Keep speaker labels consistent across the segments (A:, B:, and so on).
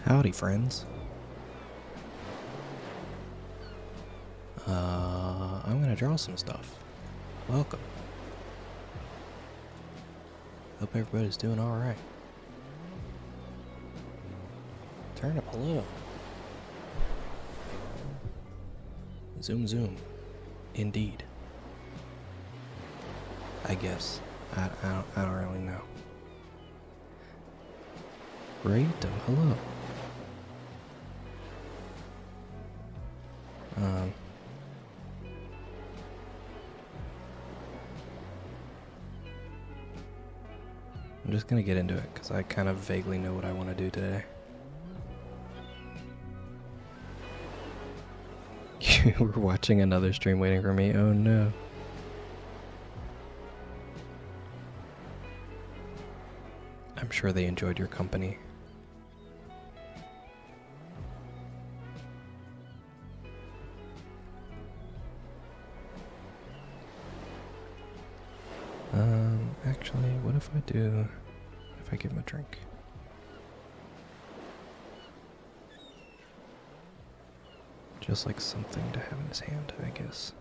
A: Howdy, friends. I'm gonna draw some stuff. Welcome. Hope everybody's doing alright. Turn up hello. Zoom zoom. Indeed. I guess. I don't really know. Great, hello. I'm just gonna get into it because I kind of vaguely know what I want to do today. You were watching another stream waiting for me? Oh no. I'm sure they enjoyed your company. Actually, what if I give him a drink? Just like something to have in his hand, I guess.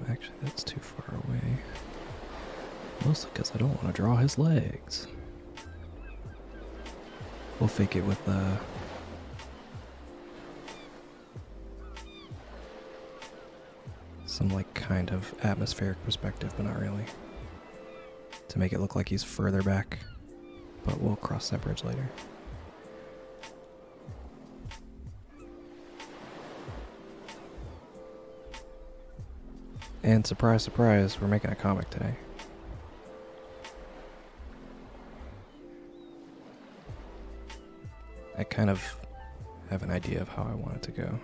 A: Actually, that's too far away. Mostly because I don't want to draw his legs. We'll fake it with some like kind of atmospheric perspective, but not really. To make it look like he's further back. But we'll cross that bridge later. And surprise, surprise, we're making a comic today. I kind of have an idea of how I want it to go.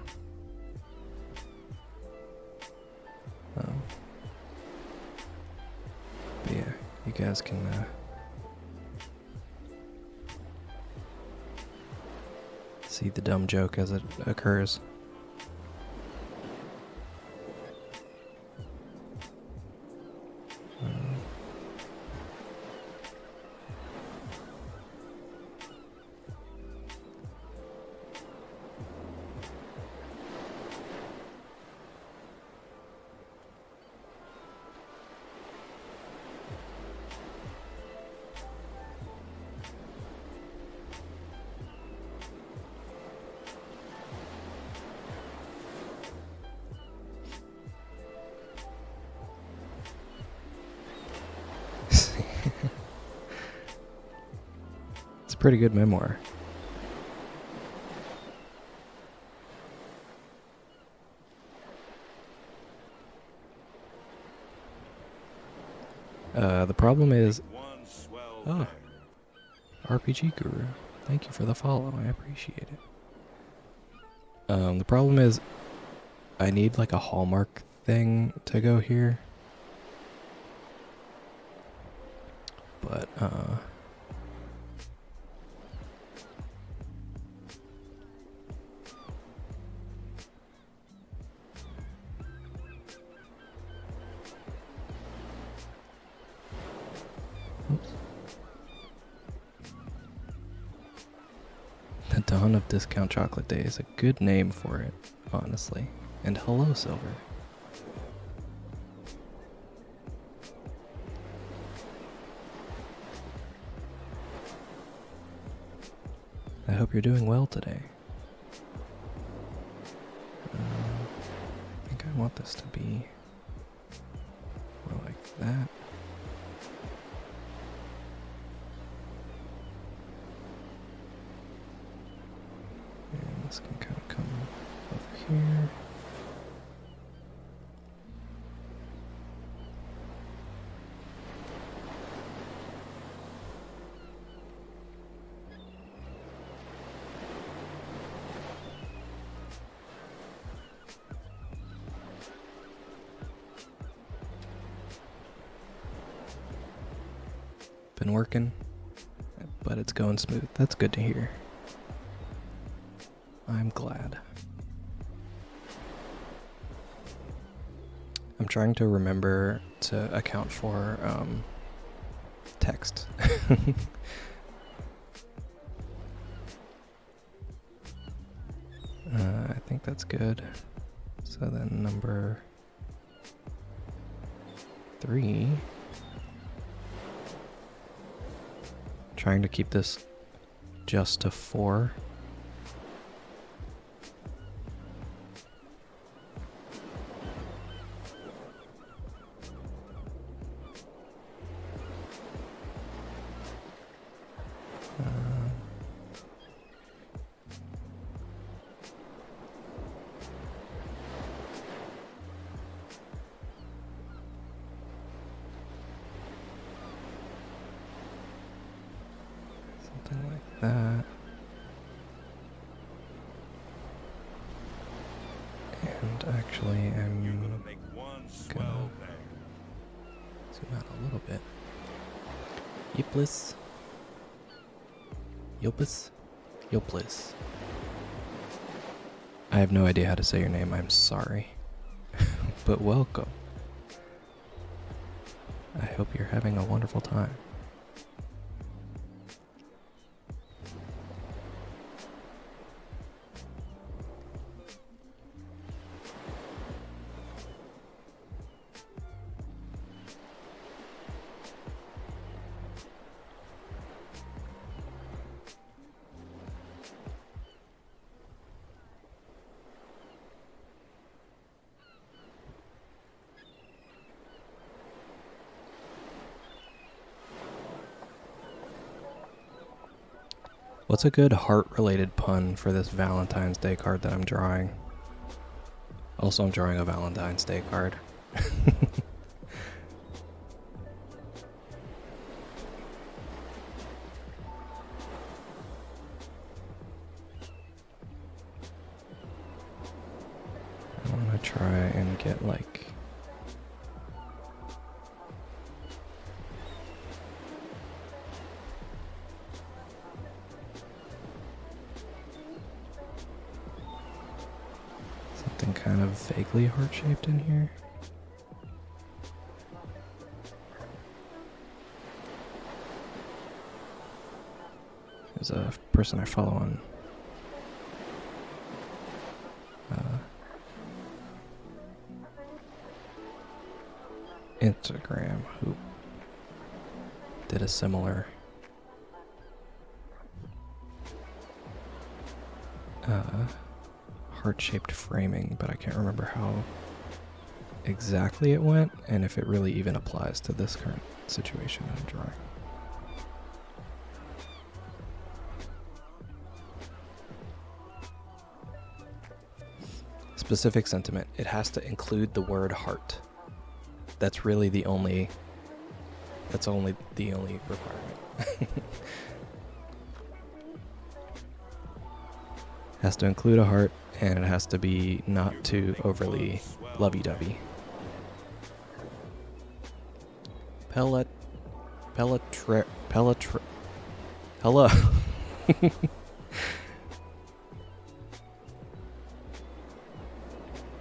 A: But yeah, you guys can see the dumb joke as it occurs. It's a pretty good memoir. The problem is... Oh, RPG Guru. Thank you for the follow, I appreciate it. The problem is I need like a hallmark thing to go here. But, oops. The Dawn of Discount Chocolate Day is a good name for it, honestly. And hello, Silver. I hope you're doing well today. I think I want this to be more like that. And this can kind of come over here. been working, but it's going smooth. That's good to hear. I'm glad. I'm trying to remember to account for text. I think that's good. So then number 3. Trying to keep this just to 4. Something like that. And actually, I'm gonna zoom out a little bit. Yiplis. Yopus? Yoplis. I have no idea how to say your name, I'm sorry. But welcome. I hope you're having a wonderful time. What's a good heart-related pun for this Valentine's Day card that I'm drawing? Also, I'm drawing a Valentine's Day card. I want to try and get like... something kind of vaguely heart-shaped in here. There's a person I follow on Instagram who did a similar heart-shaped framing, but I can't remember how exactly it went and if it really even applies to this current situation I'm drawing. Specific sentiment. It has to include the word heart. That's really the only requirement. Has to include a heart, and it has to be not too overly lovey-dovey. Hello.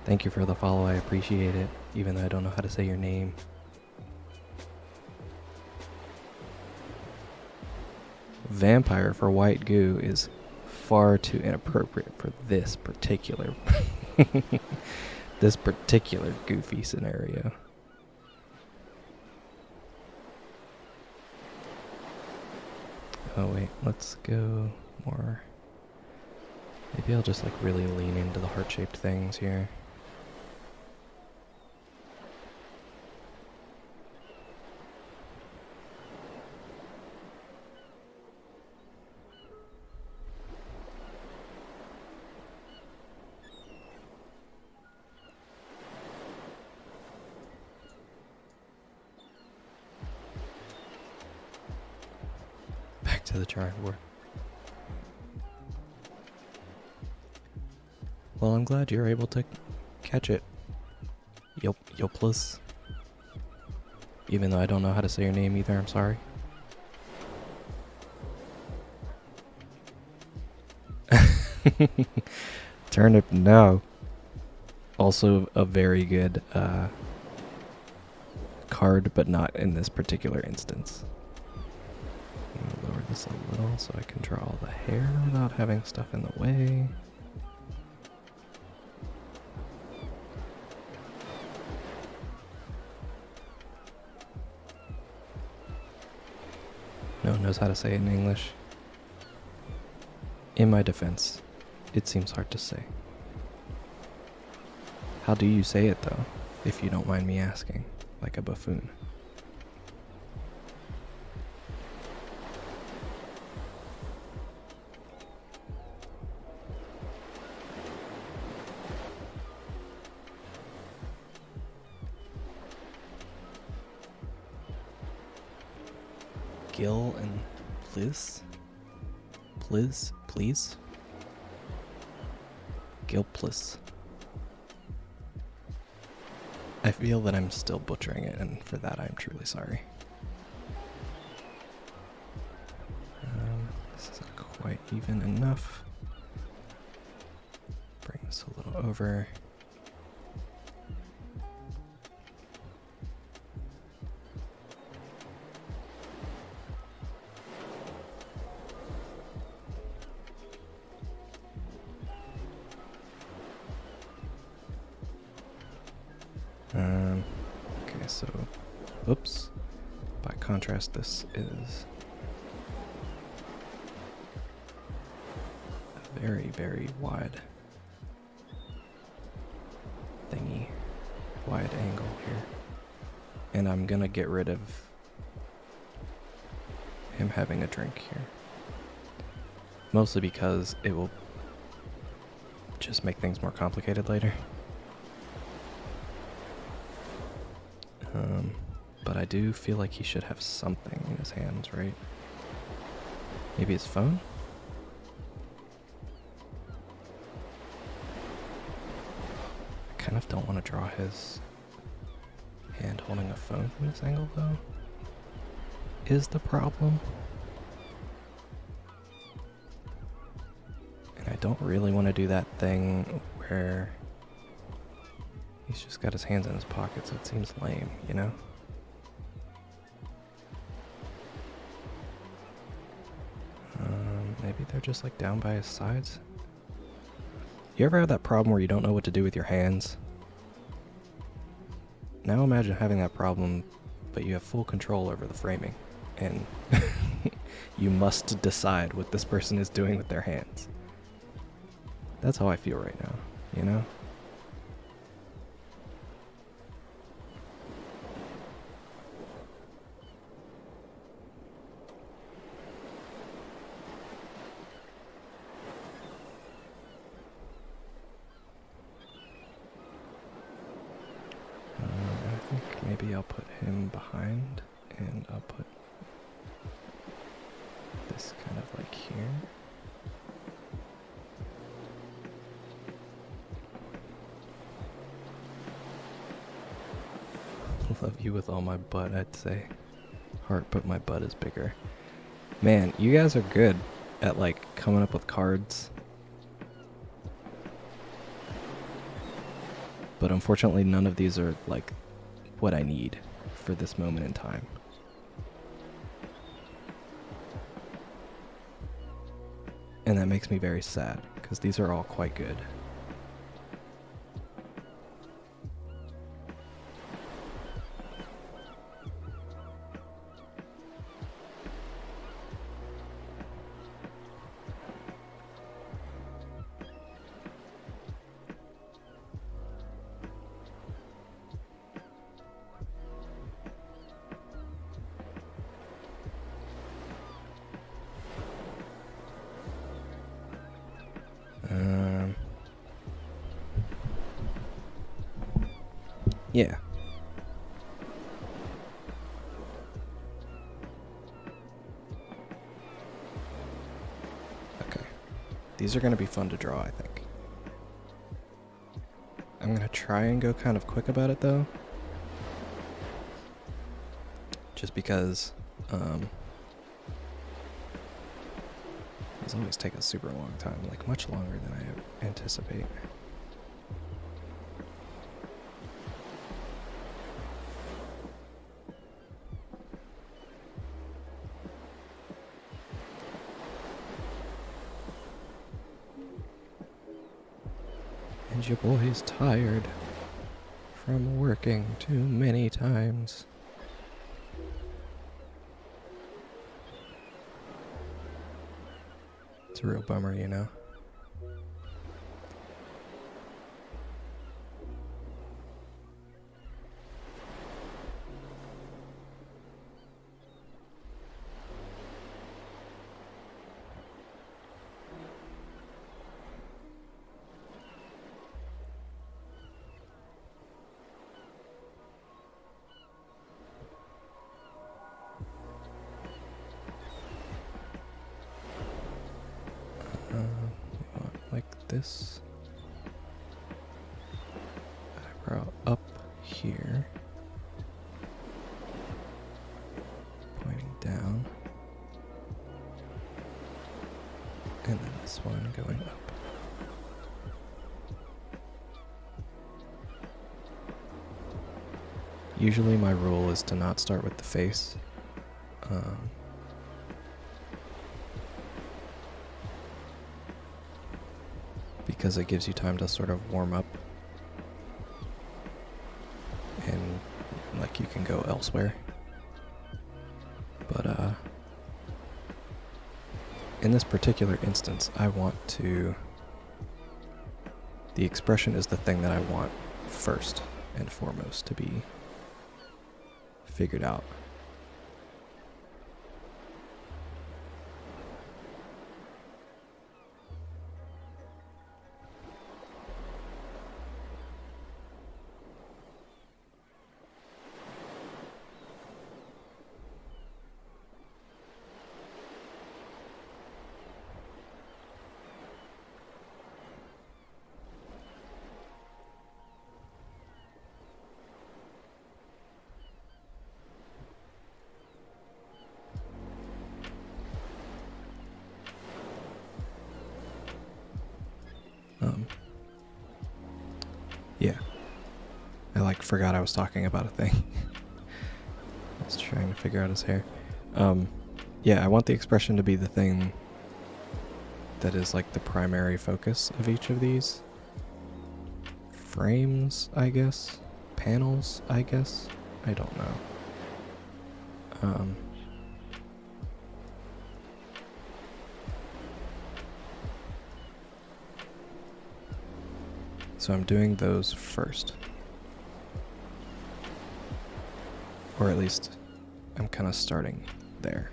A: Thank you for the follow, I appreciate it, even though I don't know how to say your name. Vampire for white goo is far too inappropriate for this particular goofy scenario. Oh wait, let's go more. Maybe I'll just like really lean into the heart-shaped things here. Back to the drawing board. Well, I'm glad you're able to catch it. Yoplis. Even though I don't know how to say your name either, I'm sorry. Turnip, no. Also a very good card, but not in this particular instance. I'm gonna lower this a little so I can draw all the hair without having stuff in the way. No one knows how to say it in English. In my defense, it seems hard to say. How do you say it though, if you don't mind me asking, like a buffoon? Gil and Pliz? Pliz, please? Gil Pliz. I feel that I'm still butchering it, and for that I'm truly sorry. This isn't quite even enough. Bring this a little over. Okay, so, oops. By contrast, this is a very, very wide thingy, wide angle here. And I'm gonna get rid of him having a drink here. Mostly because it will just make things more complicated later. But I do feel like he should have something in his hands, right? Maybe his phone? I kind of don't want to draw his hand holding a phone from this angle, though. Is the problem. And I don't really want to do that thing where he's just got his hands in his pockets. It seems lame, you know? Maybe they're just like down by his sides. You ever have that problem where you don't know what to do with your hands? Now imagine having that problem, but you have full control over the framing, and you must decide what this person is doing with their hands. That's how I feel right now, you know? I think maybe I'll put him behind, and I'll put this kind of like here. Love you with all my butt, I'd say. Heart, but my butt is bigger. Man, you guys are good at like coming up with cards. But unfortunately none of these are like what I need for this moment in time. And that makes me very sad, because these are all quite good. Yeah. Okay. These are going to be fun to draw, I think. I'm going to try and go kind of quick about it, though. Just because these These always take a super long time, like much longer than I anticipate. And your boy's tired from working too many times. It's a real bummer, you know? Like this. Eyebrow up here. Pointing down. And then this one going up. Usually my rule is to not start with the face. Because it gives you time to sort of warm up and like you can go elsewhere. But in this particular instance, I want to... The expression is the thing that I want first and foremost to be figured out. Yeah. I forgot I was talking about a thing. I was trying to figure out his hair. Yeah, I want the expression to be the thing that is like the primary focus of each of these frames, I guess. Panels, I guess. I don't know. So I'm doing those first. Or at least I'm kind of starting there.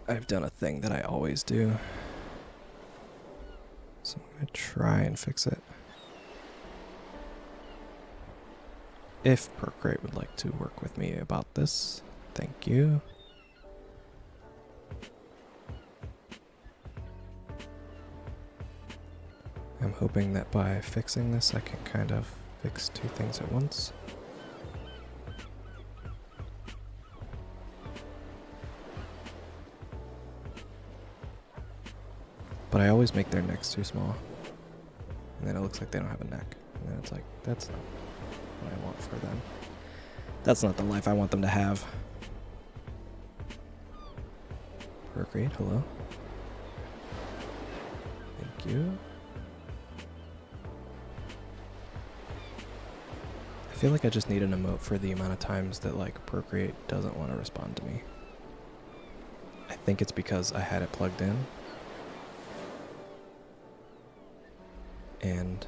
A: I've done a thing that I always do. So I'm going to try and fix it. If Procreate would like to work with me about this, thank you. I'm hoping that by fixing this, I can kind of fix two things at once. But I always make their necks too small. And then it looks like they don't have a neck. And then it's like, that's not what I want for them. That's not the life I want them to have. Procreate, hello. Thank you. I feel like I just need an emote for the amount of times that like Procreate doesn't want to respond to me. I think it's because I had it plugged in. And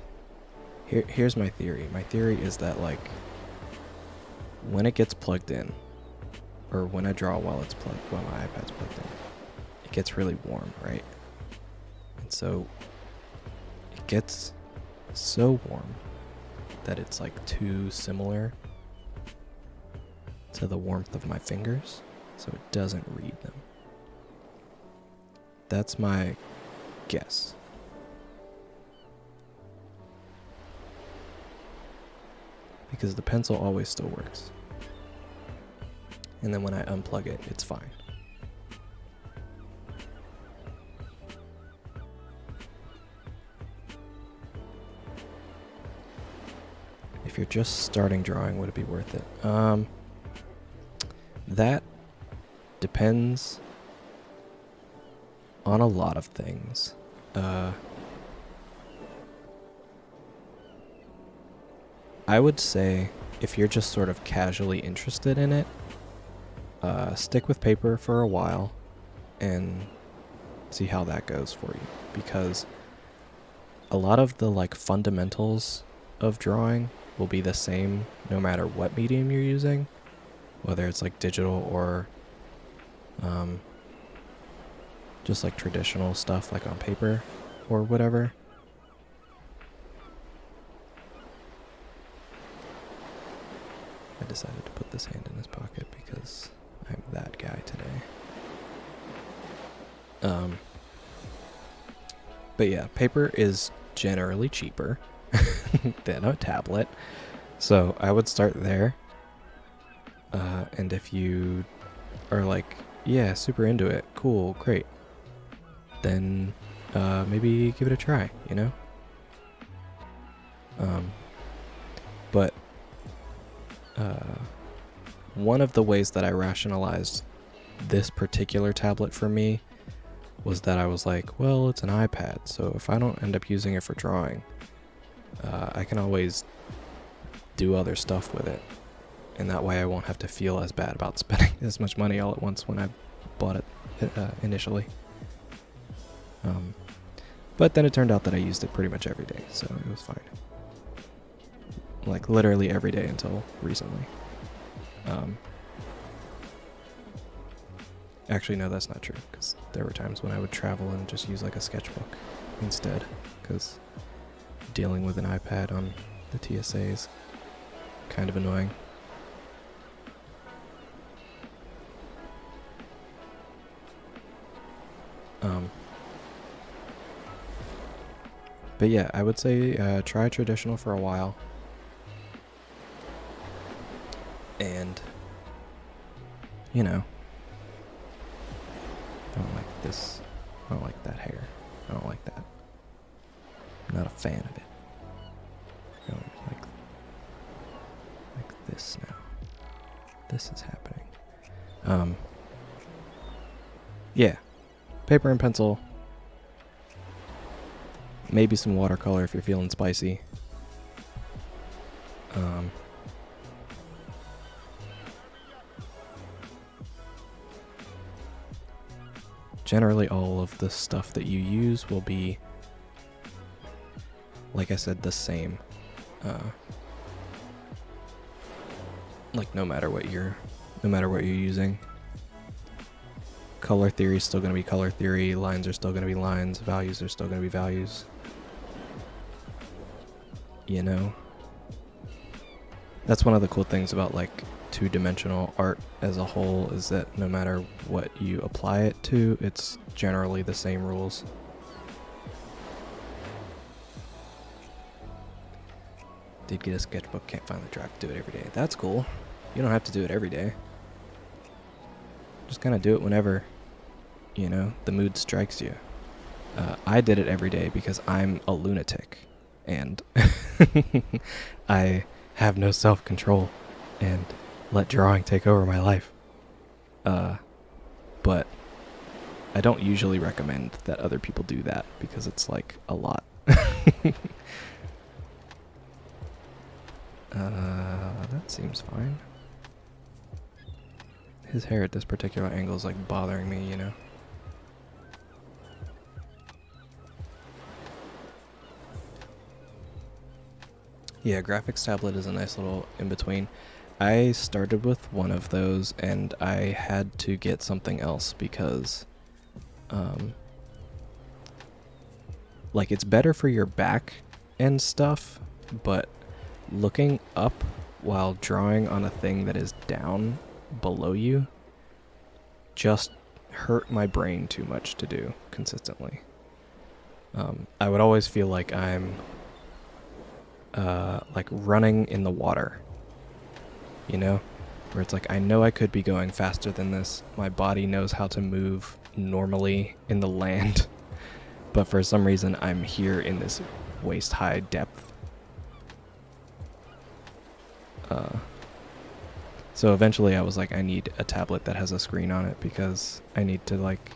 A: here's my theory. My theory is that like when it gets plugged in, or when I draw while it's plugged, while my iPad's plugged in, it gets really warm, right? And so it gets so warm that it's like too similar to the warmth of my fingers, so it doesn't read them. That's my guess. Because the pencil always still works. And then when I unplug it, it's fine. If you're just starting drawing, would it be worth it? That depends on a lot of things. I would say if you're just sort of casually interested in it, stick with paper for a while and see how that goes for you. Because a lot of the like fundamentals of drawing will be the same no matter what medium you're using, whether it's like digital or just like traditional stuff like on paper or whatever. I decided to put this hand in his pocket because I'm that guy today. But yeah, paper is generally cheaper than a tablet. So I would start there. And if you are like, yeah, super into it, cool, great, then maybe give it a try, you know? But one of the ways that I rationalized this particular tablet for me was that I was like, well, it's an iPad, so if I don't end up using it for drawing, I can always do other stuff with it. And that way I won't have to feel as bad about spending as much money all at once when I bought it initially. But then it turned out that I used it pretty much every day, so it was fine. Like literally every day until recently. Actually, no, that's not true, because there were times when I would travel and just use like a sketchbook instead, because dealing with an iPad on the TSA is kind of annoying. But yeah, I would say try traditional for a while. And, you know, I don't like this. I don't like that hair. I don't like that. I'm not a fan of it. I don't like this now. This is happening. Yeah. Paper and pencil. Maybe some watercolor if you're feeling spicy. Generally, all of the stuff that you use will be, like I said, the same. Like no matter what you're using. Color theory is still going to be color theory, lines are still going to be lines, values are still going to be values. You know? That's one of the cool things about like two-dimensional art as a whole, is that no matter what you apply it to, it's generally the same rules. Did get a sketchbook, can't find the drive to do it every day. That's cool. You don't have to do it every day. Just kind of do it whenever, you know, the mood strikes you. I did it every day because I'm a lunatic, and I have no self-control and let drawing take over my life. But I don't usually recommend that other people do that because it's like a lot. That seems fine. His hair at this particular angle is like bothering me, you know? Yeah, graphics tablet is a nice little in-between. I started with one of those and I had to get something else because like it's better for your back and stuff, but looking up while drawing on a thing that is down below you just hurt my brain too much to do consistently. I would always feel like I'm like running in the water, you know, where it's like I know I could be going faster than this. My body knows how to move normally in the land, but for some reason I'm here in this waist-high depth. So eventually I was like, I need a tablet that has a screen on it because I need to, like,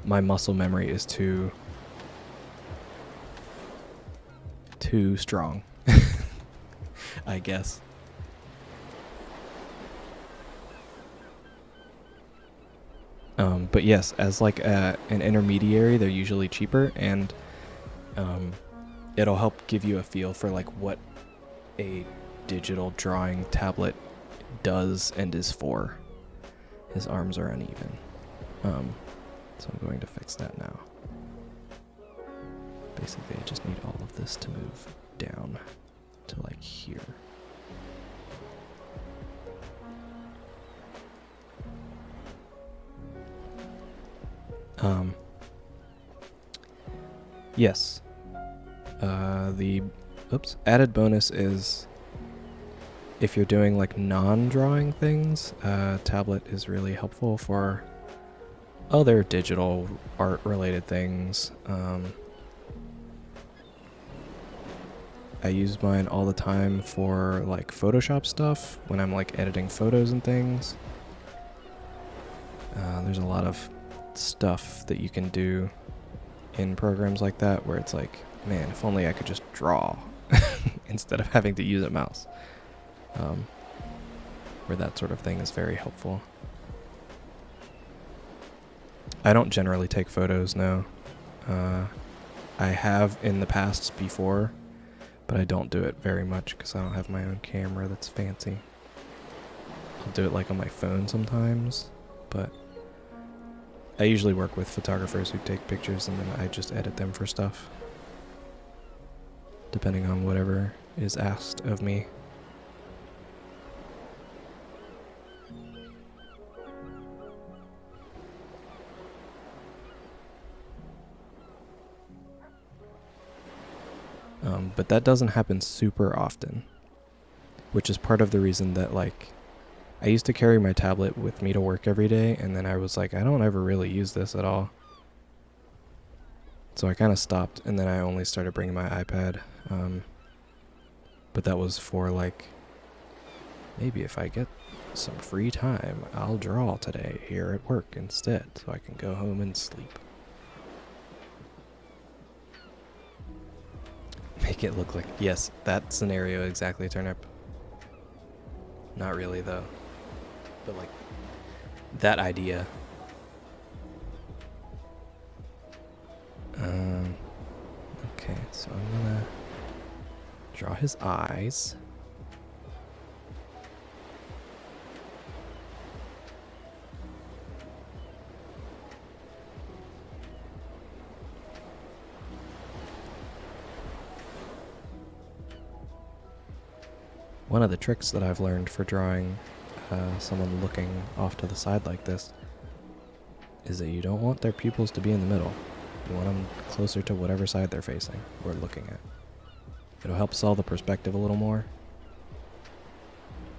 A: my muscle memory is too strong, I guess. But yes, as like an intermediary, they're usually cheaper, and it'll help give you a feel for like what a digital drawing tablet does and is for. His arms are uneven. So I'm going to fix that now. Basically, I just need all of this to move down to like here. Yes. The added bonus is if you're doing like non-drawing things, tablet is really helpful for other digital art related things. I use mine all the time for like Photoshop stuff when I'm like editing photos and things. There's a lot of stuff that you can do in programs like that where it's like, man, if only I could just draw instead of having to use a mouse. Where that sort of thing is very helpful. I don't generally take photos, no. I have in the past before, but I don't do it very much because I don't have my own camera that's fancy. I'll do it like on my phone sometimes, but I usually work with photographers who take pictures and then I just edit them for stuff, depending on whatever is asked of me. But that doesn't happen super often, which is part of the reason that, like, I used to carry my tablet with me to work every day, and then I was like, I don't ever really use this at all. So I kind of stopped, and then I only started bringing my iPad. But that was for, like, maybe if I get some free time, I'll draw today here at work instead, so I can go home and sleep. Make it look like, yes, that scenario exactly, Turnip. Not really, though. But, like, that idea. Okay, so I'm gonna draw his eyes. One of the tricks that I've learned for drawing someone looking off to the side like this is that you don't want their pupils to be in the middle. You want them closer to whatever side they're facing or looking at. It'll help sell the perspective a little more.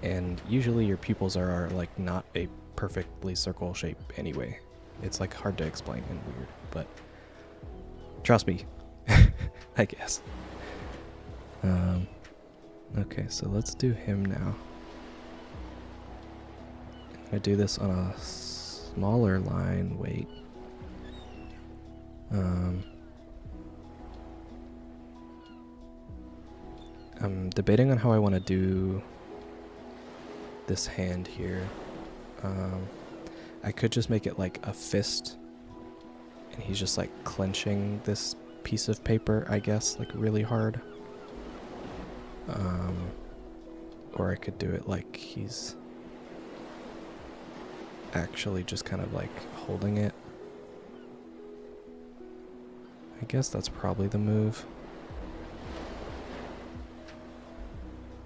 A: And usually your pupils are like not a perfectly circle shape anyway. It's like hard to explain and weird, but trust me, I guess. Okay, so let's do him now. I'm gonna do this on a smaller line weight. I'm debating on how I want to do this hand here. I could just make it like a fist, and he's just like clenching this piece of paper, I guess, like really hard. Or I could do it like he's actually just kind of like holding it. I guess that's probably the move.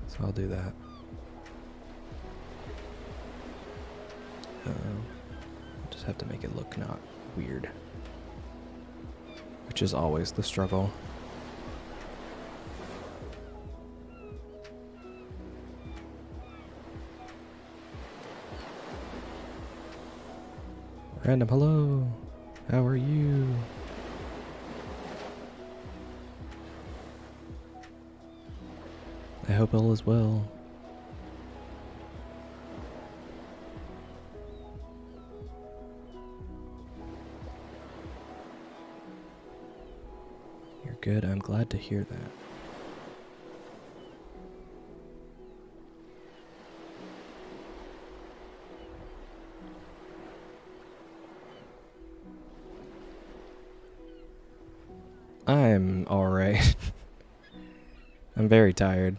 A: So I'll do that. Just have to make it look not weird, which is always the struggle. Random hello, how are you? I hope all is well. You're good, I'm glad to hear that. I'm alright. I'm very tired.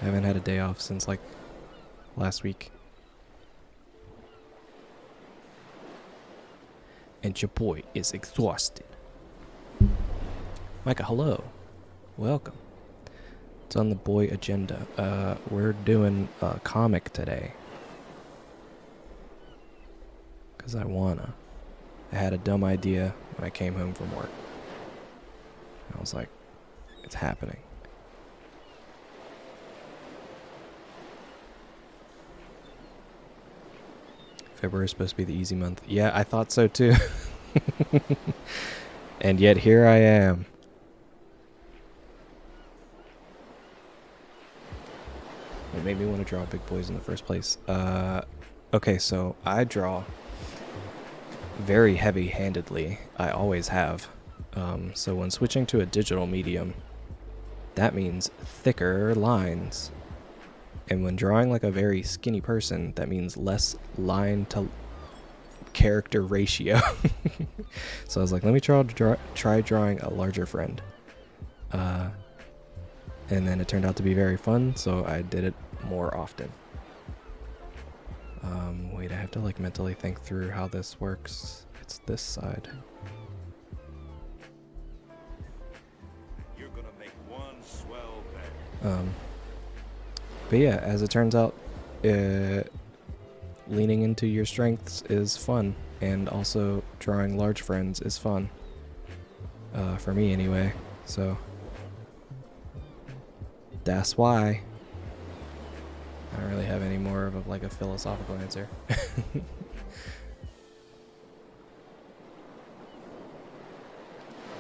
A: I haven't had a day off since like last week. And your boy is exhausted. Micah, hello. Welcome. It's on the boy agenda. We're doing a comic today. 'Cause I wanna. I had a dumb idea when I came home from work. I was like, it's happening. February is supposed to be the easy month. Yeah, I thought so too. And yet here I am. It made me want to draw big boys in the first place. Okay, so I draw very heavy-handedly. I always have. So when switching to a digital medium, that means thicker lines. And when drawing like a very skinny person, that means less line to character ratio. So I was like, let me try drawing a larger friend. And then it turned out to be very fun, so I did it more often. Wait, I have to like mentally think through how this works. It's this side.
B: You're gonna make one swell bed.
A: But yeah, as it turns out, leaning into your strengths is fun, and also drawing large friends is fun. For me anyway, so that's why. I don't really have any more of like a philosophical answer.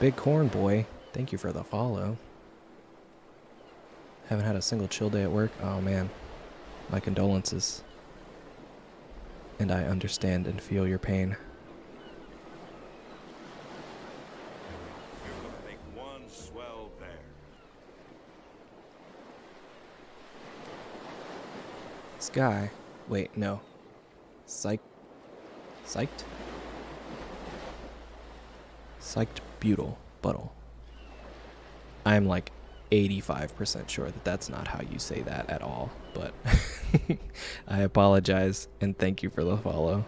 A: Big Corn Boy, thank you for the follow. Haven't had a single chill day at work. Oh man, my condolences. And I understand and feel your pain.
B: You're gonna make one swell bear.
A: This guy, wait, no. Psyched? Psyched Buttle. I'm like 85% sure that that's not how you say that at all, but I apologize and thank you for the follow.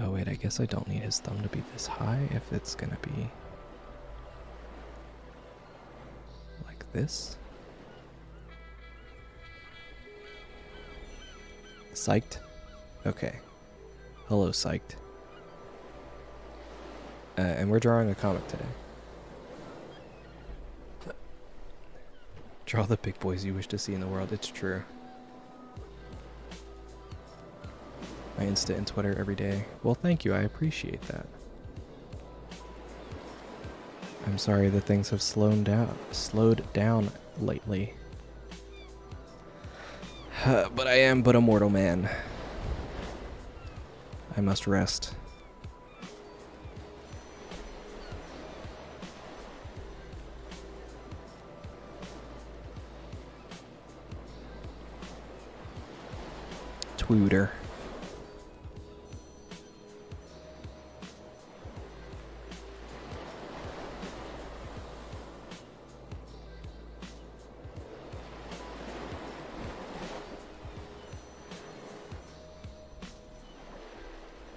A: Oh wait, I guess I don't need his thumb to be this high if it's gonna be like this. Psyched? Okay. Hello, Psyched. And we're drawing a comic today. Draw the big boys you wish to see in the world. It's true. My Insta and Twitter every day. Well, thank you. I appreciate that. I'm sorry that things have slowed down lately. But I am but a mortal man. I must rest. Twooter.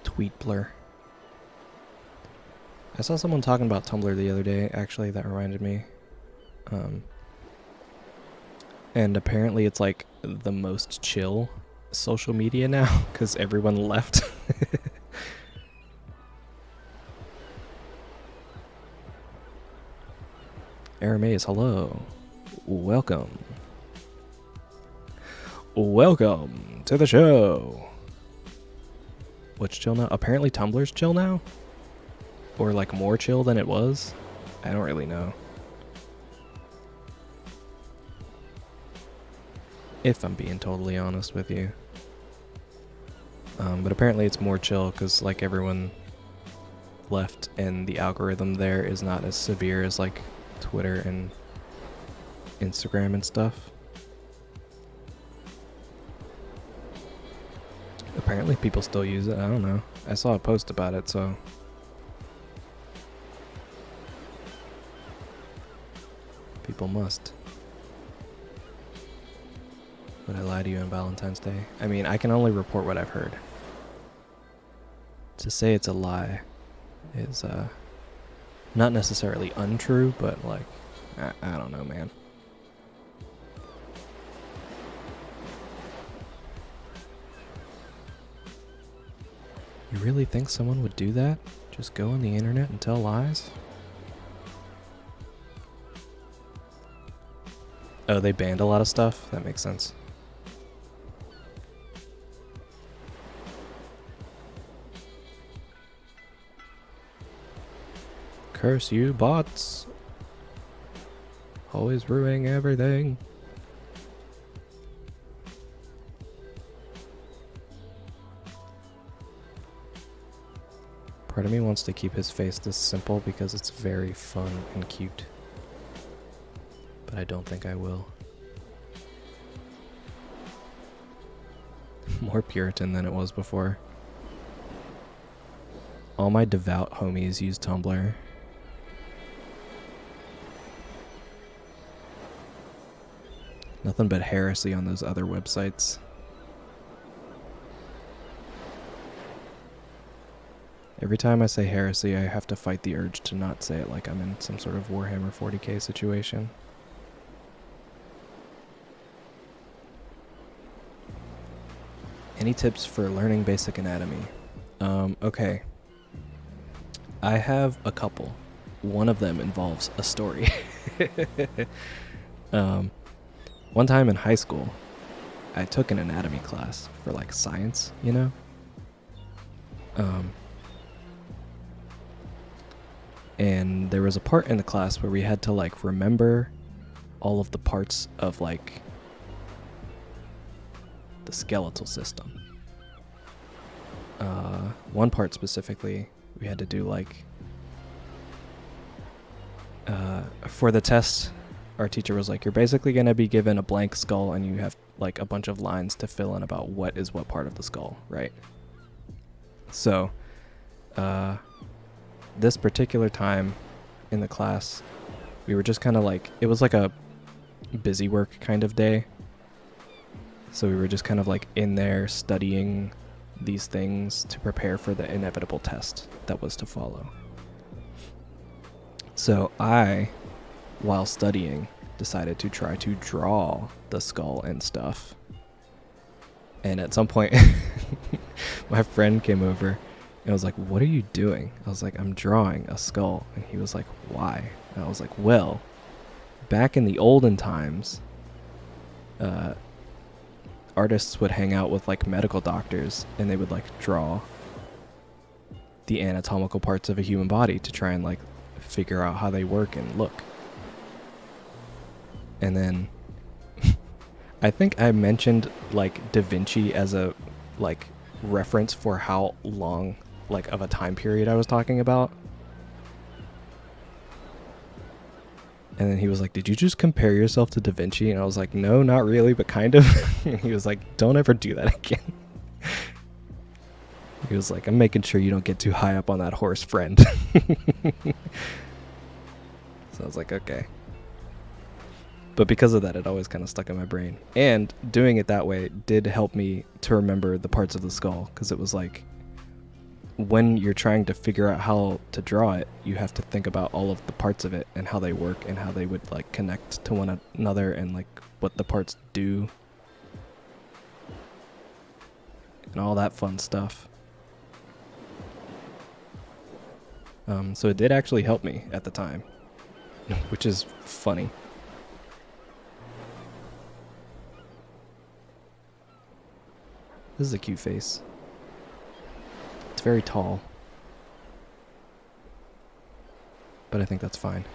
A: Tweetblur. I saw someone talking about Tumblr the other day, actually, that reminded me. And apparently it's like the most chill social media now, because everyone left. Arameus, hello. Welcome. Welcome to the show. What's chill now? Apparently Tumblr's chill now? Or like more chill than it was? I don't really know. If I'm being totally honest with you. But apparently it's more chill because like everyone left and the algorithm there is not as severe as like Twitter and Instagram and stuff. Apparently people still use it. I don't know. I saw a post about it, so people must. Would I lie to you on Valentine's Day? I mean, I can only report what I've heard. To say it's a lie is not necessarily untrue, but like, I don't know, man. You really think someone would do that? Just go on the internet and tell lies? Oh, they banned a lot of stuff? That makes sense. Curse you, bots. Always ruining everything. Part of me wants to keep his face this simple because it's very fun and cute. But I don't think I will. More Puritan than it was before. All my devout homies use Tumblr. Nothing but heresy on those other websites. Every time I say heresy, I have to fight the urge to not say it like I'm in some sort of Warhammer 40k situation. Any tips for learning basic anatomy? Okay. I have a couple. One of them involves a story. One time in high school, I took an anatomy class for like science, you know? And there was a part in the class where we had to like remember all of the parts of like the skeletal system. One part specifically, we had to do like for the test, our teacher was like, you're basically going to be given a blank skull and you have like a bunch of lines to fill in about what is what part of the skull, right? So this particular time in the class, we were just kind of like, it was like a busy work kind of day. So we were just kind of like in there studying these things to prepare for the inevitable test that was to follow. So I, while studying, decided to try to draw the skull and stuff. And at some point, my friend came over and was like, "What are you doing?" I was like, "I'm drawing a skull." And he was like, "Why?" And I was like, "Well, back in the olden times, artists would hang out with like medical doctors and they would like draw the anatomical parts of a human body to try and like figure out how they work and look." And then I think I mentioned like Da Vinci as a like reference for how long like of a time period I was talking about. And then he was like, "Did you just compare yourself to Da Vinci?" And I was like, "No, not really, but kind of." And he was like, "Don't ever do that again." He was like, "I'm making sure you don't get too high up on that horse, friend." So I was like, okay. But because of that, it always kind of stuck in my brain. And doing it that way did help me to remember the parts of the skull, because it was like, when you're trying to figure out how to draw it, you have to think about all of the parts of it and how they work and how they would like connect to one another and like what the parts do and all that fun stuff. So it did actually help me at the time, which is funny. This is a cute face. It's very tall, but I think that's fine.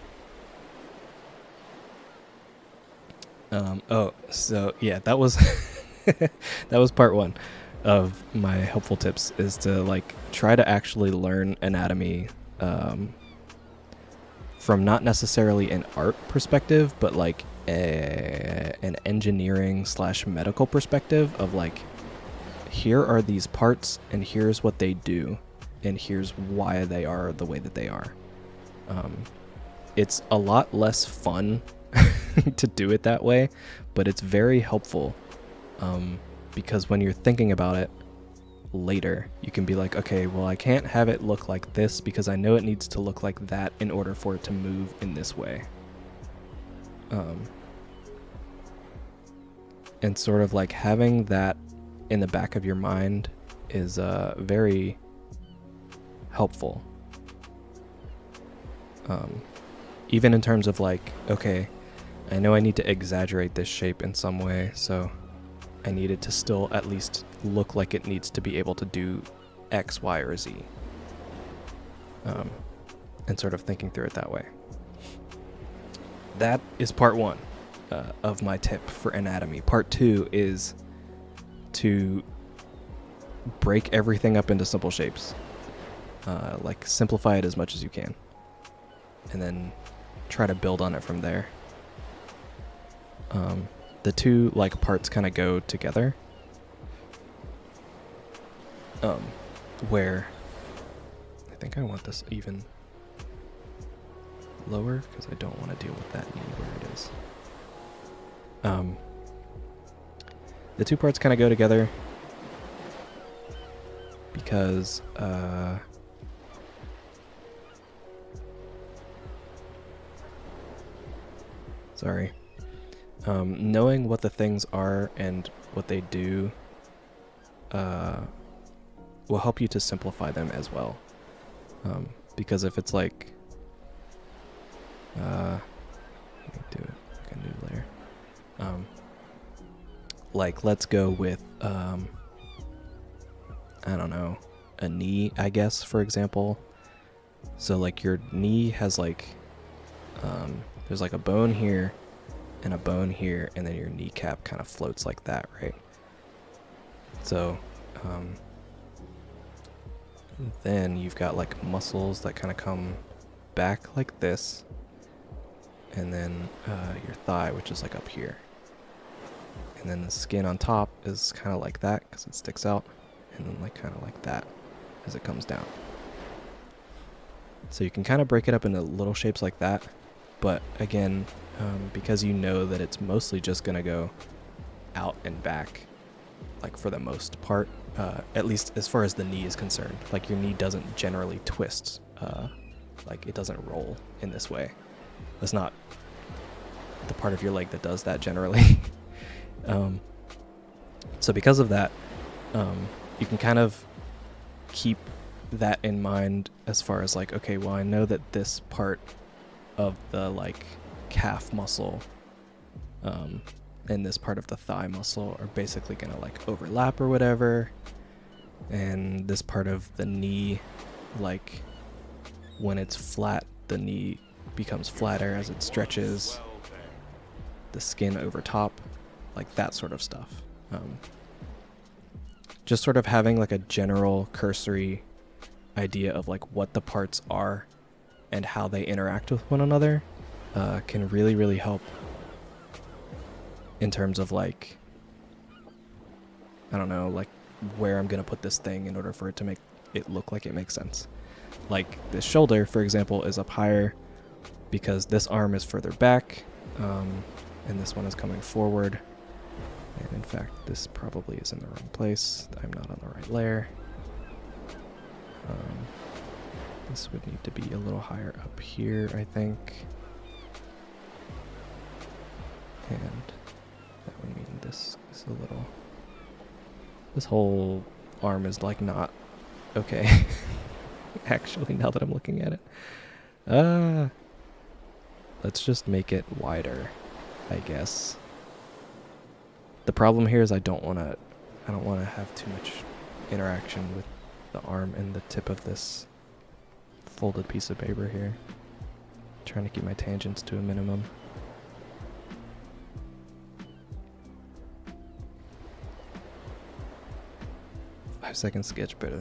A: Oh, so yeah, that was that was part one of my helpful tips, is to like try to actually learn anatomy from not necessarily an art perspective, but like an engineering / medical perspective of like, here are these parts and here's what they do and here's why they are the way that they are. It's a lot less fun to do it that way, but it's very helpful, because when you're thinking about it later, you can be like, okay, well, I can't have it look like this because I know it needs to look like that in order for it to move in this way. And sort of like having that in the back of your mind is very helpful. Even in terms of like, okay, I know I need to exaggerate this shape in some way, so I need it to still at least look like it needs to be able to do X, Y, or Z. And sort of thinking through it that way. That is part one of my tip for anatomy. Part two is to break everything up into simple shapes. Like simplify it as much as you can. And then try to build on it from there. The two like parts kind of go together. Where I think I want this even lower because I don't want to deal with that knee where it is. The two parts kind of go together because knowing what the things are and what they do will help you to simplify them as well. Because if it's like let me do it like a new layer. Like let's go with I don't know, a knee, I guess, for example. So like your knee has like there's like a bone here and a bone here, and then your kneecap kind of floats like that, right? So then you've got like muscles that kind of come back like this, and then your thigh, which is like up here, and then the skin on top is kind of like that because it sticks out, and then like kind of like that as it comes down. So you can kind of break it up into little shapes like that, but again, because you know that it's mostly just gonna go out and back, like for the most part at least as far as the knee is concerned. Like your knee doesn't generally twist, like it doesn't roll in this way. That's not the part of your leg that does that generally. So because of that, you can kind of keep that in mind as far as like, okay, well, I know that this part of the like calf muscle and this part of the thigh muscle are basically gonna like overlap or whatever, and this part of the knee, like when it's flat, the knee becomes flatter as it stretches, the skin over top, like that sort of stuff. Just sort of having like a general cursory idea of like what the parts are and how they interact with one another can really, really help in terms of like, I don't know, like where I'm gonna put this thing in order for it to make it look like it makes sense. Like this shoulder, for example, is up higher because this arm is further back, and this one is coming forward. And in fact, this probably is in the wrong place. I'm not on the right layer. This would need to be a little higher up here, I think. And that would mean this is a little... This whole arm is like not okay. Actually, now that I'm looking at it. Let's just make it wider, I guess. The problem here is I don't want to have too much interaction with the arm and the tip of this folded piece of paper here. Trying to keep my tangents to a minimum. Five-second sketch, but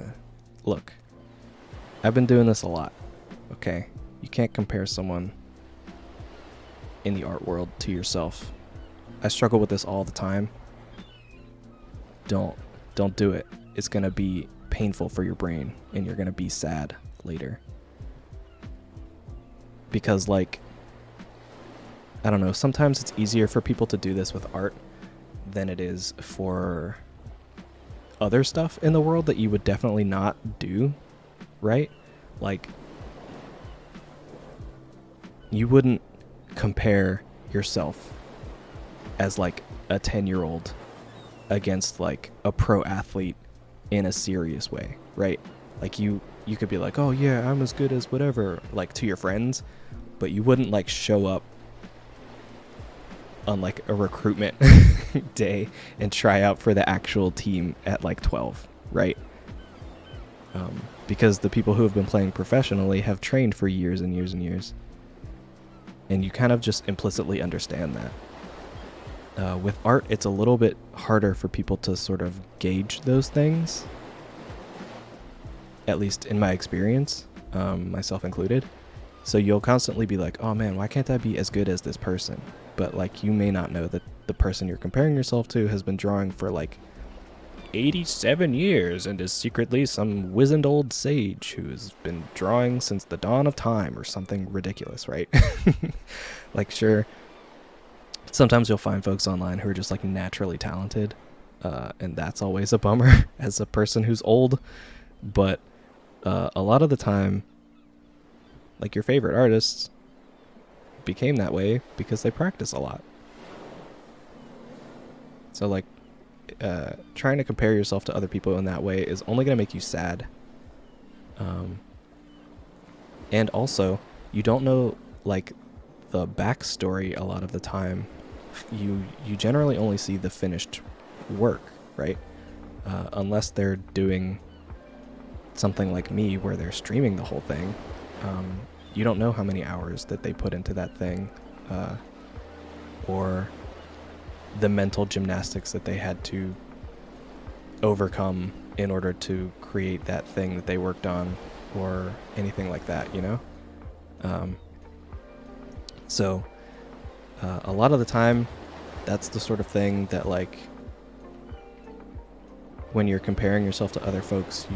A: look, I've been doing this a lot, okay? You can't compare someone in the art world to yourself. I struggle with this all the time. Don't do it. It's gonna be painful for your brain, and you're gonna be sad later. Because, like, I don't know, sometimes it's easier for people to do this with art than it is for other stuff in the world that you would definitely not do, right? Like, you wouldn't compare yourself as like a 10-year-old against like a pro athlete in a serious way, right? Like you could be like, oh yeah, I'm as good as whatever, like to your friends, but you wouldn't like show up on like a recruitment day and try out for the actual team at like 12, right? Because the people who have been playing professionally have trained for years and years and years, and you kind of just implicitly understand that. With art, it's a little bit harder for people to sort of gauge those things, at least in my experience, myself included. So you'll constantly be like, oh man, why can't I be as good as this person? But like, you may not know that the person you're comparing yourself to has been drawing for like 87 years and is secretly some wizened old sage who's been drawing since the dawn of time or something ridiculous, right? Like, sure, sometimes you'll find folks online who are just like naturally talented, and that's always a bummer as a person who's old. But a lot of the time, like, your favorite artists became that way because they practice a lot. So like, trying to compare yourself to other people in that way is only going to make you sad. And also, you don't know like the backstory a lot of the time. You generally only see the finished work, right? Unless they're doing something like me where they're streaming the whole thing. You don't know how many hours that they put into that thing, or the mental gymnastics that they had to overcome in order to create that thing that they worked on, or anything like that, you know? So a lot of the time, that's the sort of thing that, like, when you're comparing yourself to other folks,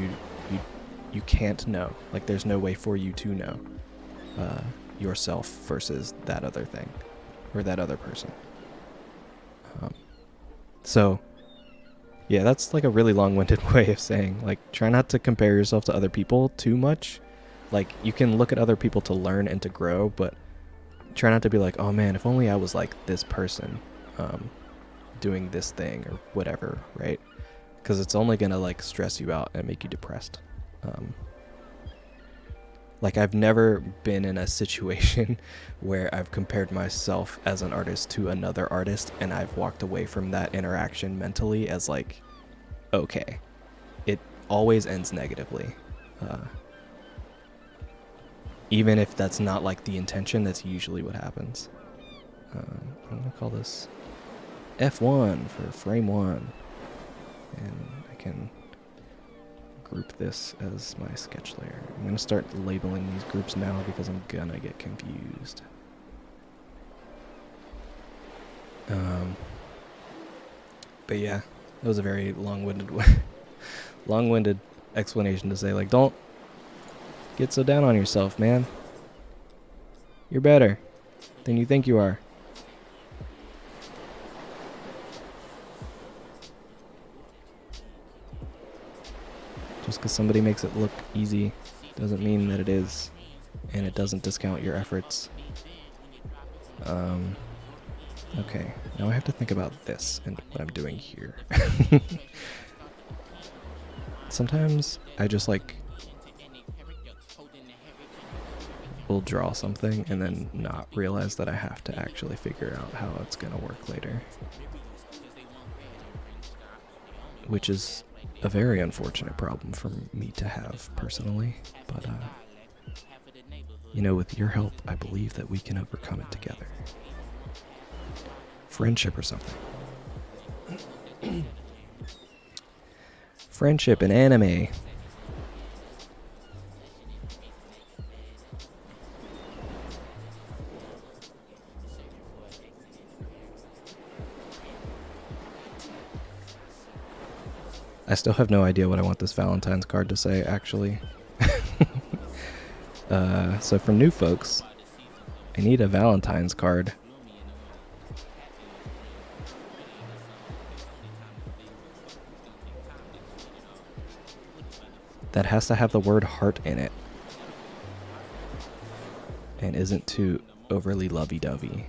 A: you can't know. Like, there's no way for you to know yourself versus that other thing or that other person. So Yeah, that's like a really long-winded way of saying, like, try not to compare yourself to other people too much. Like, you can look at other people to learn and to grow, but try not to be like, oh man, if only I was like this person, doing this thing or whatever, right? Because it's only gonna like stress you out and make you depressed. Like, I've never been in a situation where I've compared myself as an artist to another artist and I've walked away from that interaction mentally as like, okay. It always ends negatively. Even if that's not like the intention, that's usually what happens. I'm gonna call this F1 for frame 1. And I can group this as my sketch layer. I'm going to start labeling these groups now because I'm going to get confused. But yeah, that was a very long-winded explanation to say, like, don't get so down on yourself, man. You're better than you think you are. Just because somebody makes it look easy doesn't mean that it is, and it doesn't discount your efforts. Okay, now I have to think about this and what I'm doing here. Sometimes I just like will draw something and then not realize that I have to actually figure out how it's gonna work later. Which is a very unfortunate problem for me to have personally, but you know, with your help, I believe that we can overcome it together. Friendship or something. Friendship in anime. I still have no idea what I want this Valentine's card to say, actually. So for new folks, I need a Valentine's card. That has to have the word heart in it. And isn't too overly lovey-dovey.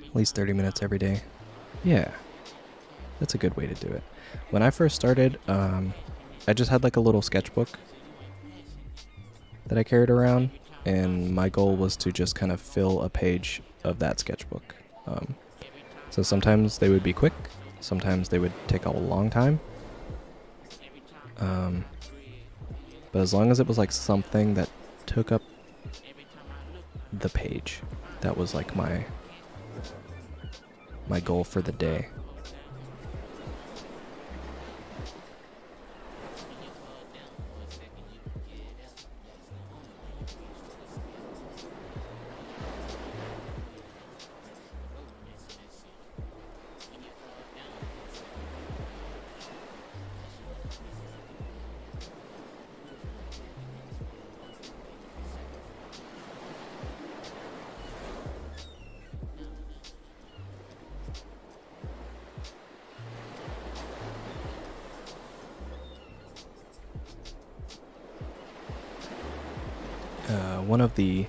A: At least 30 minutes every day. Yeah, that's a good way to do it. When I first started, I just had like a little sketchbook that I carried around, and my goal was to just kind of fill a page of that sketchbook. So sometimes they would be quick, sometimes they would take a long time. But as long as it was like something that took up the page, that was like my goal for the day. One of the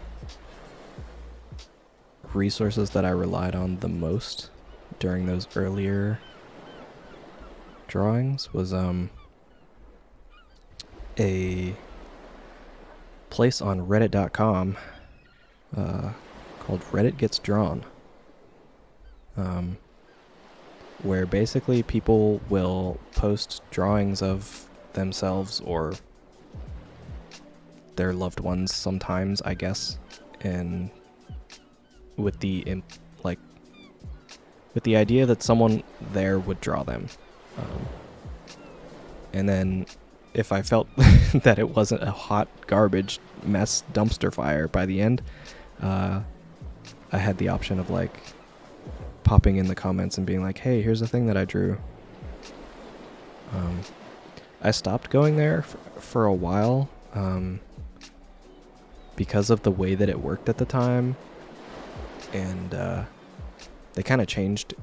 A: resources that I relied on the most during those earlier drawings was a place on reddit.com called Reddit Gets Drawn, where basically people will post drawings of themselves or their loved ones sometimes, I guess, and with the idea that someone there would draw them, And then if I felt that it wasn't a hot garbage mess dumpster fire by the end, I had the option of like popping in the comments and being like, hey, here's a thing that I drew. I stopped going there for a while because of the way that it worked at the time. And they kind of changed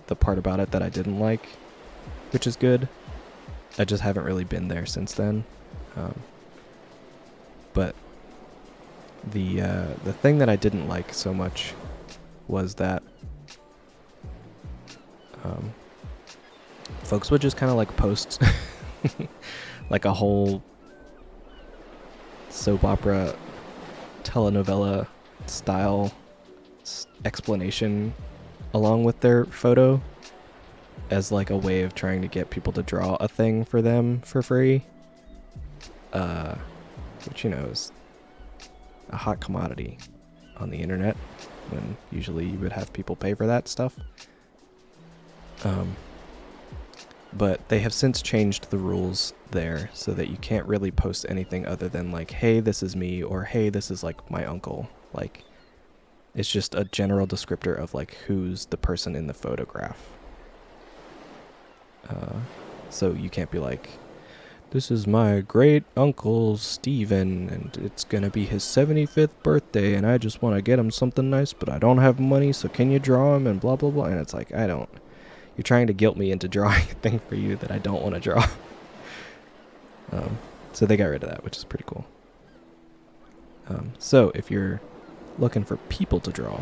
A: the part about it that I didn't like, which is good. I just haven't really been there since then. But the thing that I didn't like so much was that folks would just kind of like post like a whole soap opera telenovela style explanation along with their photo as like a way of trying to get people to draw a thing for them for free, which, you know, is a hot commodity on the internet when usually you would have people pay for that stuff. But they have since changed the rules there so that you can't really post anything other than like, hey, this is me, or hey, this is like my uncle. Like, it's just a general descriptor of like who's the person in the photograph. So you can't be like, this is my great uncle Steven, and it's gonna be his 75th birthday, and I just want to get him something nice, but I don't have money, so can you draw him, and blah blah blah. And it's like, you're trying to guilt me into drawing a thing for you that I don't want to draw. So they got rid of that, which is pretty cool. So if you're looking for people to draw,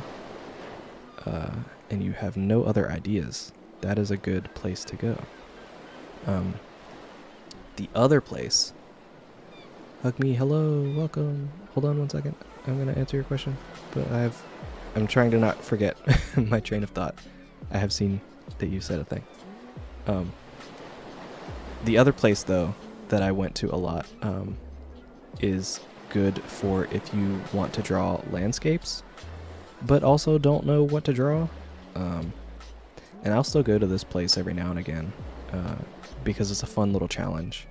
A: and you have no other ideas, that is a good place to go. The other place, hug me, hello, welcome. Hold on one second. I'm going to answer your question, but I'm trying to not forget my train of thought. I have seen that you said a thing. The other place, though, that I went to a lot is good for if you want to draw landscapes, but also don't know what to draw. And I'll still go to this place every now and again because it's a fun little challenge.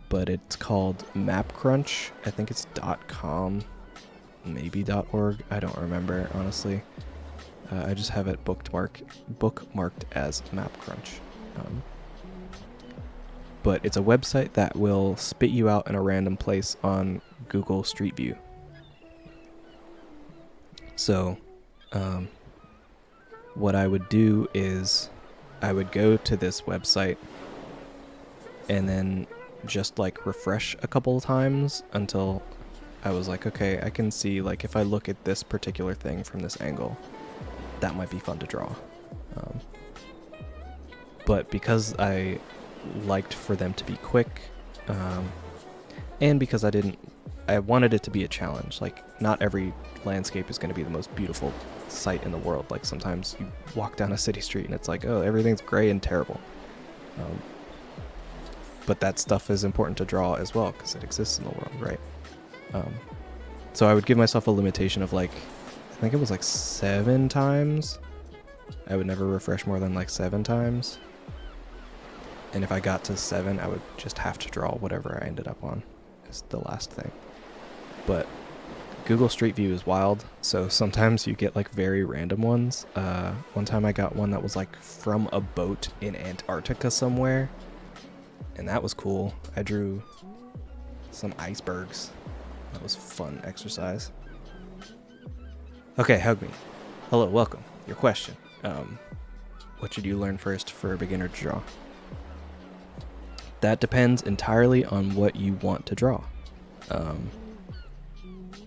A: But it's called Map Crunch. I think it's .com, maybe .org. I don't remember, honestly. I just have it bookmarked as Map Crunch. But it's a website that will spit you out in a random place on Google Street View. So, what I would do is I would go to this website and then just like refresh a couple of times until I was like, okay, I can see like if I look at this particular thing from this angle, that might be fun to draw. But because I liked for them to be quick, and because I wanted it to be a challenge. Like, not every landscape is going to be the most beautiful sight in the world. Like, sometimes you walk down a city street and it's like, oh, everything's gray and terrible. But that stuff is important to draw as well because it exists in the world, right? So I would give myself a limitation of like, I think it was like 7 times. I would never refresh more than like 7 times. And if I got to 7, I would just have to draw whatever I ended up on as the last thing. But Google Street View is wild, so sometimes you get like very random ones. One time I got one that was like from a boat in Antarctica somewhere, and that was cool. I drew some icebergs. That was fun exercise. Okay, hug me. Hello, welcome. Your question. What should you learn first for a beginner to draw? That depends entirely on what you want to draw.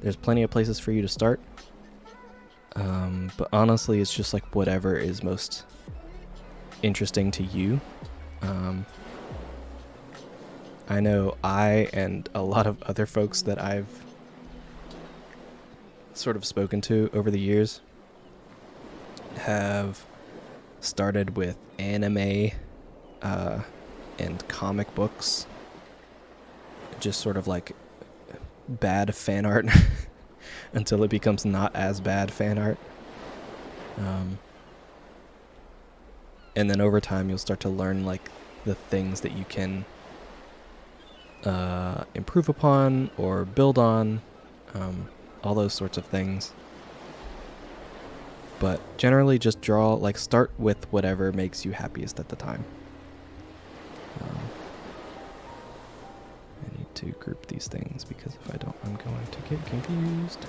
A: There's plenty of places for you to start. But honestly, it's just like whatever is most interesting to you. I know I and a lot of other folks that I've sort of spoken to over the years have started with anime and comic books, just sort of like bad fan art until it becomes not as bad fan art. And then over time you'll start to learn like the things that you can improve upon or build on, all those sorts of things. But generally just draw, like, start with whatever makes you happiest at the time. I need to group these things because if I don't, I'm going to get confused.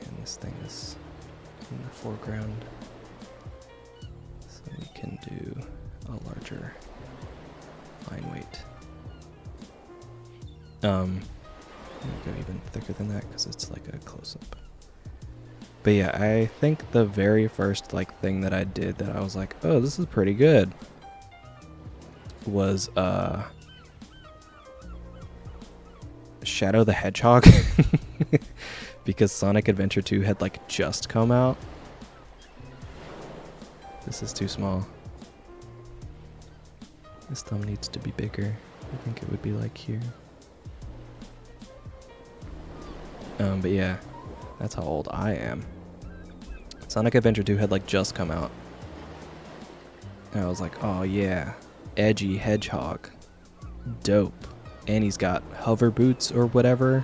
A: And this thing is in the foreground, so we can do a larger line weight. I'm gonna go even thicker than that because it's like a close-up. But yeah, I think the very first like thing that I did that I was like, oh, this is pretty good, was Shadow the Hedgehog. Because Sonic Adventure 2 had like just come out. This is too small. This thumb needs to be bigger. I think it would be like here. But yeah, that's how old I am. Sonic Adventure 2 had like just come out. And I was like, oh yeah, edgy hedgehog. Dope. And he's got hover boots or whatever.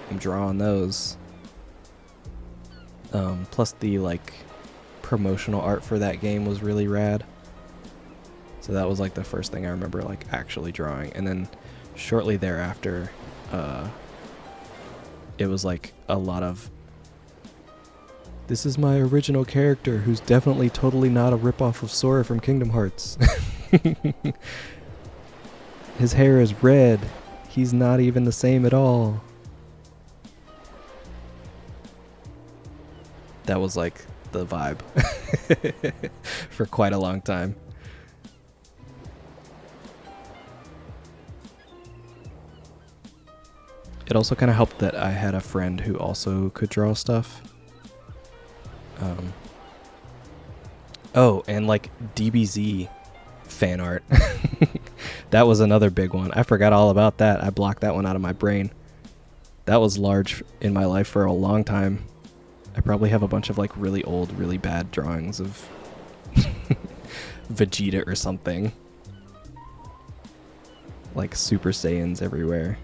A: I'm drawing those. Plus the like promotional art for that game was really rad. So that was like the first thing I remember like actually drawing. And then shortly thereafter, it was like a lot of, this is my original character who's definitely totally not a ripoff of Sora from Kingdom Hearts. His hair is red. He's not even the same at all. That was like the vibe for quite a long time. It also kind of helped that I had a friend who also could draw stuff. Oh, and like DBZ fan art. That was another big one. I forgot all about that. I blocked that one out of my brain. That was large in my life for a long time. I probably have a bunch of like really old, really bad drawings of Vegeta or something. Like Super Saiyans everywhere.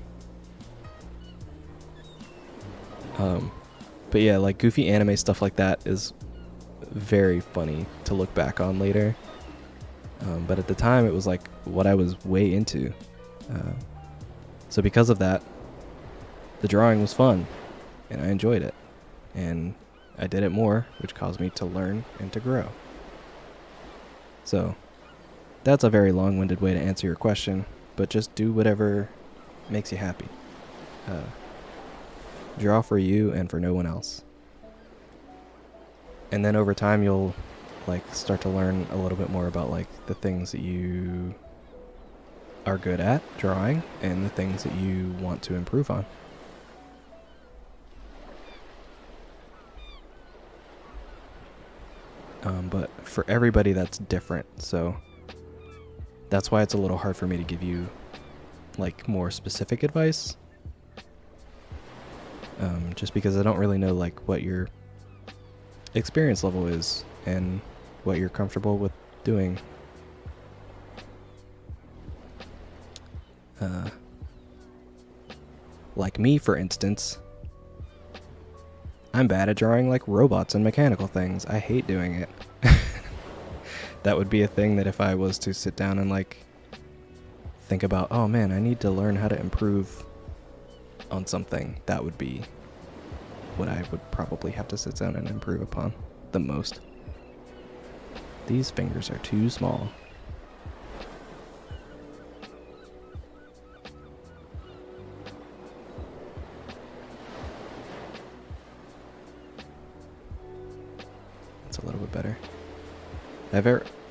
A: But yeah, like goofy anime stuff like that is very funny to look back on later. But at the time it was like what I was way into. So because of that, the drawing was fun and I enjoyed it. And I did it more, which caused me to learn and to grow. So that's a very long-winded way to answer your question, but just do whatever makes you happy. Draw for you and for no one else. And then over time you'll like start to learn a little bit more about like the things that you are good at drawing and the things that you want to improve on. But for everybody that's different, so that's why it's a little hard for me to give you like more specific advice. Just because I don't really know like what your experience level is and what you're comfortable with doing. Like me, for instance, I'm bad at drawing like robots and mechanical things. I hate doing it. That would be a thing that if I was to sit down and like think about, oh man, I need to learn how to improve on something, that would be what I would probably have to sit down and improve upon the most. These fingers are too small. That's a little bit better.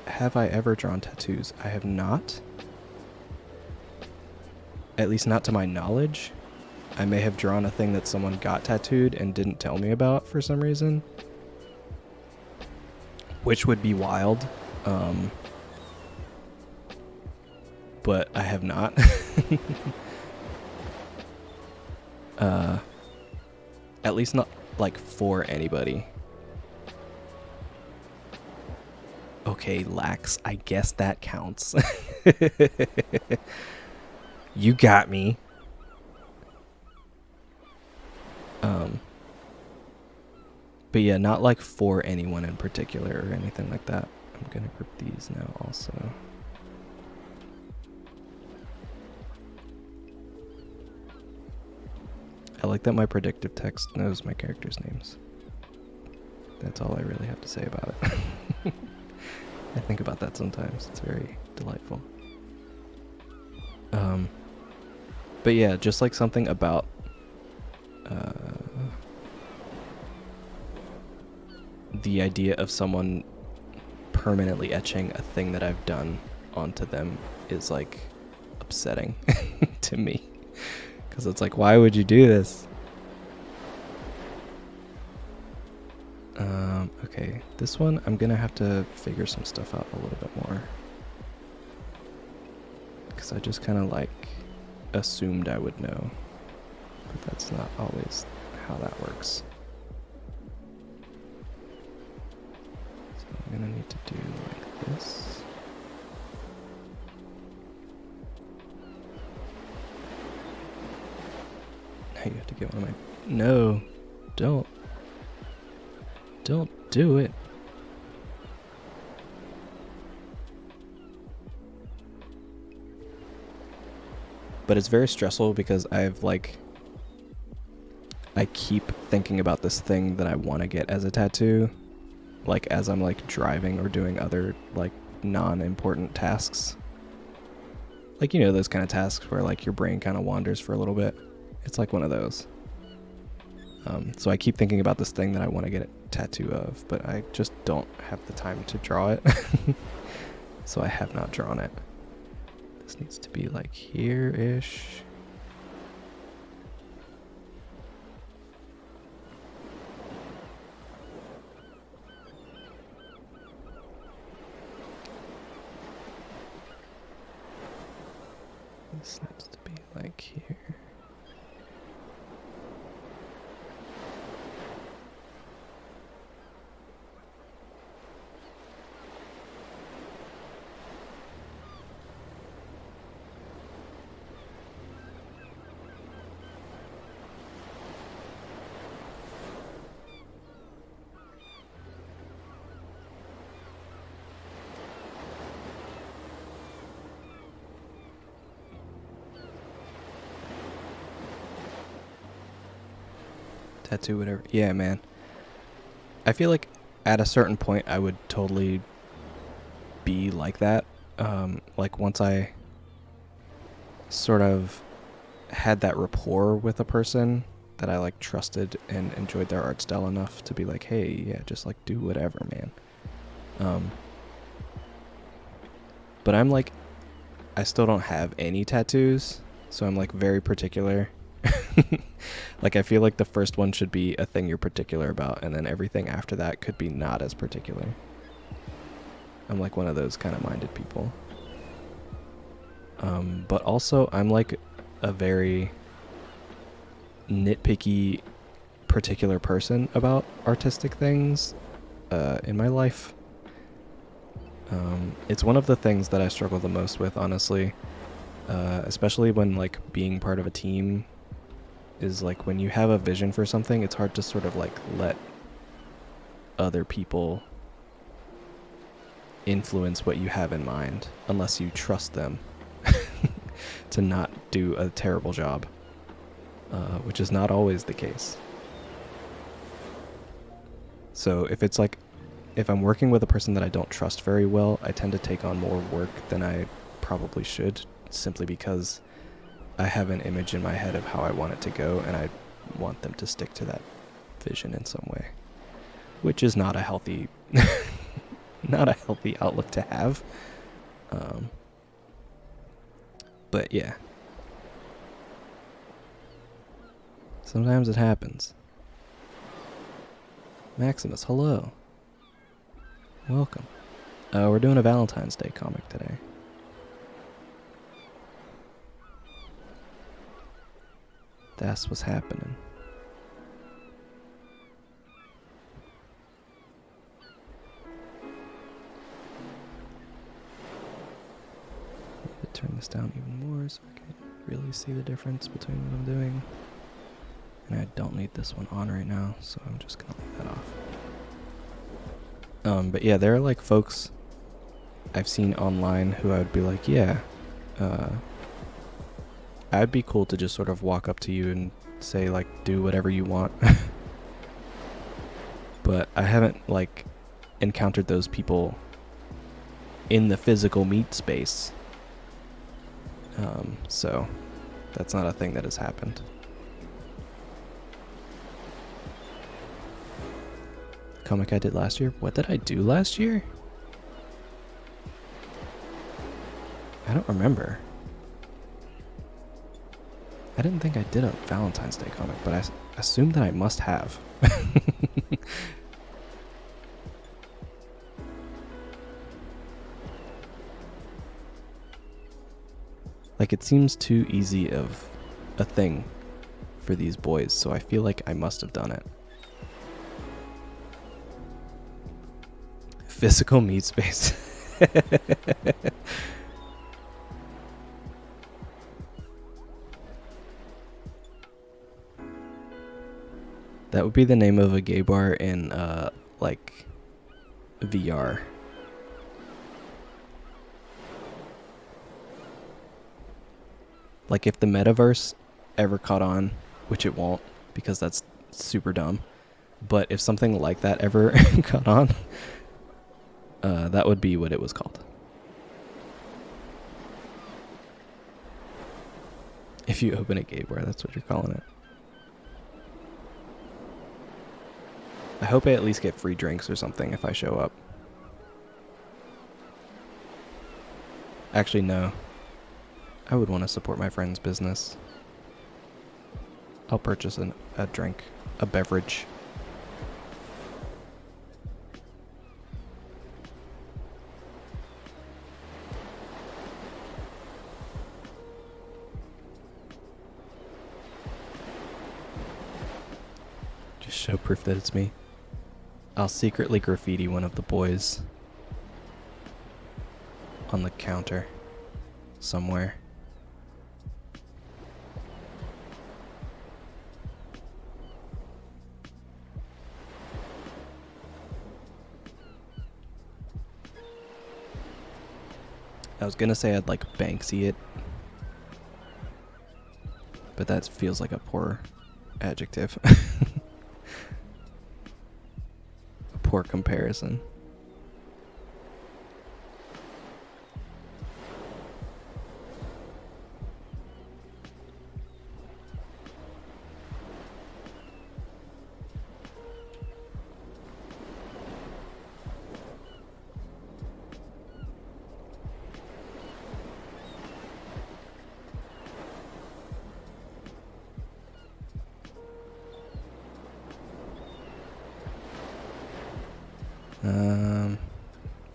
A: Have I ever drawn tattoos? I have not. At least not to my knowledge. I may have drawn a thing that someone got tattooed and didn't tell me about for some reason. Which would be wild. But I have not. At least not like for anybody. Okay, lax. I guess that counts. You got me. But yeah, not like for anyone in particular or anything like that. I'm gonna group these now also. I like that my predictive text knows my characters' names. That's all I really have to say about it. I think about that sometimes. It's very delightful. But yeah, just like something about the idea of someone permanently etching a thing that I've done onto them is like upsetting to me. Because it's like, why would you do this? Okay, this one I'm gonna have to figure some stuff out a little bit more. Because I just kind of like assumed I would know. But that's not always how that works. So I'm gonna need to do like this. Now you have to get one of my... No, don't. Don't do it. But it's very stressful because I keep thinking about this thing that I want to get as a tattoo, like as I'm like driving or doing other like non-important tasks. Like, you know, those kind of tasks where like your brain kind of wanders for a little bit. It's like one of those. So I keep thinking about this thing that I want to get a tattoo of, but I just don't have the time to draw it. So I have not drawn it. This needs to be like here-ish. This needs to be like here. Tattoo, whatever. Yeah, man. I feel like at a certain point I would totally be like that. Like once I sort of had that rapport with a person that I like trusted and enjoyed their art style enough to be like, hey, yeah, just like do whatever, man. But I'm like, I still don't have any tattoos, so I'm like very particular. Like I feel like the first one should be a thing you're particular about, and then everything after that could be not as particular. I'm like one of those kind of minded people. But also I'm like a very nitpicky particular person about artistic things in my life. It's one of the things that I struggle the most with, honestly, especially when like being part of a team is like when you have a vision for something, it's hard to sort of like let other people influence what you have in mind unless you trust them to not do a terrible job, which is not always the case. So if I'm working with a person that I don't trust very well, I tend to take on more work than I probably should, simply because I have an image in my head of how I want it to go, and I want them to stick to that vision in some way, which is not a healthy not a healthy outlook to have. But yeah, sometimes it happens. Maximus, hello. Welcome. We're doing a Valentine's Day comic today. That's what's happening. turn this down even more so I can really see the difference between what I'm doing. And I don't need this one on right now, so I'm just gonna leave that off. But yeah, there are like folks I've seen online who I would be like, yeah, I'd be cool to just sort of walk up to you and say like, do whatever you want. But I haven't like encountered those people in the physical meat space. So that's not a thing that has happened. Comic I did last year? What did I do last year? I don't remember. I didn't think I did a Valentine's Day comic, but I assumed that I must have. Like, it seems too easy of a thing for these boys, so I feel like I must have done it. Physical meat space. That would be the name of a gay bar in, like, VR. Like, if the metaverse ever caught on, which it won't, because that's super dumb, but if something like that ever caught on, that would be what it was called. If you open a gay bar, that's what you're calling it. I hope I at least get free drinks or something if I show up. Actually, no. I would want to support my friend's business. I'll purchase a drink, a beverage. Just show proof that it's me. I'll secretly graffiti one of the boys on the counter somewhere. I was gonna say I'd like Banksy it, but that feels like a poor adjective. A poor comparison.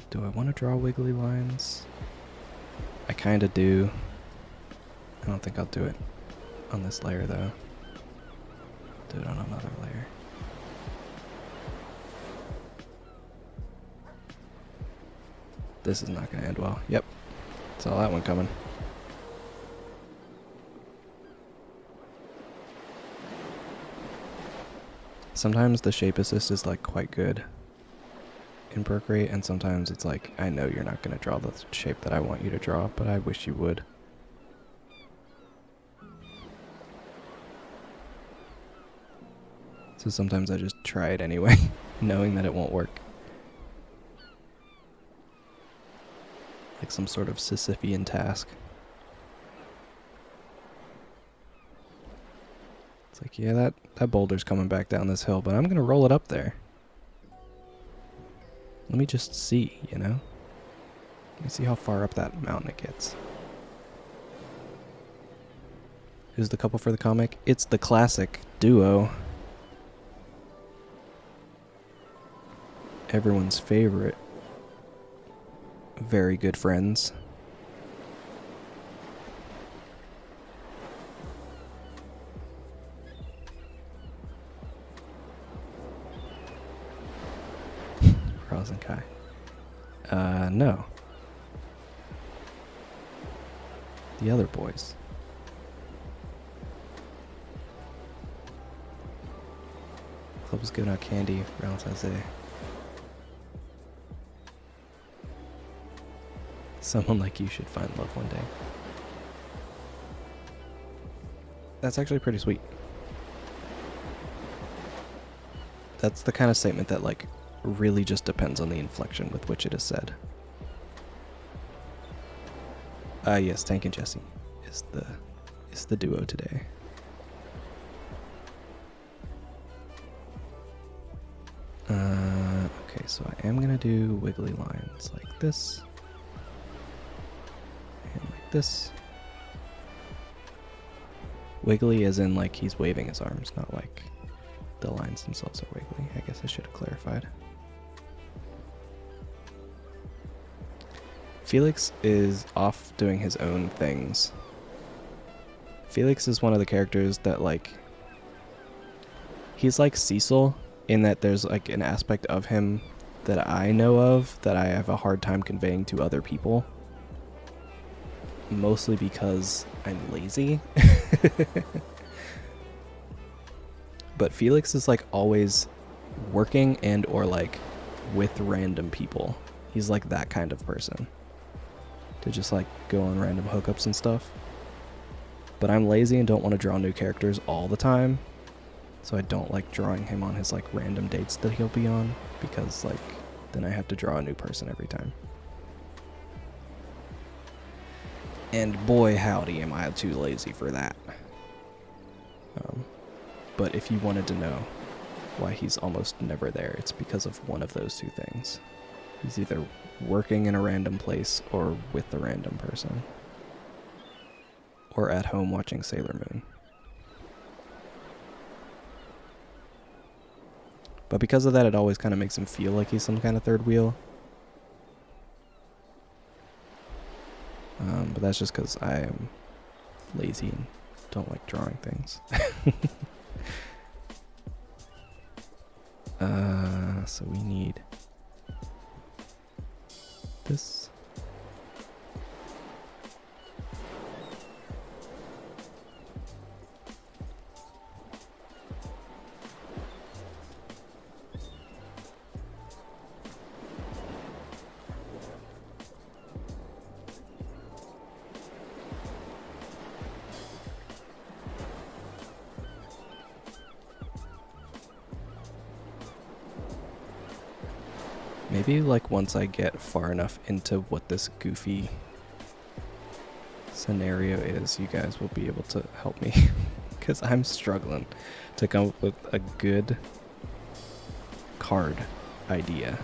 A: Do I want to draw wiggly lines? I kind of do. I don't think I'll do it on this layer though. Do it on another layer. This is not going to end well. Yep. Saw that one coming. Sometimes the shape assist is like quite good in Procreate, and sometimes it's like, I know you're not going to draw the shape that I want you to draw, but I wish you would. So sometimes I just try it anyway, knowing that it won't work. Like some sort of Sisyphean task. It's like, yeah, that boulder's coming back down this hill, but I'm going to roll it up there. Let me just see, you know? Let me see how far up that mountain it gets. Who's the couple for the comic? It's the classic duo. Everyone's favorite. Very good friends. Roz and Kai. No. The other boys. Club was giving out candy for Valentine's Day. Someone like you should find love one day. That's actually pretty sweet. That's the kind of statement that, like, really just depends on the inflection with which it is said. Yes, Tank and Jesse is the duo today. Okay, so I am gonna do wiggly lines like this. And like this. Wiggly as in, like, he's waving his arms, not like the lines themselves are wiggly. I guess I should have clarified. Felix is off doing his own things. Felix is one of the characters that, like, he's like Cecil in that there's, like, an aspect of him that I know of that I have a hard time conveying to other people. Mostly because I'm lazy. But Felix is, like, always working and or, like, with random people. He's like that kind of person. To just, like, go on random hookups and stuff. But I'm lazy and don't want to draw new characters all the time. So I don't like drawing him on his, like, random dates that he'll be on. Because, like, then I have to draw a new person every time. And boy howdy am I too lazy for that. But if you wanted to know why he's almost never there, it's because of one of those two things. He's either working in a random place or with a random person. Or at home watching Sailor Moon. But because of that, it always kind of makes him feel like he's some kind of third wheel. But that's just because I am lazy and don't like drawing things. So we need this. Maybe, like, once I get far enough into what this goofy scenario is, you guys will be able to help me. Because I'm struggling to come up with a good card idea.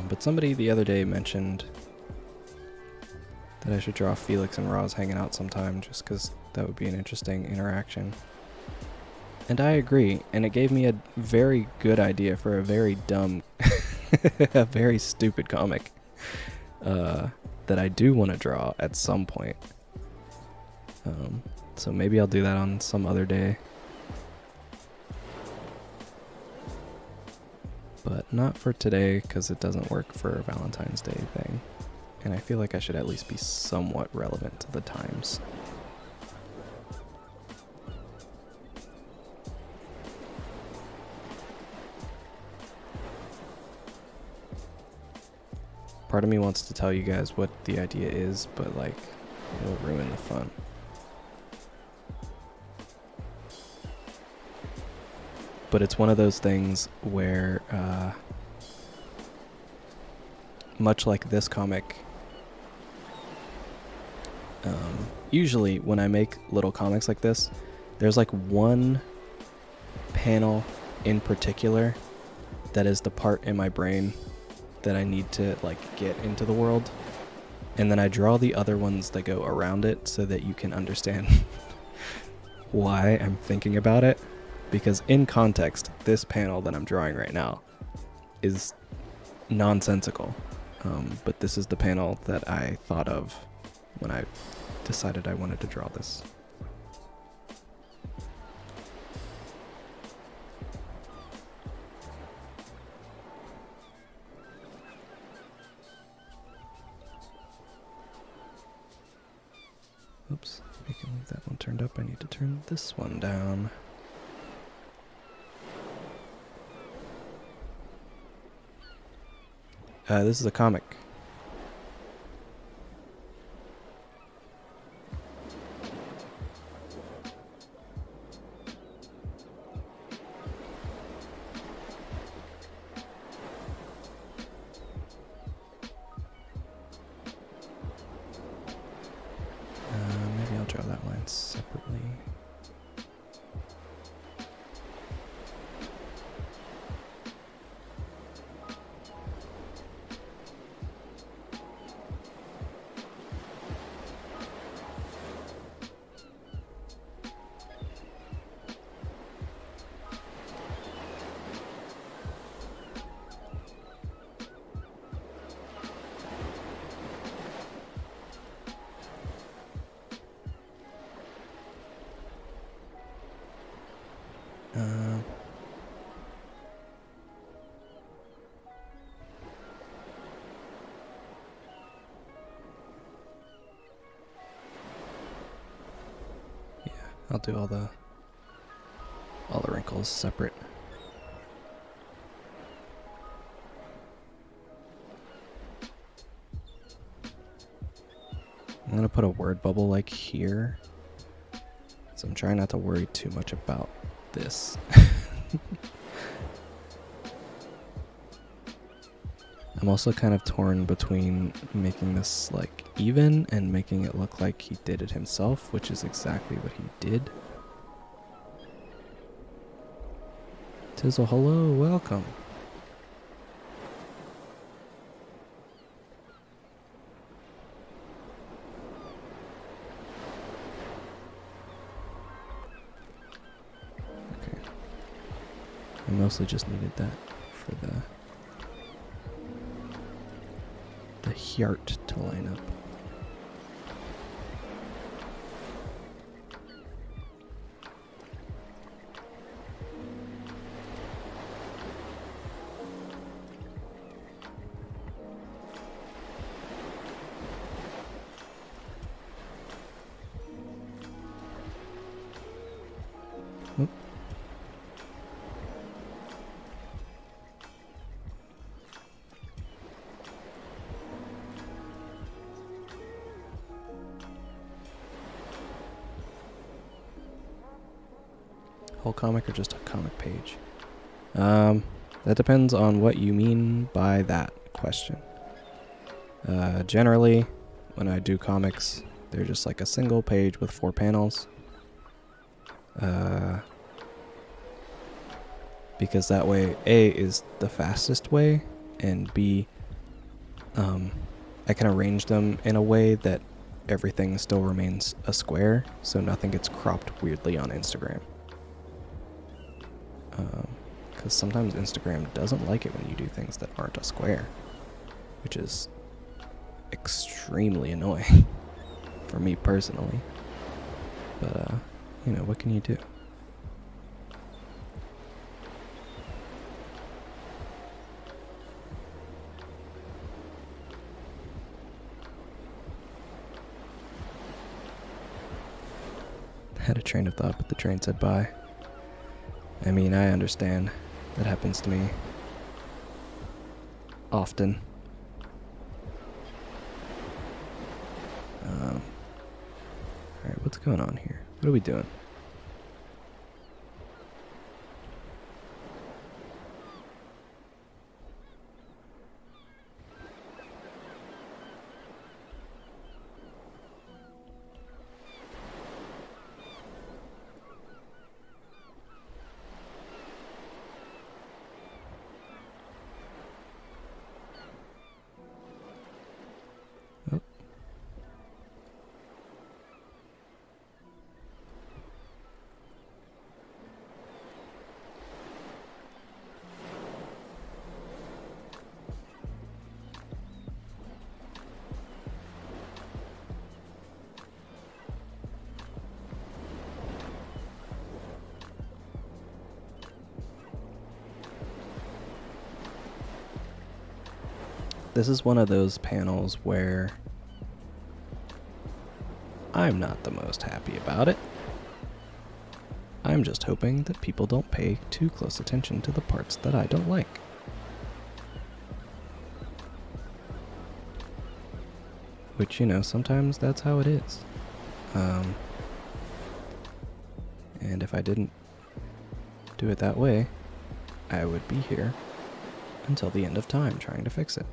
A: But somebody the other day mentioned that I should draw Felix and Roz hanging out sometime just because that would be an interesting interaction. And I agree, and it gave me a very good idea for a very dumb, a very stupid comic that I do want to draw at some point. So maybe I'll do that on some other day. But not for today, because it doesn't work for a Valentine's Day thing. And I feel like I should at least be somewhat relevant to the times. Part of me wants to tell you guys what the idea is, but, like, it'll ruin the fun. But it's one of those things where, much like this comic, usually when I make little comics like this, there's like one panel in particular that is the part in my brain that I need to, like, get into the world. And then I draw the other ones that go around it so that you can understand why I'm thinking about it. Because in context, this panel that I'm drawing right now is nonsensical. But this is the panel that I thought of when I decided I wanted to draw this. Oops, we can leave that one turned up. I need to turn this one down. This is a comic. Maybe I'll draw that line separately. Yeah, I'll do all the wrinkles separate. I'm gonna put a word bubble like here. So I'm trying not to worry too much about this. I'm also kind of torn between making this like even and making it look like he did it himself, which is exactly what he did. Tizzle, hello, welcome. Okay. I mostly just needed that for the heart to line up. Oop. Whole comic or just a comic page? That depends on what you mean by that question. Generally, when I do comics, they're just like a single page with 4 panels. Because that way, A is the fastest way, and B, I can arrange them in a way that everything still remains a square, so nothing gets cropped weirdly on Instagram. Because sometimes Instagram doesn't like it when you do things that aren't a square, which is extremely annoying for me personally. But, you know, what can you do? I had a train of thought, but the train said bye. I mean, I understand. That happens to me often. Alright, what's going on here? What are we doing? This is one of those panels where I'm not the most happy about it. I'm just hoping that people don't pay too close attention to the parts that I don't like. Which, you know, sometimes that's how it is. And if I didn't do it that way, I would be here until the end of time trying to fix it.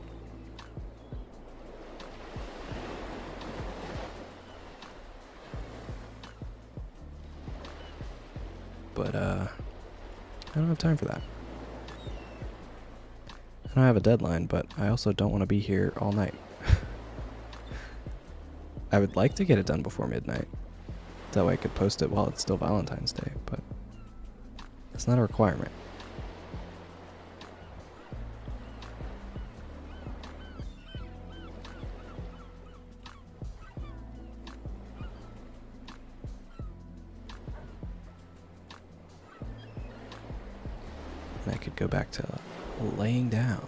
A: But, I don't have time for that. I don't have a deadline, but I also don't want to be here all night. I would like to get it done before midnight. That way I could post it while it's still Valentine's Day, but it's not a requirement. And I could go back to laying down.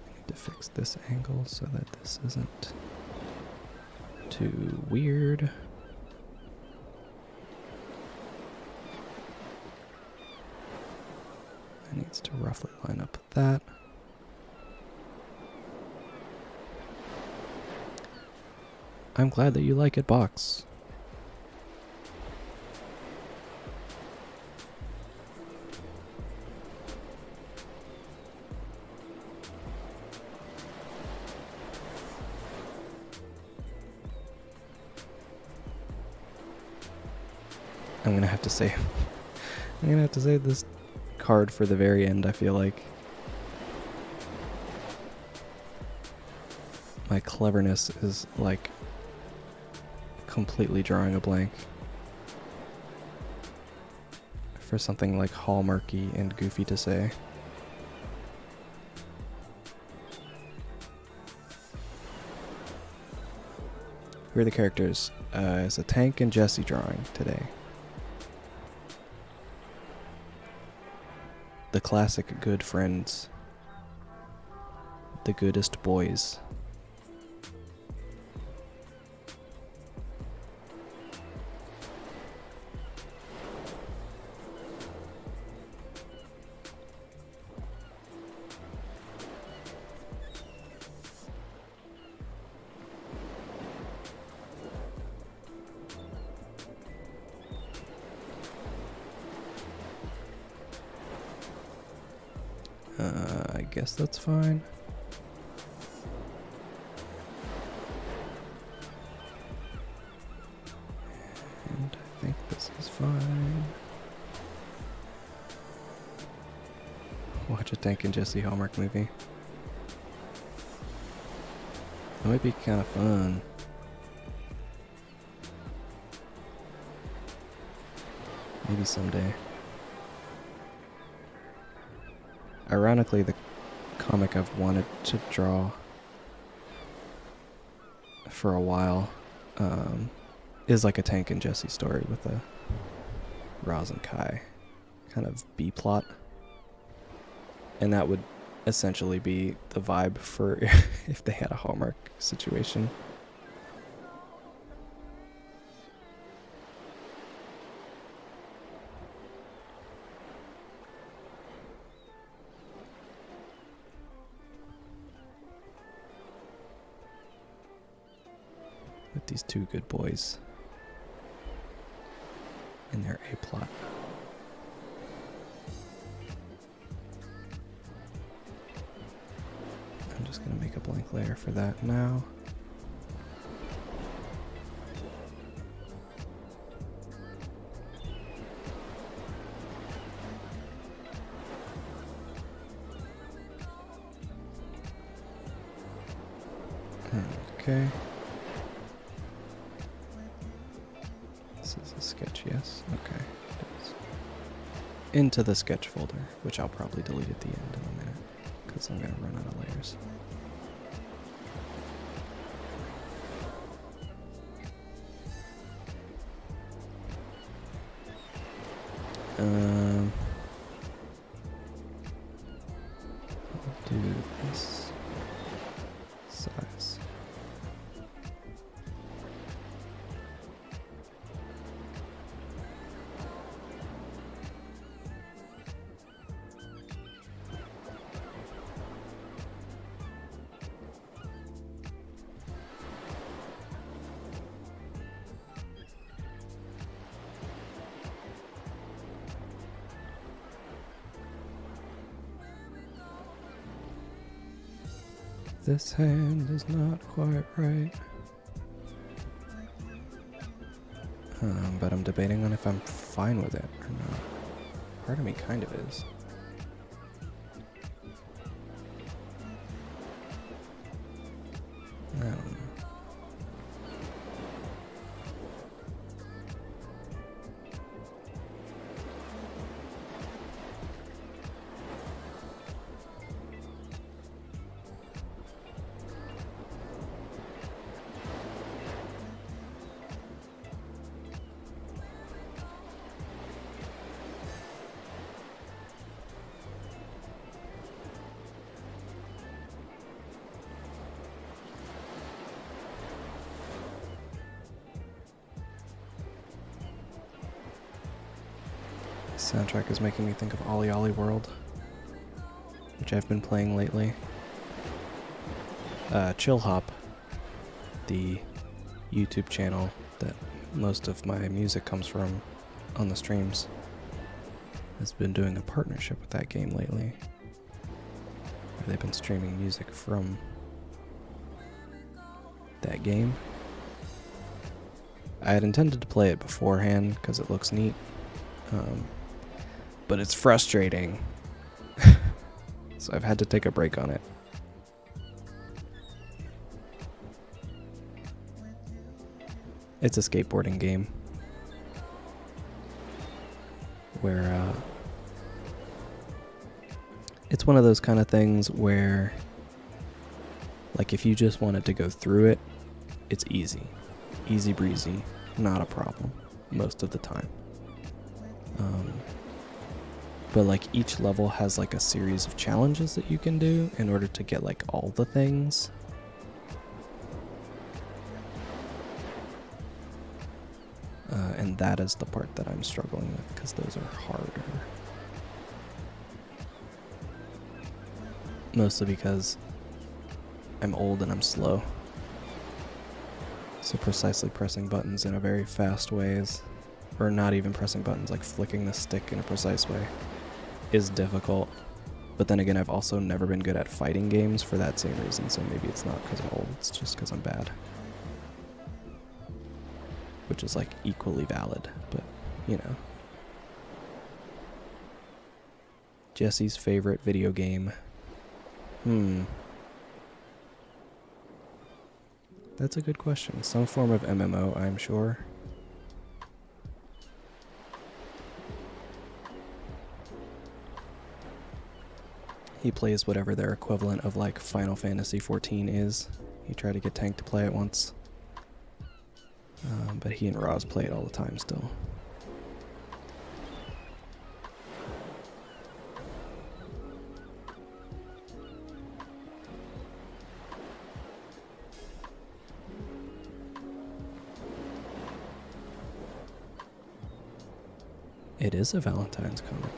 A: I need to fix this angle so that this isn't too weird. It needs to roughly line up with that. I'm glad that you like it, Box. I'm gonna have to save. I'm gonna have to save this card for the very end, I feel like. My cleverness is like completely drawing a blank for something like hallmarky and goofy to say. Who are the characters? It's a Tank and Jesse drawing today. The classic good friends. The goodest boys. I guess that's fine. And I think this is fine. Watch a Tank and Jesse Hallmark movie. That might be kind of fun. Maybe someday. Ironically, the comic I've wanted to draw for a while is like a Tank and Jesse story with a Roz and Kai kind of B-plot. And that would essentially be the vibe for if they had a Hallmark situation. With these two good boys in their A-plot. I'm just gonna make a blank layer for that now. Okay. This is a sketch, yes? Okay. It is. Into the sketch folder, which I'll probably delete at the end in a minute, because I'm going to run out of layers. This hand is not quite right. But I'm debating on if I'm fine with it or not. Part of me kind of is. I don't know. Soundtrack is making me think of Ollie Ollie World, which I've been playing lately. Chill Hop, the YouTube channel that most of my music comes from on the streams, has been doing a partnership with that game lately, where they've been streaming music from that game. I had intended to play it beforehand because it looks neat. But it's frustrating. So I've had to take a break on it. It's a skateboarding game where it's one of those kind of things where, like, if you just wanted to go through it, it's easy. Easy breezy, not a problem most of the time. But like each level has like a series of challenges that you can do in order to get like all the things. And that is the part that I'm struggling with because those are harder. Mostly because I'm old and I'm slow. So precisely pressing buttons in a very fast way is, or not even pressing buttons, like flicking the stick in a precise way, is difficult. But then again, I've also never been good at fighting games for that same reason, so maybe it's not because I'm old, it's just because I'm bad. Which is like equally valid, but you know. Jesse's favorite video game. That's a good question. Some form of MMO, I'm sure. He plays whatever their equivalent of like Final Fantasy XIV is. He tried to get Tank to play it once. But he and Roz play it all the time still. It is a Valentine's comic.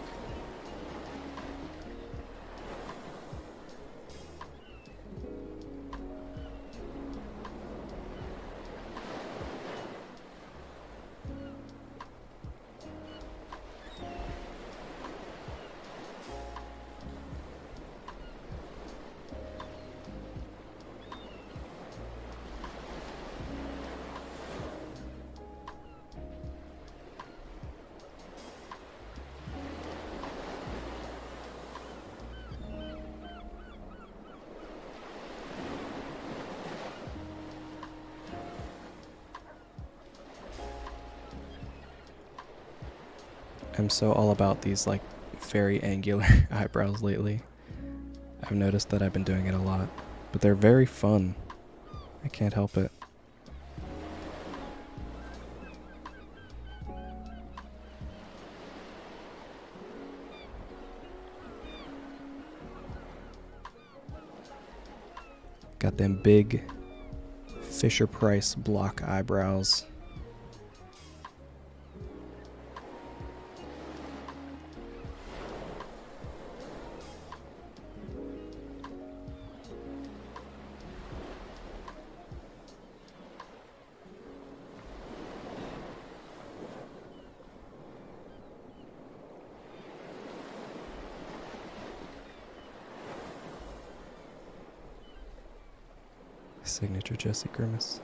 A: I'm so all about these like very angular eyebrows lately. I've noticed that I've been doing it a lot, but they're very fun. I can't help it. Got them big Fisher-Price block eyebrows. Signature Jesse grimace.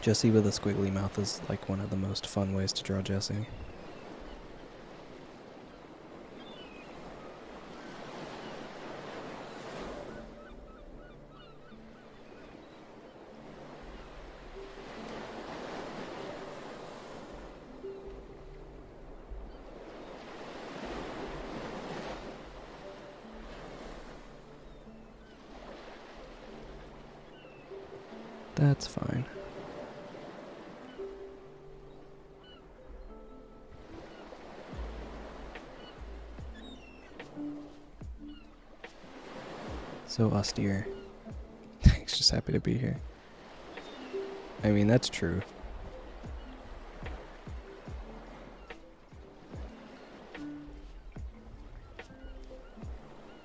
A: Jesse with a squiggly mouth is like one of the most fun ways to draw Jesse. That's fine. So austere. He's just happy to be here. I mean, that's true.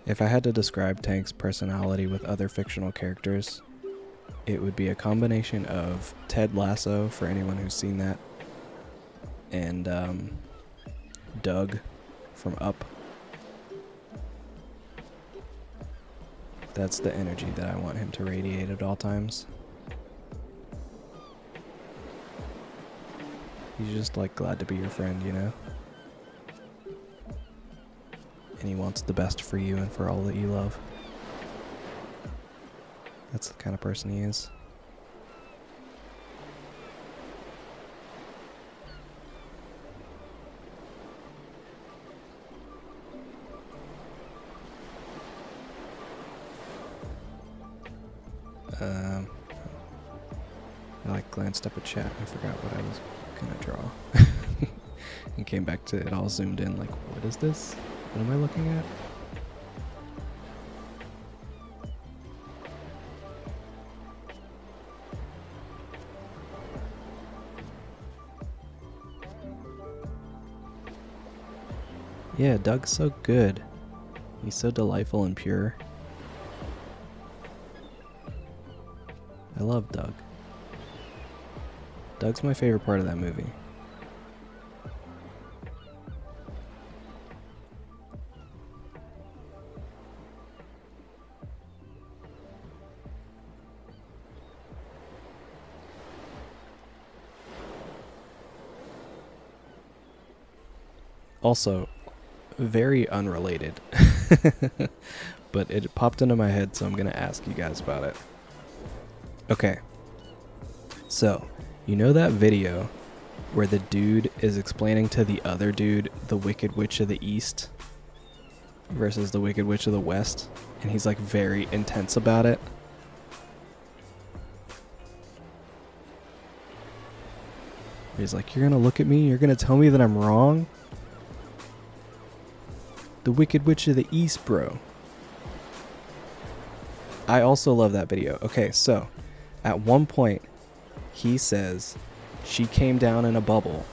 A: If I had to describe Tank's personality with other fictional characters, it would be a combination of Ted Lasso, for anyone who's seen that, and Doug from Up. That's the energy that I want him to radiate at all times. He's just like glad to be your friend, you know? And he wants the best for you and for all that you love. That's the kind of person he is. I like glanced up at chat and forgot what I was gonna draw. And came back to it all zoomed in like, what is this? What am I looking at? Yeah, Doug's so good. He's so delightful and pure. I love Doug. Doug's my favorite part of that movie. Also, very unrelated, but it popped into my head, so I'm gonna ask you guys about it. Okay, so you know that video where the dude is explaining to the other dude the Wicked Witch of the East versus the Wicked Witch of the West, and he's like very intense about it? He's like, you're gonna look at me, you're gonna tell me that I'm wrong? The Wicked Witch of the East, bro. I also love that video. Okay, so at one point he says she came down in a bubble,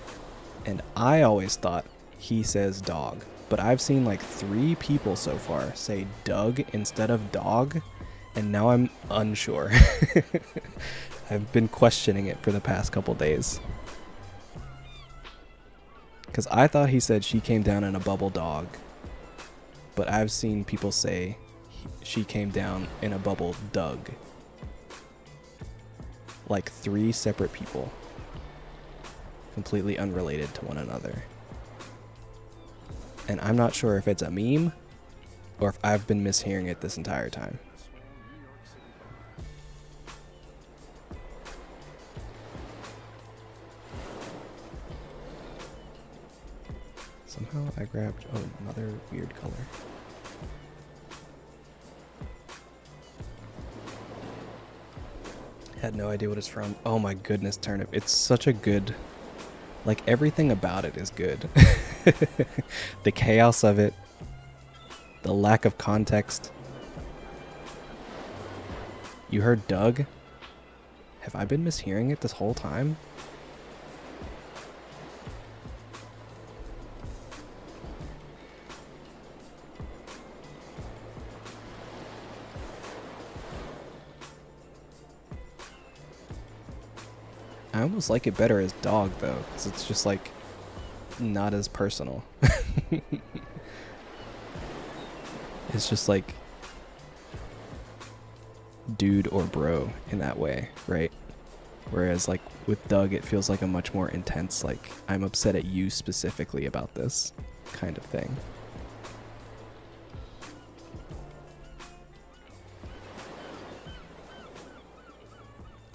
A: and I always thought he says dog, but I've seen like 3 people so far say Doug instead of dog, and now I'm unsure. I've been questioning it for the past couple days, because I thought he said she came down in a bubble dog, but I've seen people say she came down in a bubble Doug. Like 3 separate people, completely unrelated to one another. And I'm not sure if it's a meme or if I've been mishearing it this entire time. Somehow I grabbed, another weird color. Had no idea what it's from. Oh my goodness, Turnip. It's such a good, like everything about it is good. The chaos of it, the lack of context. You heard Doug? Have I been mishearing it this whole time? I almost like it better as dog though, because it's just like not as personal. is just like dude or bro in that way, right? Whereas like with Doug, it feels like a much more intense, like I'm upset at you specifically about this kind of thing.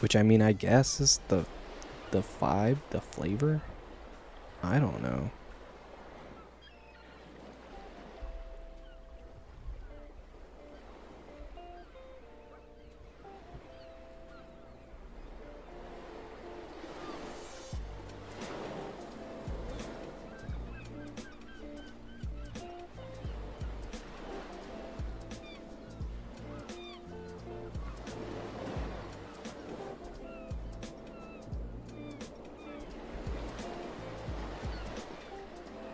A: Which I mean, I guess is the vibe, the flavor. I don't know.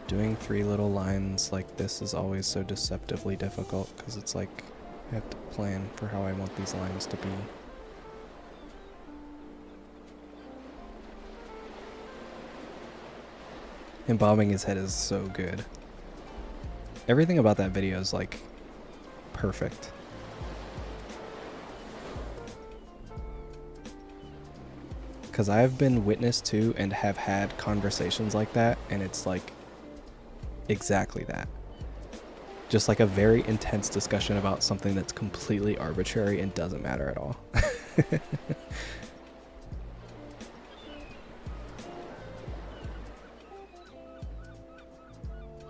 A: Doing 3 little lines like this is always so deceptively difficult because it's like I have to plan for how I want these lines to be. And bobbing his head is so good. Everything about that video is like perfect. Because I've been witness to and have had conversations like that, and it's like exactly that. Just like a very intense discussion about something that's completely arbitrary and doesn't matter at all.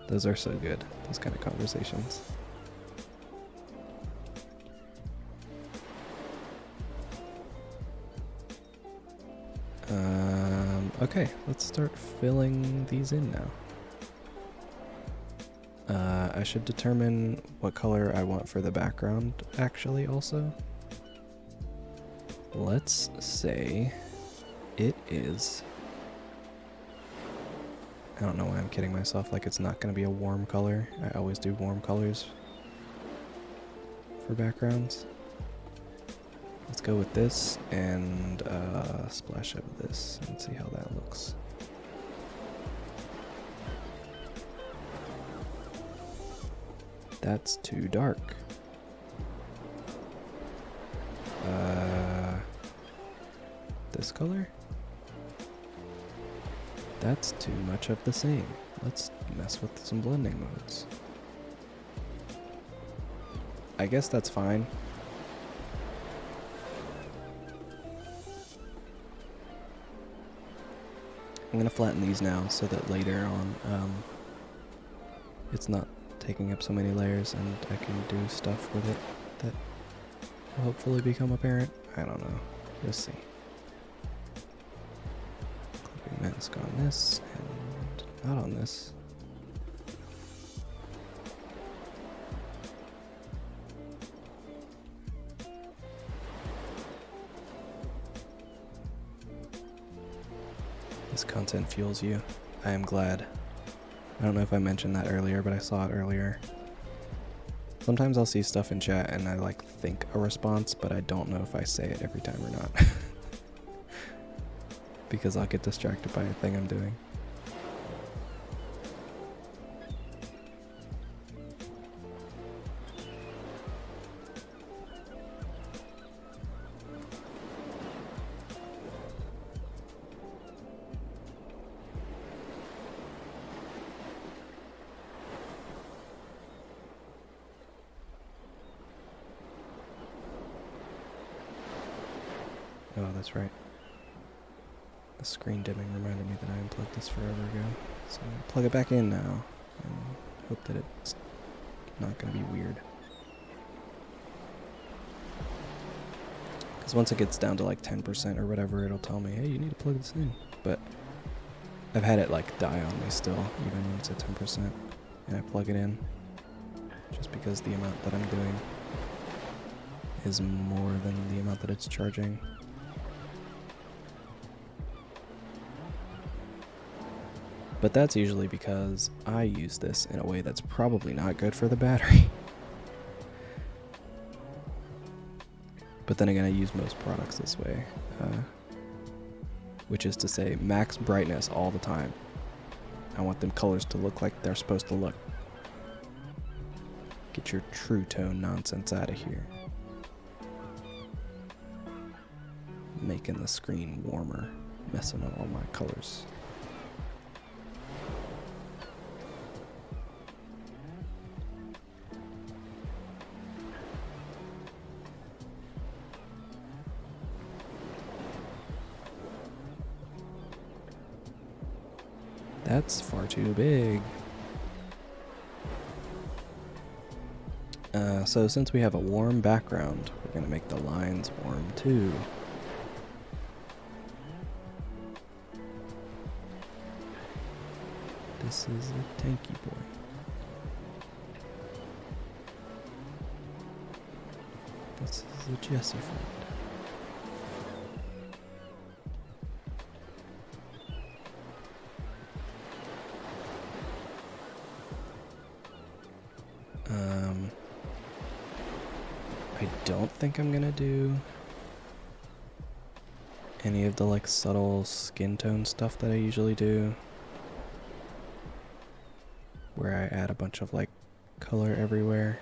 A: Those are so good, those kind of conversations. Okay, let's start filling these in now. I should determine what color I want for the background actually also. Let's say it is... I don't know why I'm kidding myself, like it's not going to be a warm color. I always do warm colors for backgrounds. Let's go with this and a splash of this and see how that looks. That's too dark. This color? That's too much of the same. Let's mess with some blending modes. I guess that's fine. I'm gonna flatten these now so that later on it's not taking up so many layers and I can do stuff with it that will hopefully become apparent. I don't know. We'll see. Clipping mask on this and not on this. This content fuels you. I am glad. I don't know if I mentioned that earlier, but I saw it earlier. Sometimes I'll see stuff in chat and I like think a response, but I don't know if I say it every time or not. Because I'll get distracted by a thing I'm doing. Oh, that's right. The screen dimming reminded me that I unplugged this forever ago. So I'm gonna plug it back in now and hope that it's not gonna be weird. Because once it gets down to like 10% or whatever, it'll tell me, hey, you need to plug this in. But I've had it like die on me still, even when it's at 10%. And I plug it in just because the amount that I'm doing is more than the amount that it's charging. But that's usually because I use this in a way that's probably not good for the battery. But then again, I use most products this way. Which is to say, max brightness all the time. I want them colors to look like they're supposed to look. Get your true tone nonsense out of here. Making the screen warmer, messing up all my colors. That's far too big. So since we have a warm background, we're going to make the lines warm too. This is a tanky boy. This is a Jesse friend. I don't think I'm gonna do any of the like subtle skin tone stuff that I usually do, where I add a bunch of like color everywhere.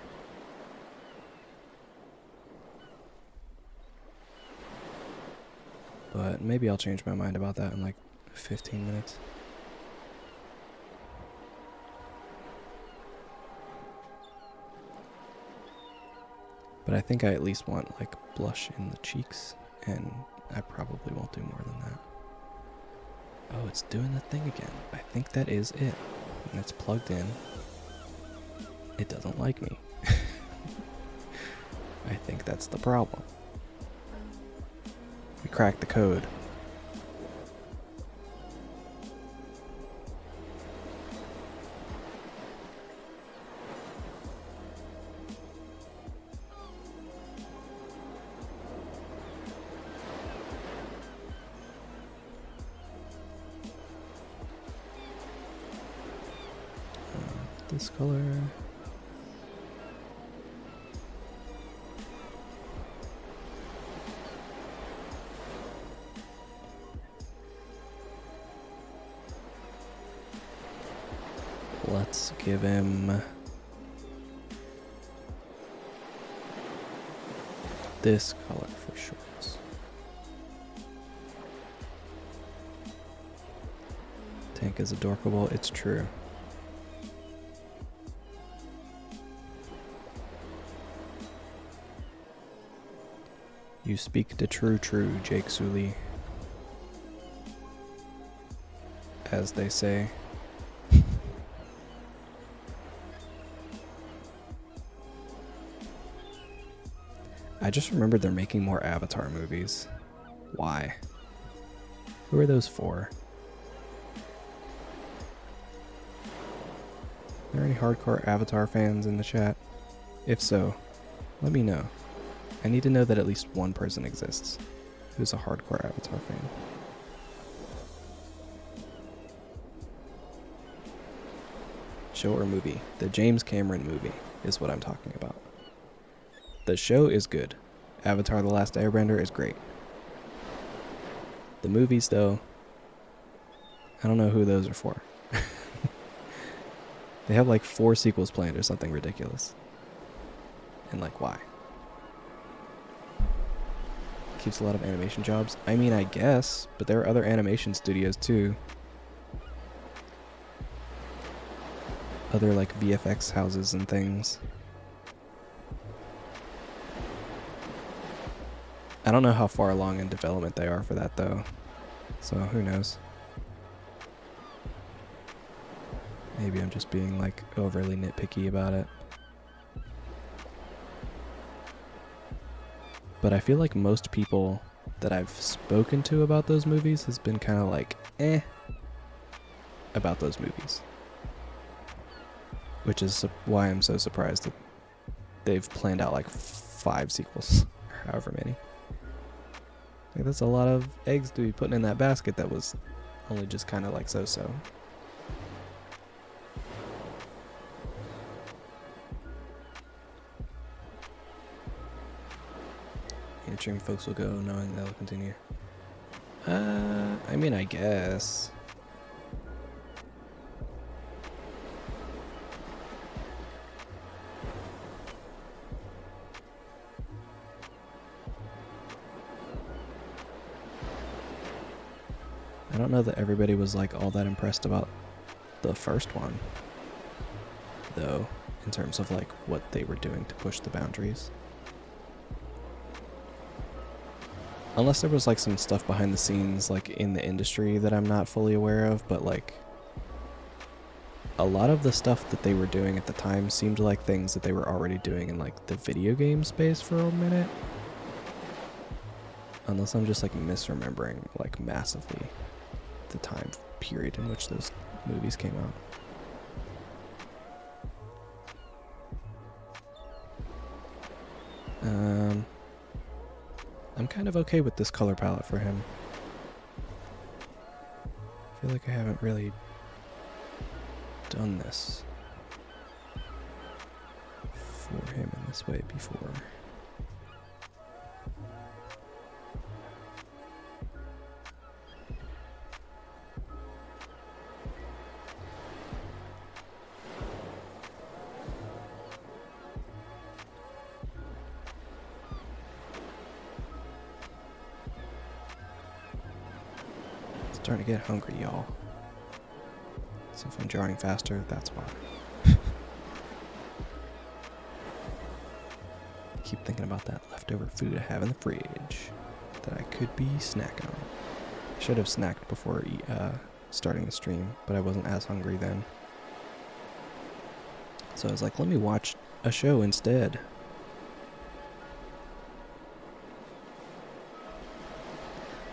A: But maybe I'll change my mind about that in like 15 minutes. But I think I at least want like blush in the cheeks, and I probably won't do more than that. Oh, it's doing the thing again. I think that is it. When it's plugged in, it doesn't like me. I think that's the problem. We cracked the code. This color. Let's give him this color for shorts. Tank is adorable, it's true. You speak the true, Jake Sully. As they say. I just remembered they're making more Avatar movies. Why? Who are those for? Are there any hardcore Avatar fans in the chat? If so, let me know. I need to know that at least one person exists who's a hardcore Avatar fan. Show or movie? The James Cameron movie is what I'm talking about. The show is good. Avatar: The Last Airbender is great. The movies, though, I don't know who those are for. They have like 4 sequels planned or something ridiculous. And like, why? Keeps a lot of animation jobs. I mean, I guess, but there are other animation studios too. Other like VFX houses and things. I don't know how far along in development they are for that though. So who knows? Maybe I'm just being like overly nitpicky about it. But I feel like most people that I've spoken to about those movies has been kind of like, about those movies. Which is why I'm so surprised that they've planned out like 5 sequels, or however many. Like, that's a lot of eggs to be putting in that basket that was only just kind of like so-so. Answering folks will go knowing they'll continue. I mean, I guess. I don't know that everybody was like all that impressed about the first one, though, in terms of like what they were doing to push the boundaries. Unless there was like some stuff behind the scenes like in the industry that I'm not fully aware of, but like a lot of the stuff that they were doing at the time seemed like things that they were already doing in like the video game space for a minute. Unless I'm just like misremembering like massively the time period in which those movies came out. I'm kind of okay with this color palette for him. I feel like I haven't really done this for him in this way before. Starting to get hungry, y'all. So if I'm drawing faster, that's why. Keep thinking about that leftover food I have in the fridge that I could be snacking on. I should have snacked before starting the stream, but I wasn't as hungry then. So I was like, let me watch a show instead.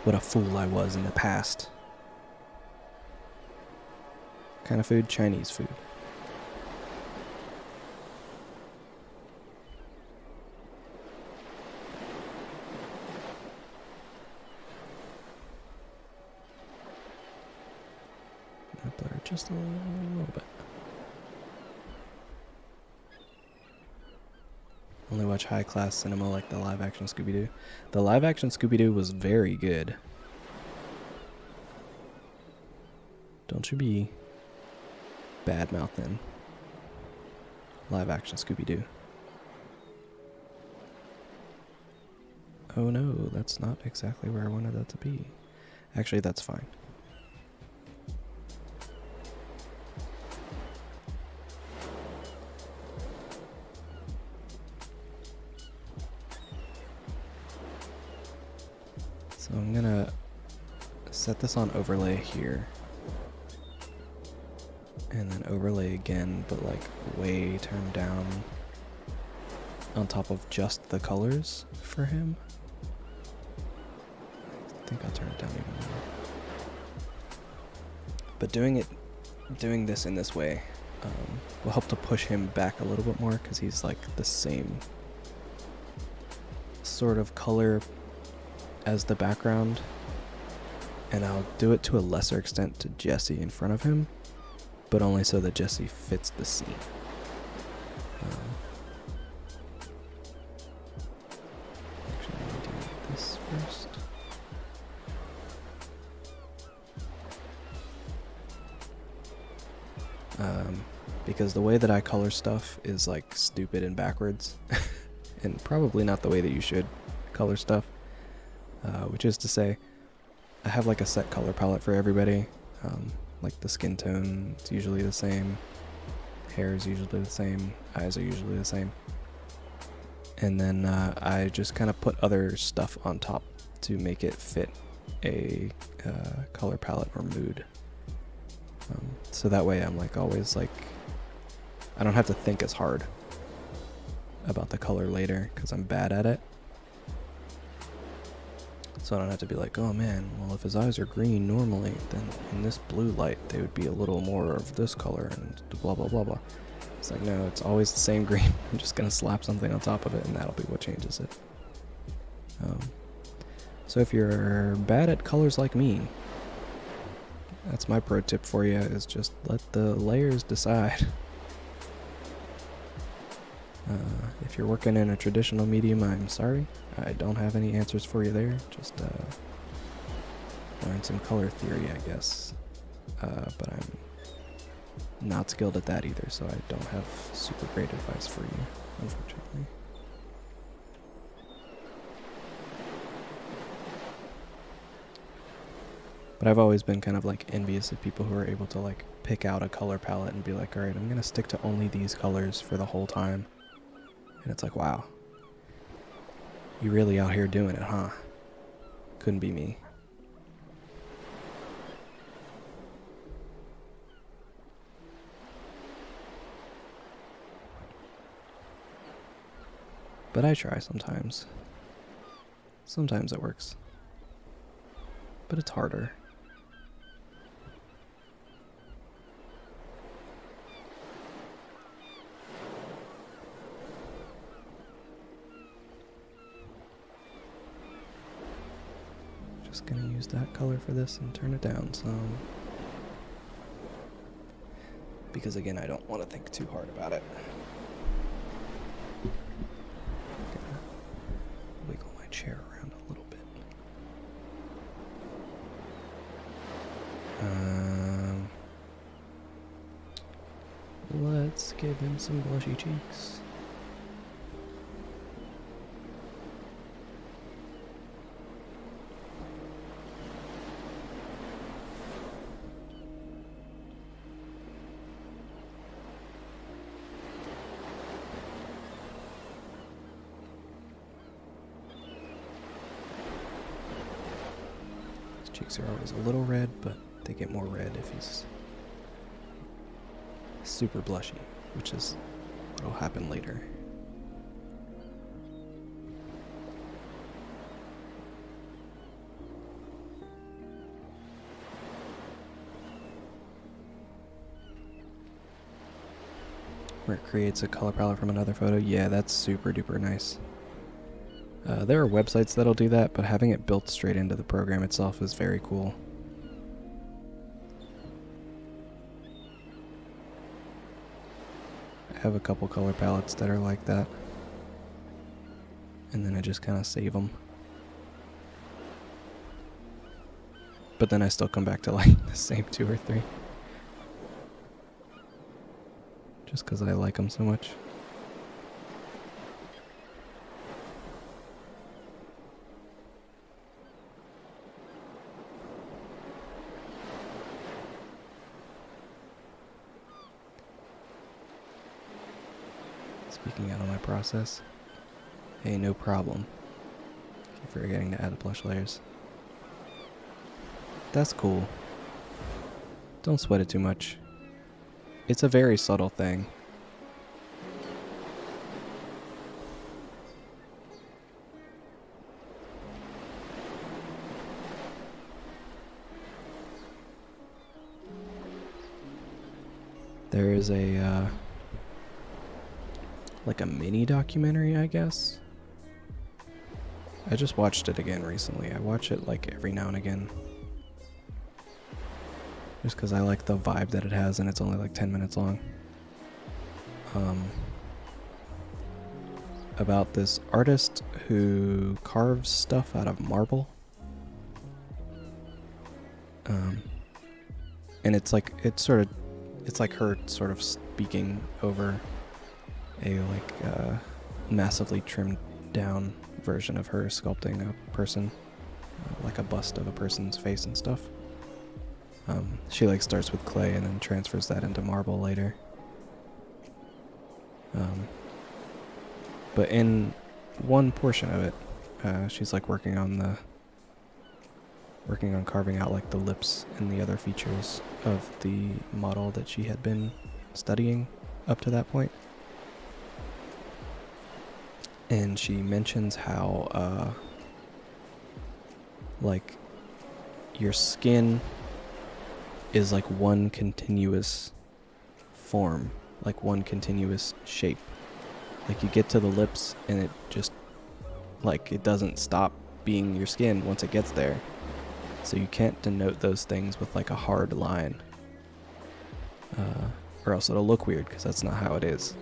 A: What a fool I was in the past. Kind of food? Chinese food. Blur just a little bit. Only watch high class cinema like the live action Scooby-Doo. The live action Scooby-Doo was very good. Don't you be bad-mouthing live action Scooby-Doo. Oh no, that's not exactly where I wanted that to be. Actually, that's fine. So I'm gonna set this on overlay here. And then overlay again, but like way turned down on top of just the colors for him. I think I'll turn it down even more. But doing this in this way will help to push him back a little bit more because he's like the same sort of color as the background. And I'll do it to a lesser extent to Jesse in front of him, but only so that Jesse fits the scene. Actually, let me do this first. Because the way that I color stuff is like stupid and backwards, and probably not the way that you should color stuff. Which is to say, I have like a set color palette for everybody. Like the skin tone is usually the same, hair is usually the same, eyes are usually the same. And then I just kind of put other stuff on top to make it fit a color palette or mood. So that way I'm like always like, I don't have to think as hard about the color later because I'm bad at it. So I don't have to be like, oh man, well if his eyes are green normally, then in this blue light they would be a little more of this color and blah blah blah blah. It's like, no, it's always the same green. I'm just gonna slap something on top of it and that'll be what changes it. So if you're bad at colors like me, that's my pro tip for you, is just let the layers decide. If you're working in a traditional medium, I'm sorry. I don't have any answers for you there. Just learn some color theory, I guess. But I'm not skilled at that either, so I don't have super great advice for you, unfortunately. But I've always been kind of like envious of people who are able to like pick out a color palette and be like, all right, I'm gonna stick to only these colors for the whole time. And it's like, wow, you really out here doing it, huh? Couldn't be me. But I try sometimes. Sometimes it works. But it's harder. Just gonna use that color for this and turn it down some. Because again, I don't want to think too hard about it. Gonna wiggle my chair around a little bit. Let's give him some blushy cheeks. His cheeks are always a little red, but they get more red if he's super blushy, which is what will happen later. Where it creates a color palette from another photo, yeah, that's super duper nice. There are websites that'll do that, but having it built straight into the program itself is very cool. I have a couple color palettes that are like that. And then I just kind of save them. But then I still come back to like the same 2 or 3. Just because I like them so much. Speaking out of my process. Hey, no problem. Keep forgetting to add the blush layers. That's cool. Don't sweat it too much. It's a very subtle thing. There is a like a mini documentary, I guess. I just watched it again recently. I watch it like every now and again. Just because I like the vibe that it has, and it's only like 10 minutes long. About this artist who carves stuff out of marble. And it's like, it's like her sort of speaking over a massively trimmed down version of her sculpting a person, like a bust of a person's face and stuff. She like starts with clay and then transfers that into marble later. But in one portion of it, she's like working on carving out like the lips and the other features of the model that she had been studying up to that point. And she mentions how like your skin is like one continuous form, like one continuous shape. Like you get to the lips and it just, like, it doesn't stop being your skin once it gets there. So you can't denote those things with like a hard line. Or else it'll look weird, because that's not how it is.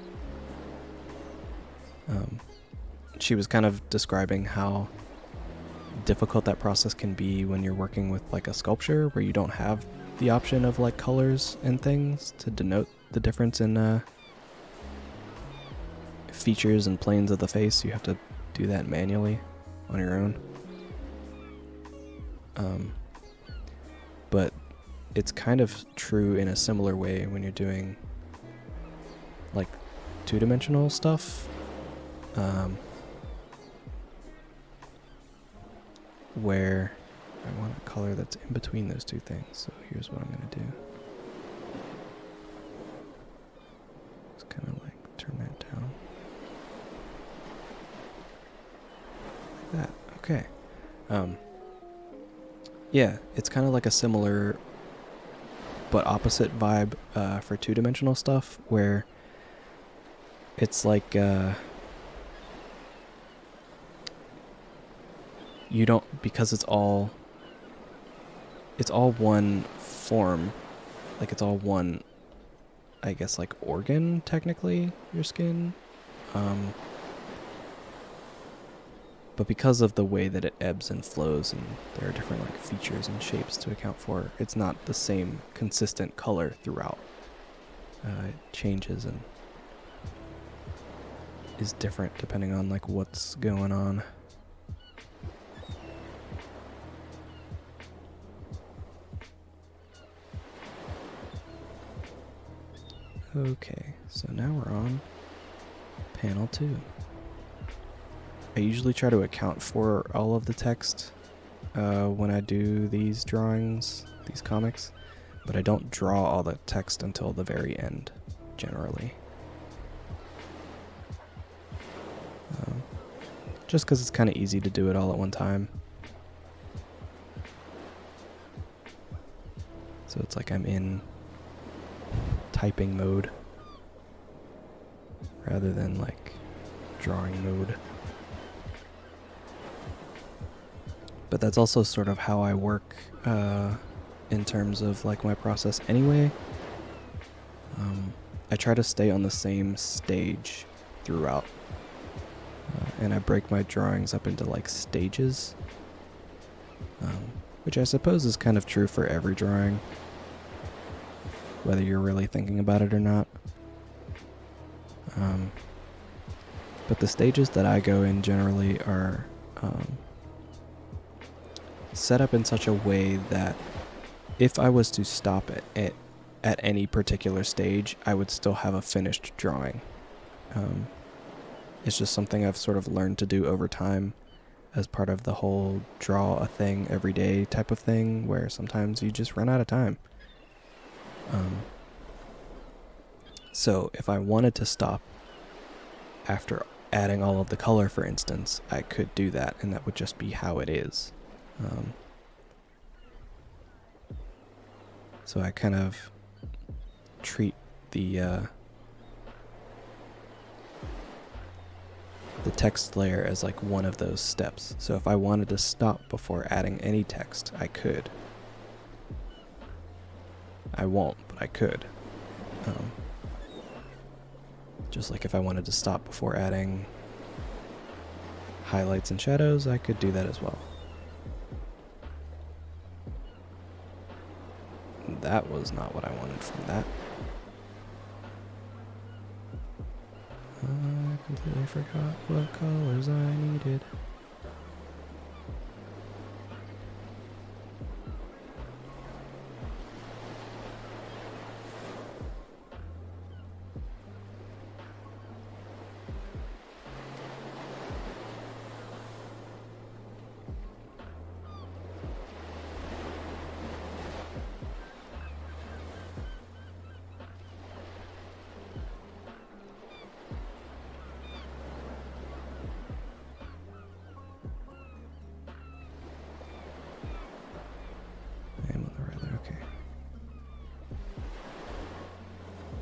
A: She was kind of describing how difficult that process can be when you're working with like a sculpture where you don't have the option of like colors and things to denote the difference in features and planes of the face. You have to do that manually on your own. it's kind of true in a similar way when you're doing like two-dimensional stuff. Where I want a color that's in between those two things. So here's what I'm going to do. Just kind of like turn that down. Like that. Okay. Yeah, it's kind of like a similar but opposite vibe for two-dimensional stuff, where it's like you don't, because it's all one form, like it's all one, I guess, like organ, technically, your skin. But because of the way that it ebbs and flows, and there are different like features and shapes to account for, it's not the same consistent color throughout. It changes and is different depending on like what's going on. Okay, so now we're on panel 2. I usually try to account for all of the text when I do these drawings, these comics, but I don't draw all the text until the very end, generally. Just because it's kind of easy to do it all at one time. So it's like I'm in typing mode rather than like drawing mode. But that's also sort of how I work in terms of like my process anyway. I try to stay on the same stage throughout. And I break my drawings up into like stages, which I suppose is kind of true for every drawing, whether you're really thinking about it or not. But the stages that I go in generally are set up in such a way that if I was to stop at any particular stage, I would still have a finished drawing. It's just something I've sort of learned to do over time as part of the whole draw a thing every day type of thing, where sometimes you just run out of time. So if I wanted to stop after adding all of the color, for instance, I could do that, and that would just be how it is. So I kind of treat the text layer as like one of those steps. So if I wanted to stop before adding any text, I could. I won't, but I could. Just like if I wanted to stop before adding highlights and shadows, I could do that as well. That was not what I wanted from that. I completely forgot what colors I needed.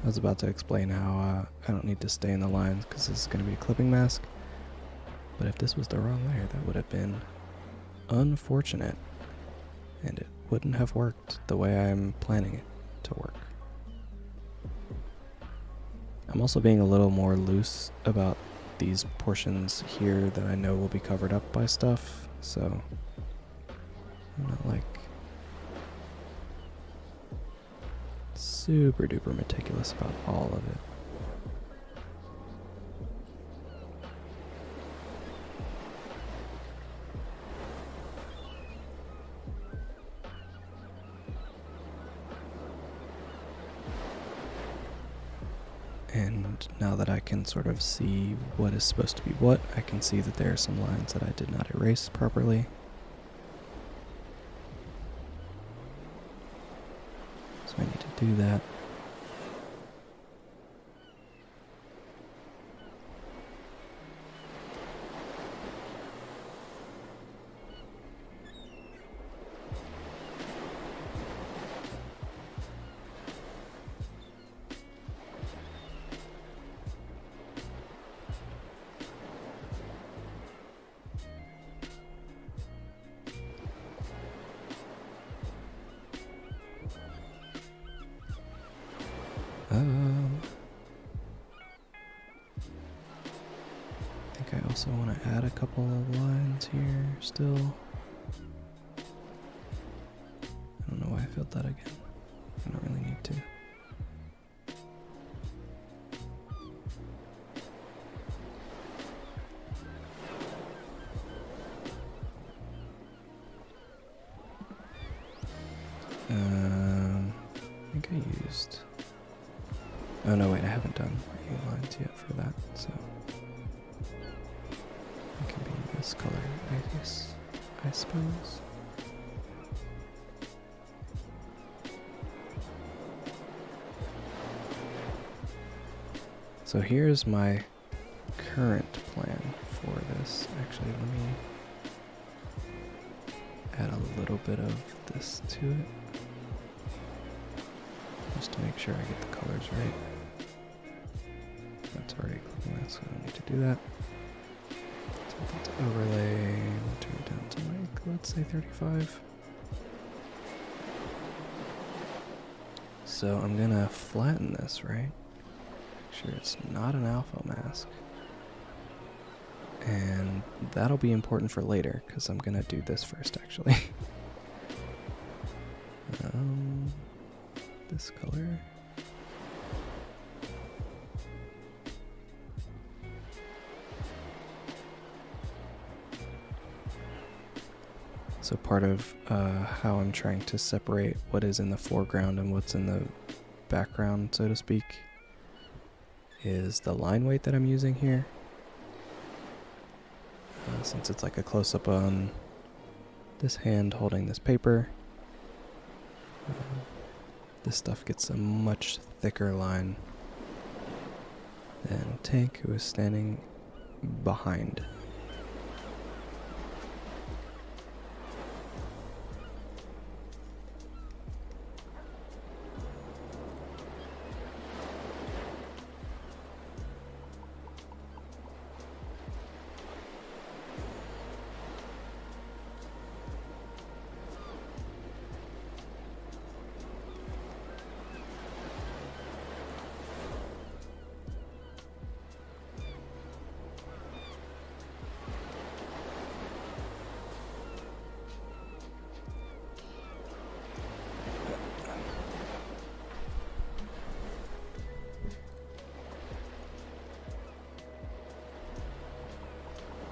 A: I was about to explain how I don't need to stay in the lines because this is going to be a clipping mask. But if this was the wrong layer, that would have been unfortunate. And it wouldn't have worked the way I'm planning it to work. I'm also being a little more loose about these portions here that I know will be covered up by stuff. So I'm not like super duper meticulous about all of it. And now that I can sort of see what is supposed to be what, I can see that there are some lines that I did not erase properly. So I need to do that. I think I also want to add a couple of lines here still. I don't know why I filled that again. I don't really need to. I think I used... Oh no, wait, I haven't done any lines yet for that, so... It can be this color, I suppose. So here's my current plan for this. Actually, let me add a little bit of this to it, just to make sure I get the colors right. That's already clicking that, so I don't need to do that. So let's overlay, turn it down to like, let's say 35. So I'm gonna flatten this, right? Make sure it's not an alpha mask. And that'll be important for later, because I'm gonna do this first, actually. This color. So part of how I'm trying to separate what is in the foreground and what's in the background, so to speak, is the line weight that I'm using here. Since it's like a close-up on this hand holding this paper, this stuff gets a much thicker line than Tank, who is standing behind.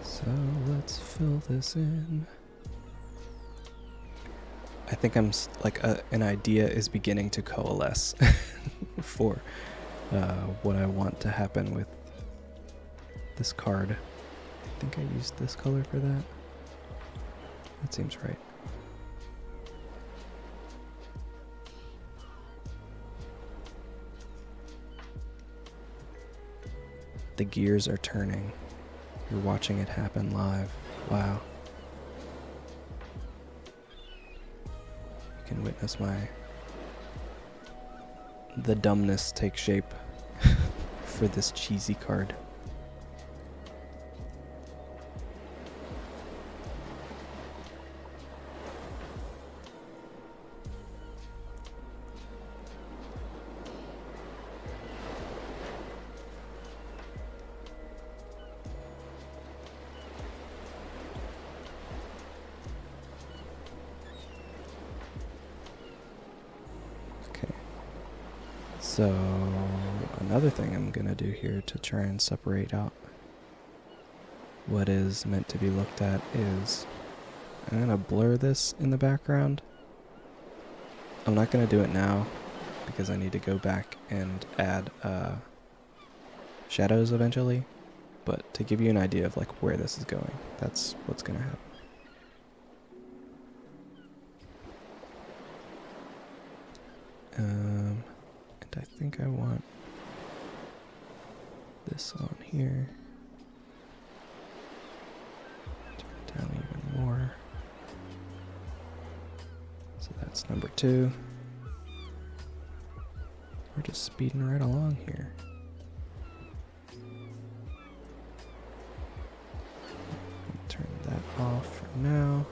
A: So let's fill this in. I think I'm like an idea is beginning to coalesce for what I want to happen with this card. I think I used this color for that. That seems right. The gears are turning. You're watching it happen live. Wow. You can witness the dumbness take shape for this cheesy card. So another thing I'm gonna do here to try and separate out what is meant to be looked at is I'm gonna blur this in the background. I'm not gonna do it now because I need to go back and add shadows eventually, but to give you an idea of like where this is going, that's what's gonna happen. And I think I want this on here. Turn it down even more. So that's number 2. We're just speeding right along here. Turn that off for now.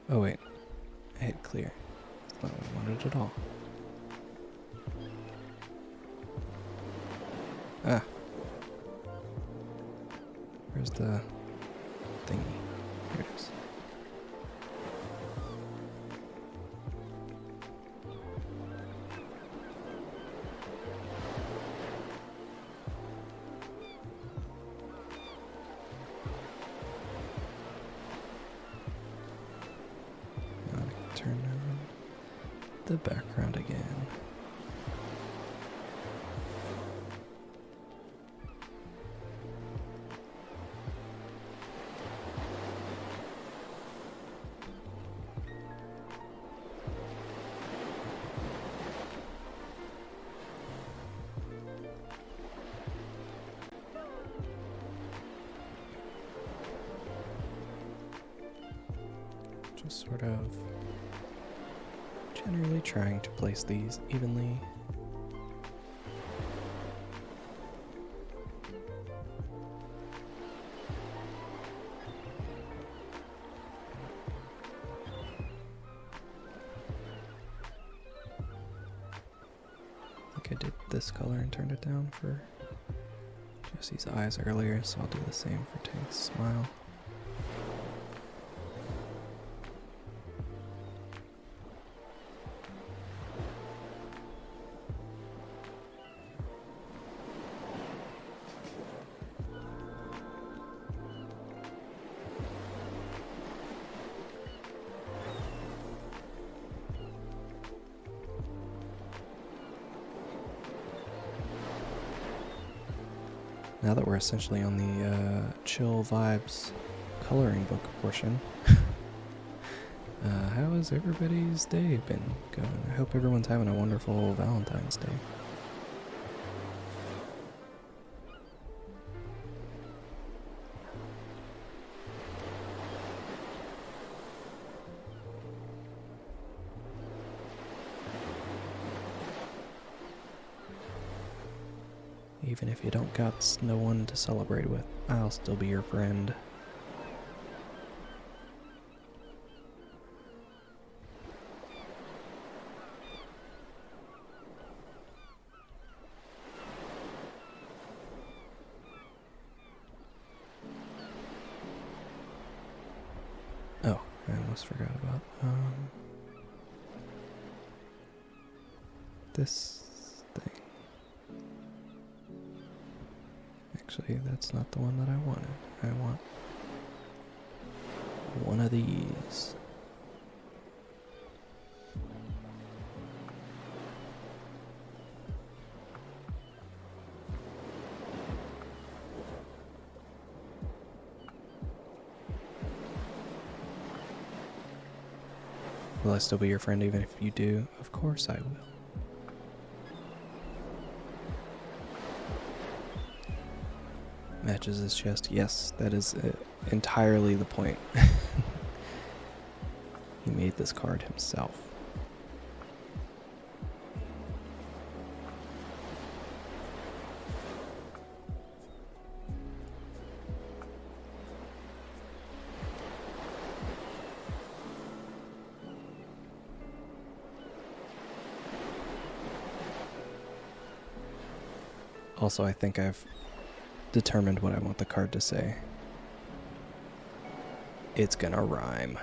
A: Oh wait, I hit clear. That's not what I wanted at all. Ah. Where's the thingy? Here it is. Now I can turn on the background again. Just sort of generally trying to place these evenly. I think I did this color and turned it down for Jesse's eyes earlier, so I'll do the same for Tank's smile. Now that we're essentially on the chill vibes coloring book portion, how has everybody's day been going? I hope everyone's having a wonderful Valentine's Day. Even if you don't got no one to celebrate with, I'll still be your friend. Oh, I almost forgot about this thing. Actually, that's not the one that I wanted. I want one of these. Will I still be your friend even if you do? Of course I will. Matches his chest. Yes, that is entirely the point. He made this card himself. Also, I think I've determined what I want the card to say. It's gonna rhyme.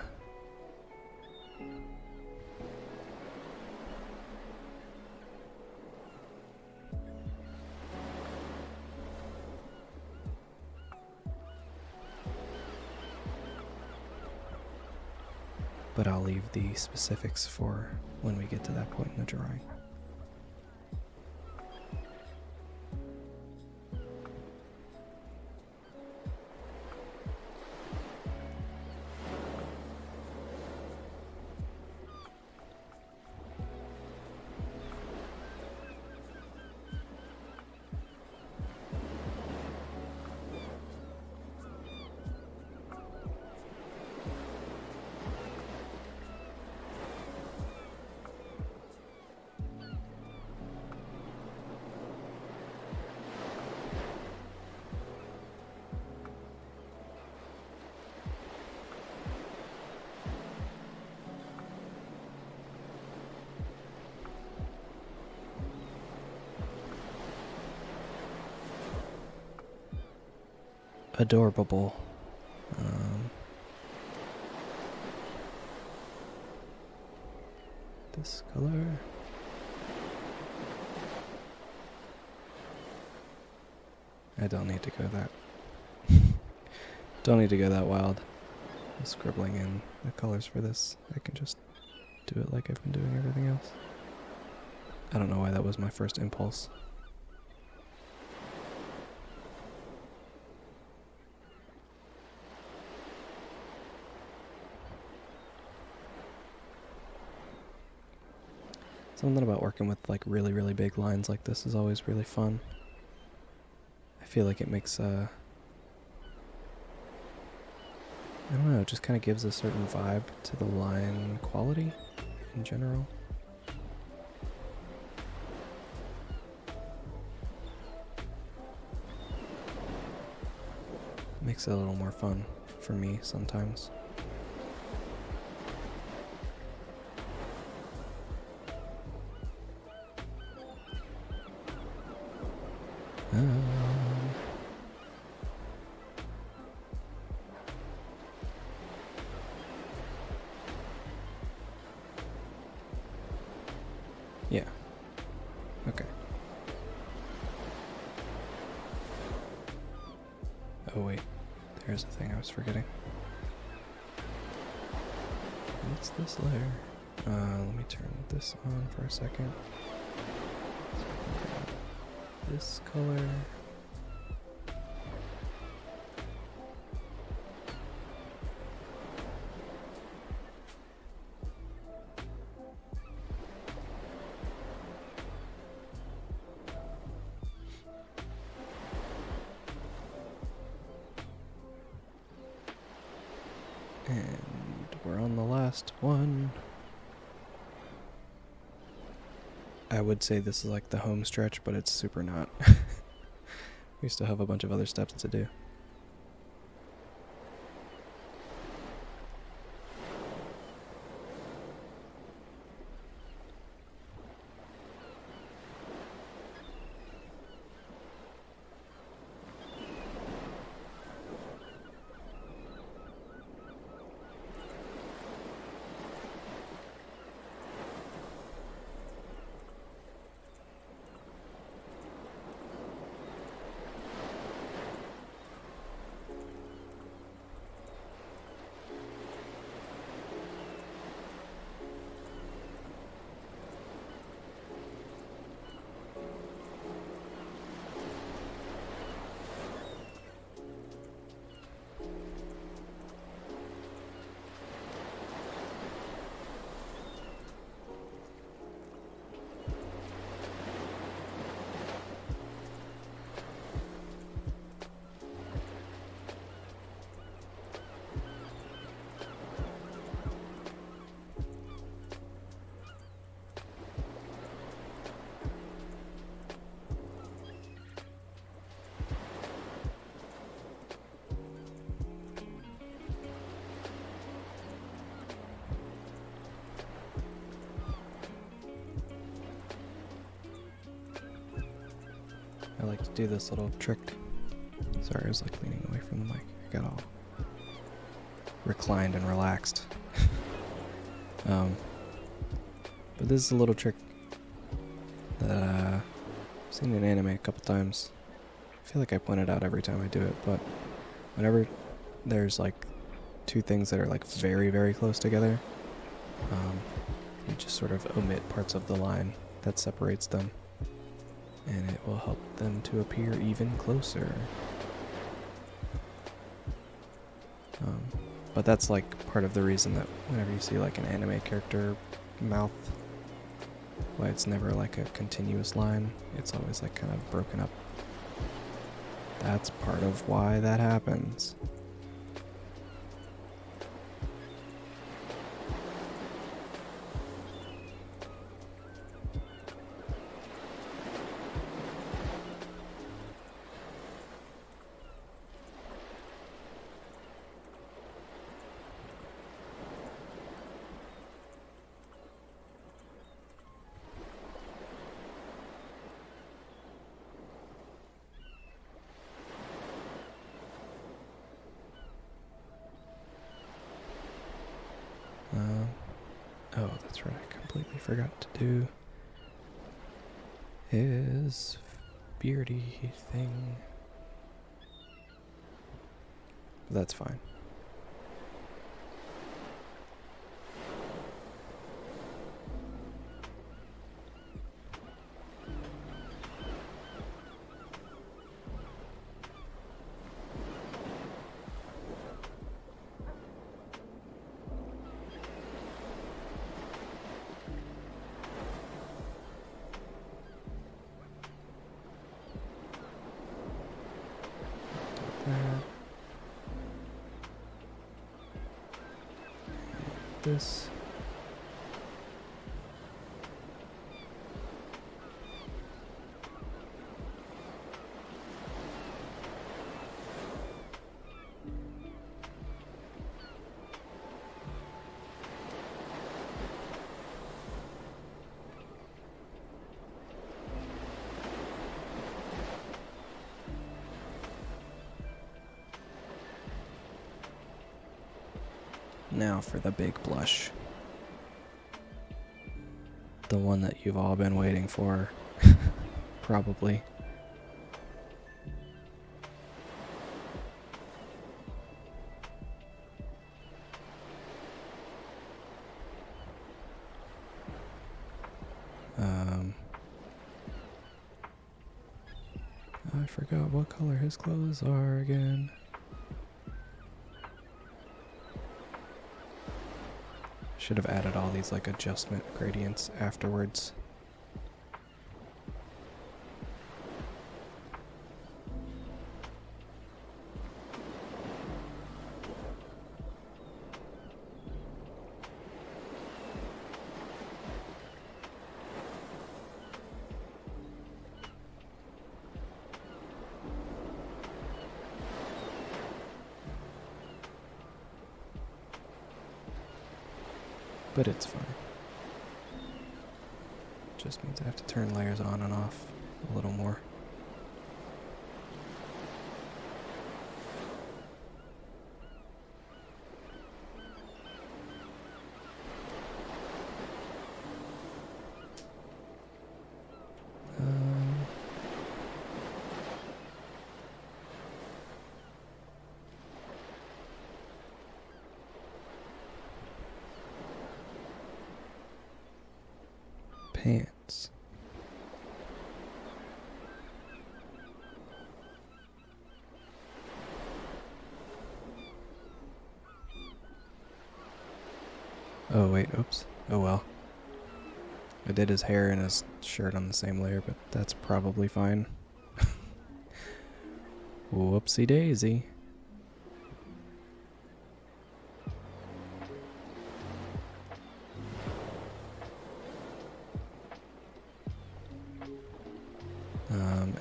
A: But I'll leave the specifics for when we get to that point in the drawing. Adorable. This color. I don't need to go that. Don't need to go that wild. I'm scribbling in the colors for this. I can just do it like I've been doing everything else. I don't know why that was my first impulse. Something about working with like really, really big lines like this is always really fun. I feel like it makes I don't know, it just kind of gives a certain vibe to the line quality in general. Makes it a little more fun for me sometimes. Yeah. Okay. Oh wait, there's a thing I was forgetting. What's this layer? Let me turn this on for a second. This color. And we're on the last one. I would say this is like the home stretch, but it's super not. We still have a bunch of other steps to do. like to do this little trick. Sorry, I was like leaning away from the mic. I got all reclined and relaxed. But this is a little trick that I've seen in anime a couple times. I feel like I point it out every time I do it, but whenever there's like two things that are like very, very close together, you just sort of omit parts of the line that separates them, and it will help them to appear even closer. But that's like part of the reason that whenever you see like an anime character mouth, why it's never like a continuous line, it's always like kind of broken up. That's part of why that happens. Oh, that's right, I completely forgot to do his beardy thing. That's fine. This. Now for the big blush. The one that you've all been waiting for. Probably. I forgot what color his clothes are again. Should have added all these like adjustment gradients afterwards. But it's fine. Just means I have to turn layers on and off a little more. Pants. Oh wait, oops. Oh well. I did his hair and his shirt on the same layer, but that's probably fine. Whoopsie daisy.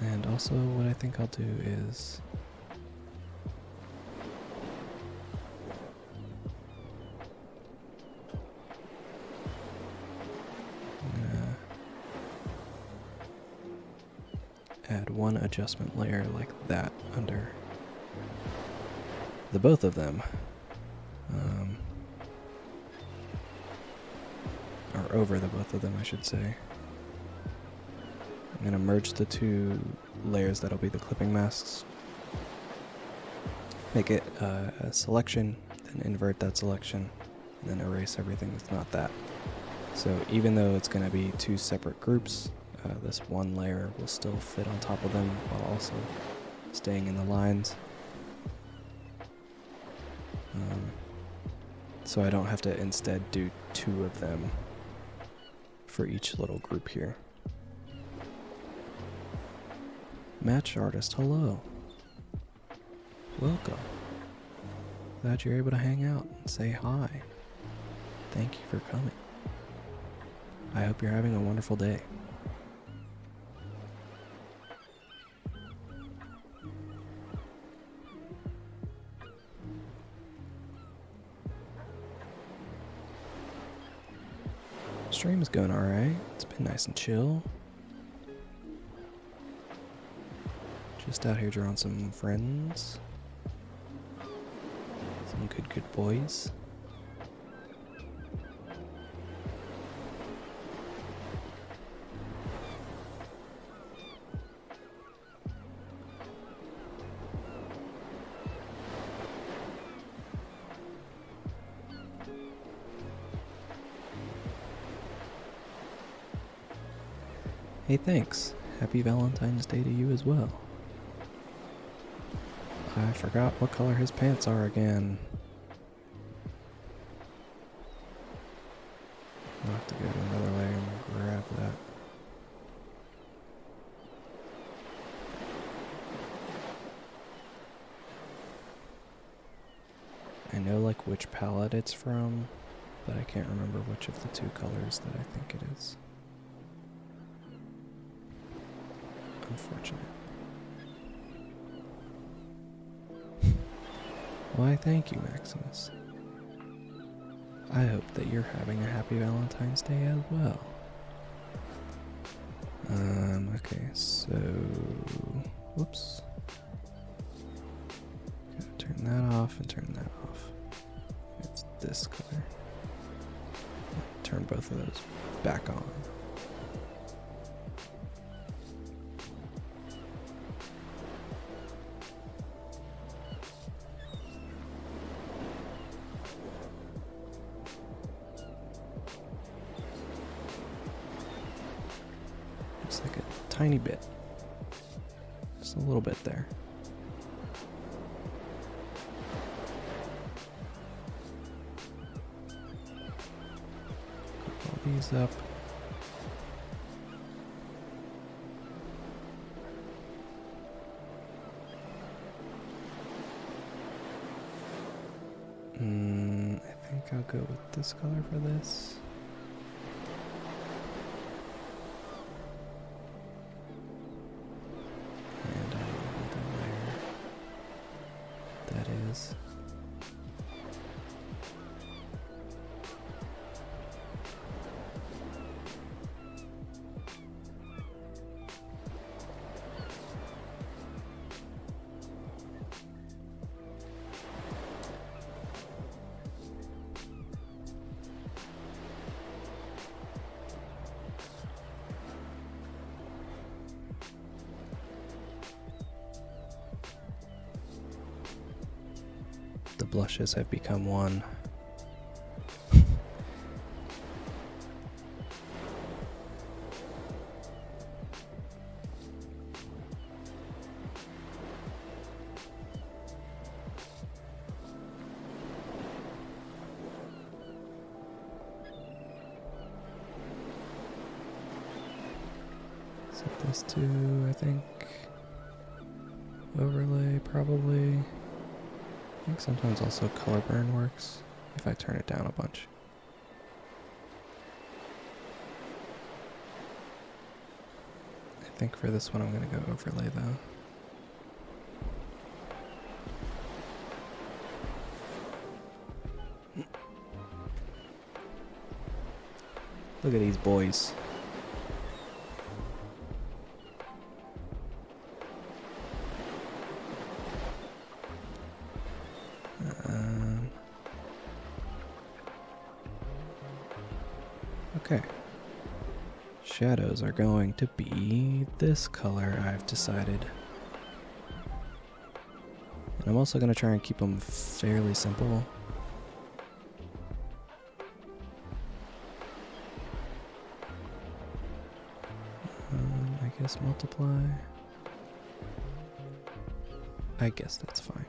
A: And also what I think I'll do is add one adjustment layer like that under the both of them. Or over the both of them, I should say. I'm going to merge the two layers that'll be the clipping masks. Make it a selection, then invert that selection, and then erase everything that's not that. So even though it's going to be two separate groups, this one layer will still fit on top of them while also staying in the lines. So I don't have to instead do two of them for each little group here. Match artist, hello. Welcome. Glad you're able to hang out and say hi. Thank you for coming. I hope you're having a wonderful day. Stream is going alright. It's been nice and chill. Just out here drawing some friends. Some good boys. Hey, thanks. Happy Valentine's Day to you as well. I forgot what color his pants are again. I'll have to go to another layer and grab that. I know like which palette it's from, but I can't remember which of the two colors that I think it is. Unfortunate. Why, thank you, Maximus. I hope that you're having a happy Valentine's Day as well. Okay, so... Whoops. Gotta turn that off and turn that off. It's this color. Turn both of those back on. Like a tiny bit, just a little bit there. Put all these up. I think I'll go with this color for this. The blushes have become one. Set this to, I think, overlay probably. I think sometimes also color burn works if I turn it down a bunch. I think for this one I'm going to go overlay though. Look at these boys. Okay. Shadows are going to be this color, I've decided. And I'm also going to try and keep them fairly simple. I guess multiply. I guess that's fine.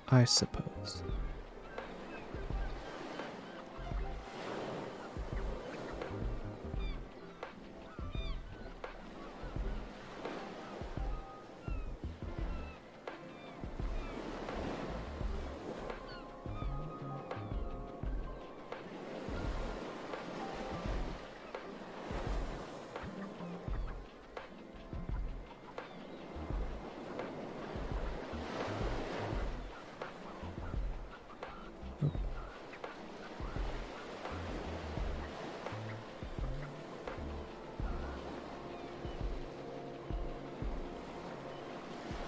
A: I suppose.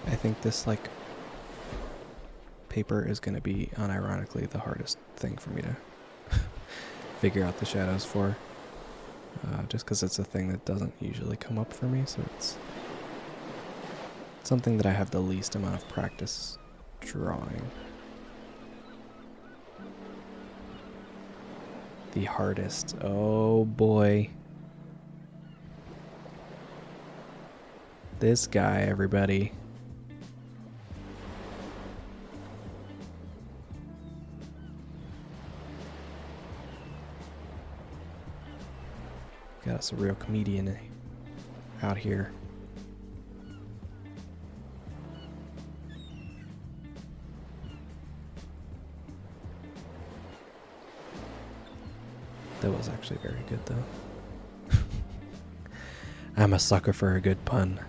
A: I think this, like, paper is going to be unironically the hardest thing for me to figure out the shadows for. Just because it's a thing that doesn't usually come up for me, so it's something that I have the least amount of practice drawing. The hardest. Oh boy. This guy, everybody. Got us a real comedian out here. That was actually very good, though. I'm a sucker for a good pun.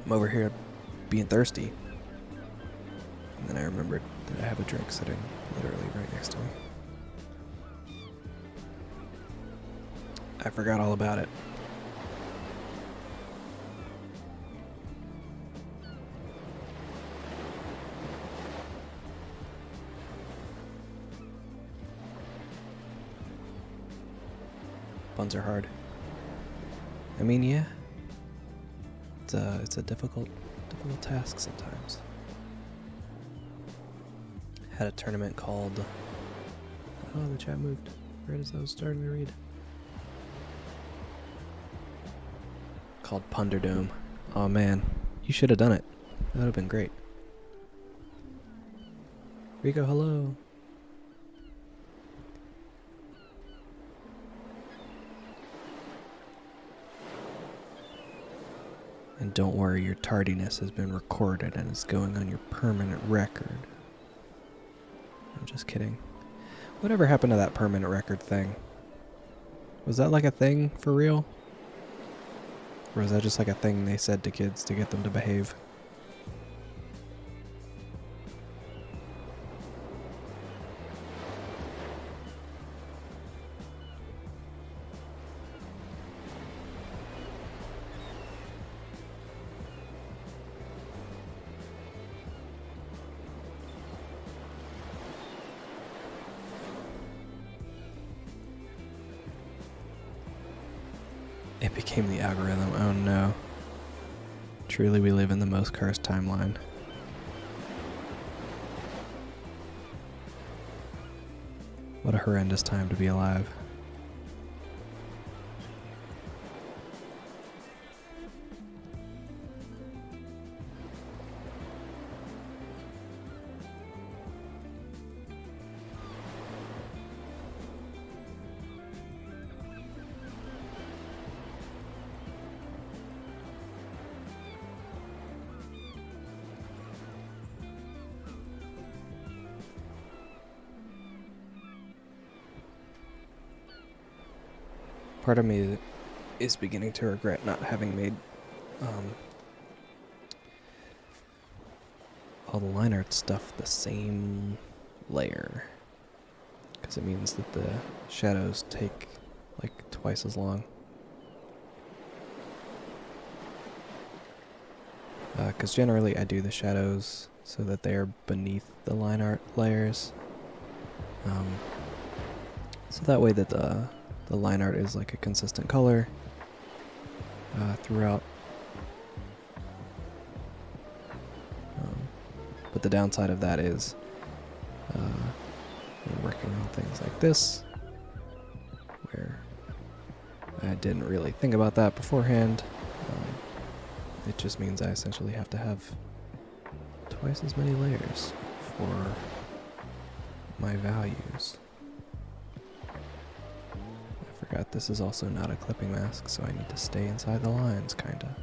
A: I'm over here being thirsty. And then I remembered that I have a drink sitting literally right next to me. I forgot all about it. Buns are hard. I mean, yeah. It's a difficult task sometimes. Had a tournament called... Oh, the chat moved right as I was starting to read. Called Punderdome. Oh man, you should have done it. That would have been great. Rico, hello. And don't worry, your tardiness has been recorded and it's going on your permanent record. I'm just kidding. Whatever happened to that permanent record thing? Was that like a thing for real? Or was that just like a thing they said to kids to get them to behave? It became the algorithm. Oh no. Truly we live in the most cursed timeline. What a horrendous time to be alive. part of me is beginning to regret not having made all the line art stuff the same layer, because it means that the shadows take like twice as long. Because generally I do the shadows so that they are beneath the line art layers. So that way that the line art is like a consistent color throughout. But the downside of that is when working on things like this, where I didn't really think about that beforehand, it just means I essentially have to have twice as many layers for my values. I forgot this is also not a clipping mask, so I need to stay inside the lines, kinda.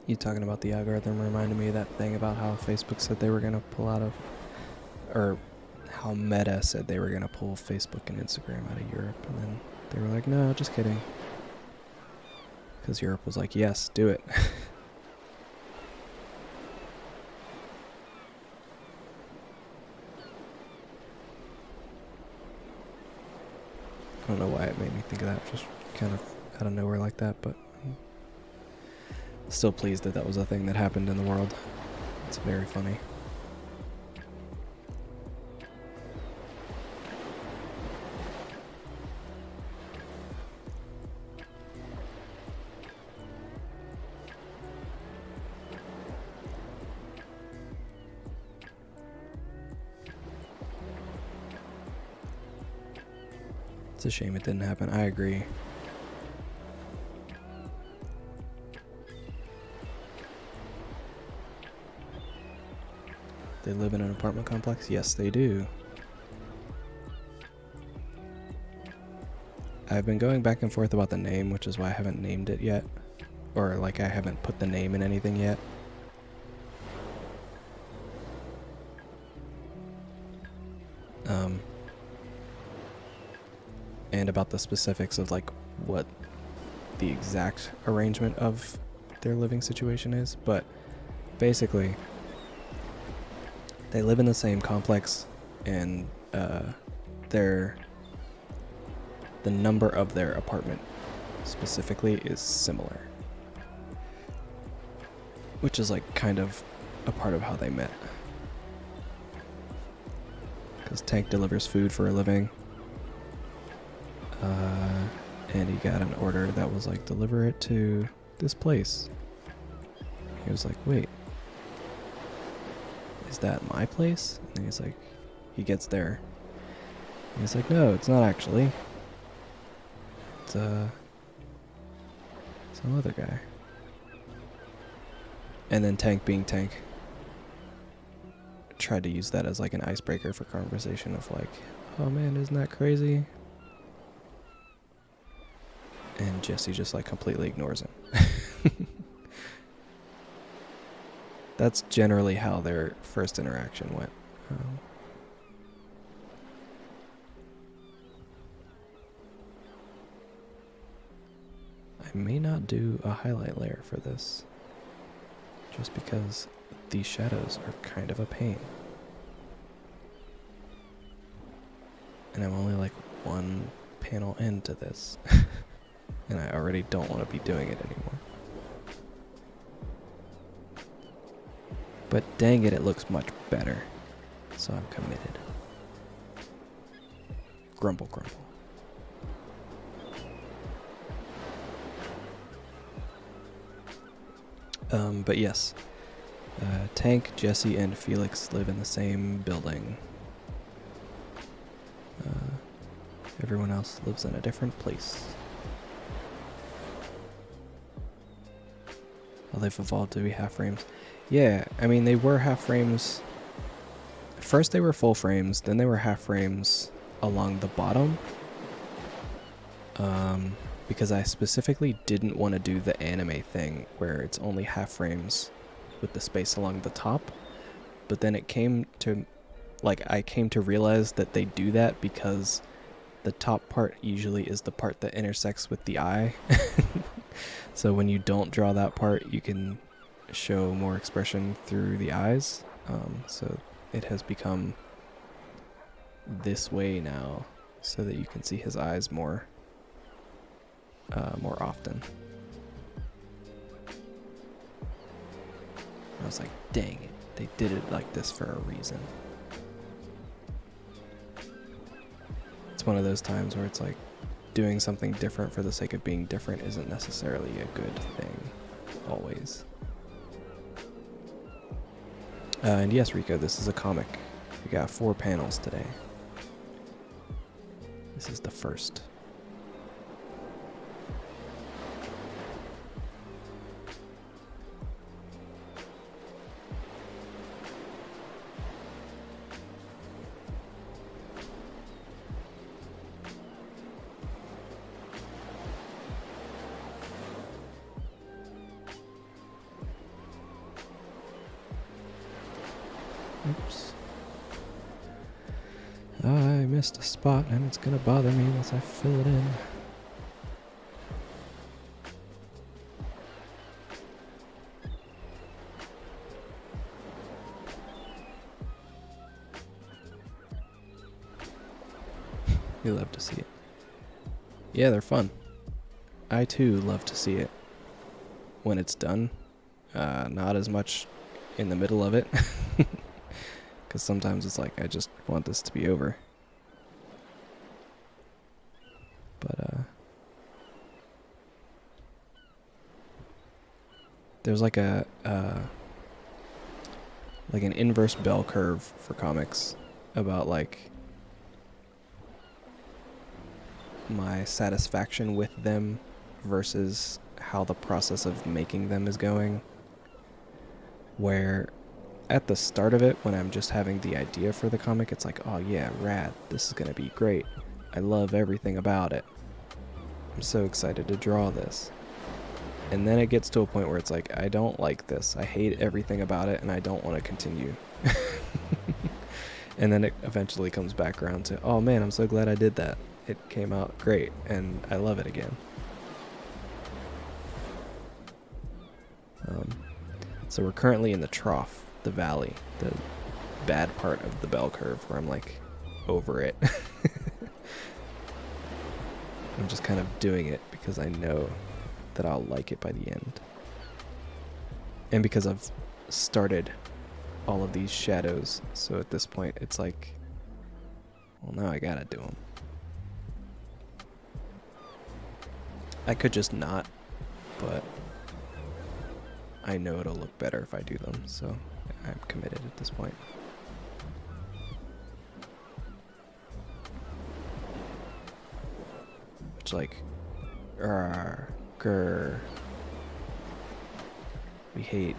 A: You talking about the algorithm reminded me of that thing about how Facebook said they were going to pull out of, or how Meta said they were going to pull Facebook and Instagram out of Europe, and then they were like, no, just kidding. Because Europe was like, yes, do it. I don't know why it made me think of that, just kind of out of nowhere like that, but I'm still pleased that that was a thing that happened in the world. It's very funny. It's a shame it didn't happen. I agree. They live in an apartment complex? Yes, they do. I've been going back and forth about the name, which is why I haven't named it yet. Or, like, I haven't put the name in anything yet. And about the specifics of, like, what the exact arrangement of their living situation is. But, basically, they live in the same complex, and the number of their apartment specifically is similar, which is like kind of a part of how they met, because Tank delivers food for a living, and he got an order that was like, deliver it to this place. He was like, wait, is that my place? And he's like, he gets there. And he's like, no, it's not actually. It's some other guy. And then Tank, being Tank, tried to use that as like an icebreaker for conversation of like, oh man, isn't that crazy? And Jesse just like completely ignores him. That's generally how their first interaction went. I may not do a highlight layer for this, just because these shadows are kind of a pain. And I'm only like one panel into this, and I already don't want to be doing it anymore. But dang it, it looks much better, so I'm committed. Grumble, grumble. But yes, Tank, Jesse, and Felix live in the same building. Everyone else lives in a different place. Oh, they've evolved to be half frames. Yeah, I mean, they were half frames. First they were full frames, then they were half frames along the bottom. Because I specifically didn't want to do the anime thing where it's only half frames with the space along the top. But then it came to, like, I came to realize that they do that because the top part usually is the part that intersects with the eye. So when you don't draw that part, you can show more expression through the eyes. So it has become this way now so that you can see his eyes more often. I was like, dang it, they did it like this for a reason. It's one of those times where it's like doing something different for the sake of being different isn't necessarily a good thing, always. And yes, Rico, this is a comic. We got 4 panels today. This is the first. Oops. I missed a spot and it's gonna bother me once I fill it in. You love to see it. Yeah, they're fun. I too love to see it when it's done. Not as much in the middle of it. Because sometimes it's like, I just want this to be over. But, there's like a, like an inverse bell curve for comics about like my satisfaction with them versus how the process of making them is going. Where at the start of it, when I'm just having the idea for the comic, it's like, oh yeah, rad, this is gonna be great. I love everything about it. I'm so excited to draw this. And then it gets to a point where it's like, I don't like this. I hate everything about it and I don't want to continue. And then it eventually comes back around to, oh man, I'm so glad I did that. It came out great and I love it again. So we're currently in the trough, the valley, the bad part of the bell curve where I'm like over it. I'm just kind of doing it because I know that I'll like it by the end. And because I've started all of these shadows, so at this point it's like, well, now I gotta do them. I could just not, but I know it'll look better if I do them, so I'm committed at this point. It's like, grr. We hate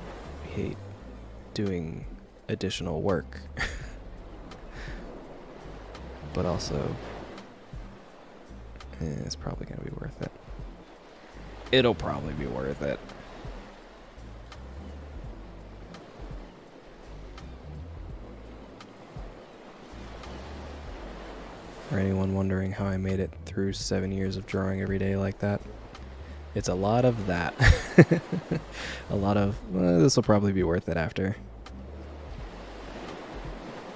A: doing additional work. But also, it's probably gonna be worth it. It'll probably be worth it. For anyone wondering how I made it through 7 years of drawing every day like that, it's a lot of that. A lot of, this will probably be worth it after.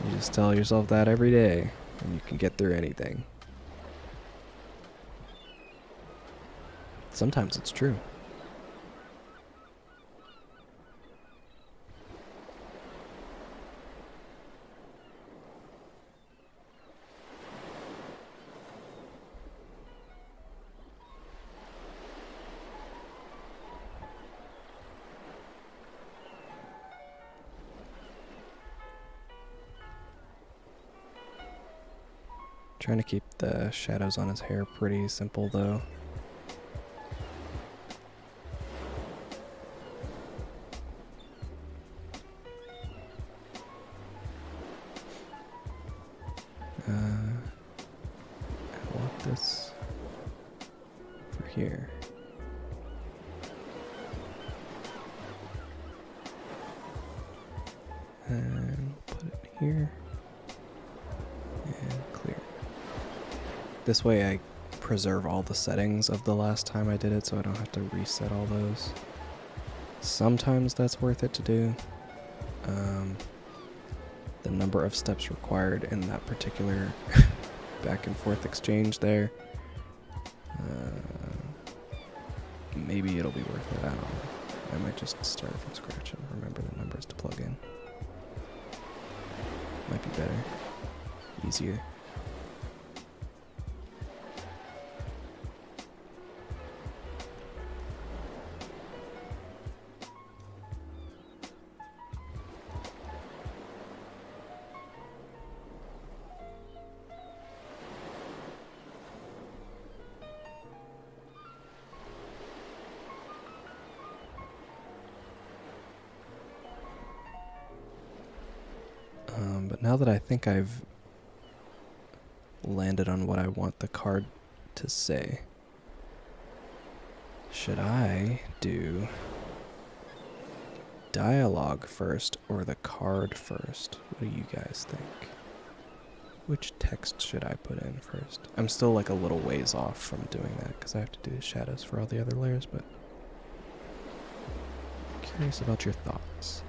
A: You just tell yourself that every day, and you can get through anything. Sometimes it's true. Trying to keep the shadows on his hair pretty simple though. I want this for here. And we'll put it here. And clear. This way I preserve all the settings of the last time I did it so I don't have to reset all those. Sometimes that's worth it to do. The number of steps required in that particular back and forth exchange there. Maybe it'll be worth it, I don't know. I might just start from scratch and remember the numbers to plug in. Might be better. Easier. But now that I think I've landed on what I want the card to say, should I do dialogue first or the card first? What do you guys think? Which text should I put in first? I'm still like a little ways off from doing that because I have to do the shadows for all the other layers, but I'm curious about your thoughts.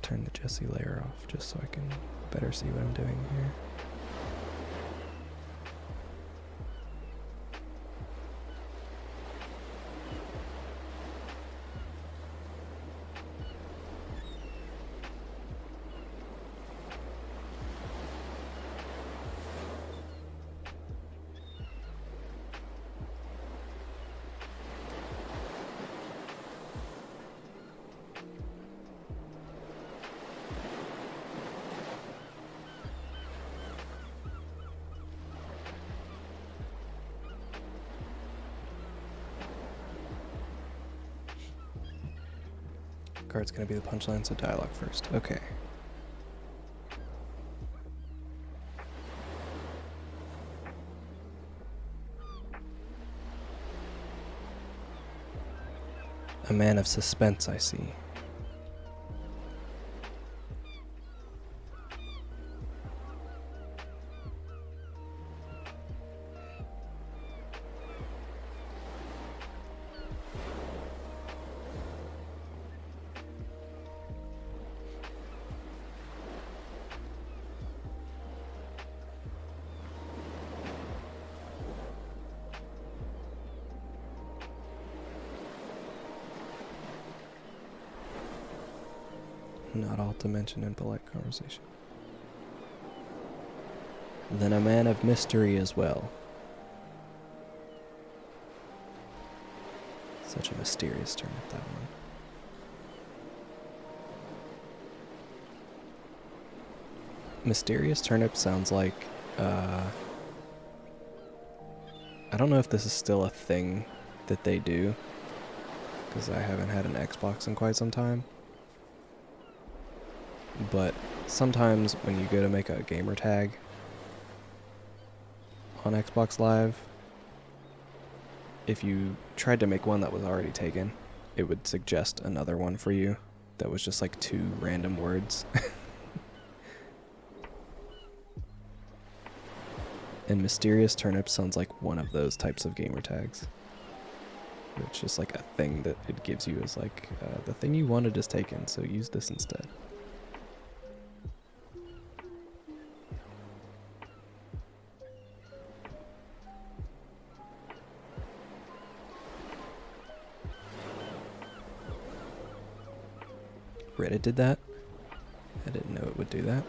A: Turn the Jesse layer off just so I can better see what I'm doing here. Card's gonna be the punchline, so dialogue first. Okay. A man of suspense, I see. Not all to mention in polite conversation. Then a man of mystery as well. Such a mysterious turn at that one. Mysterious turnip sounds like, I don't know if this is still a thing that they do, because I haven't had an Xbox in quite some time. But sometimes when you go to make a gamer tag on Xbox Live, if you tried to make one that was already taken, it would suggest another one for you that was just like 2 random words. And Mysterious Turnip sounds like one of those types of gamer tags. It's just like a thing that it gives you is like, the thing you wanted is taken, so use this instead. Reddit did that? I didn't know it would do that.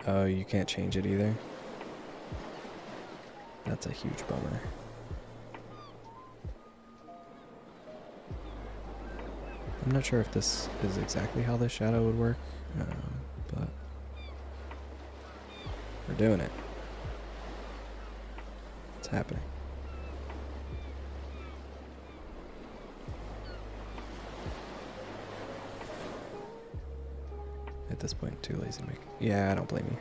A: Oh, you can't change it either? That's a huge bummer. I'm not sure if this is exactly how this shadow would work, but we're doing it. It's happening. At this point, too lazy to make. Yeah, I don't blame you.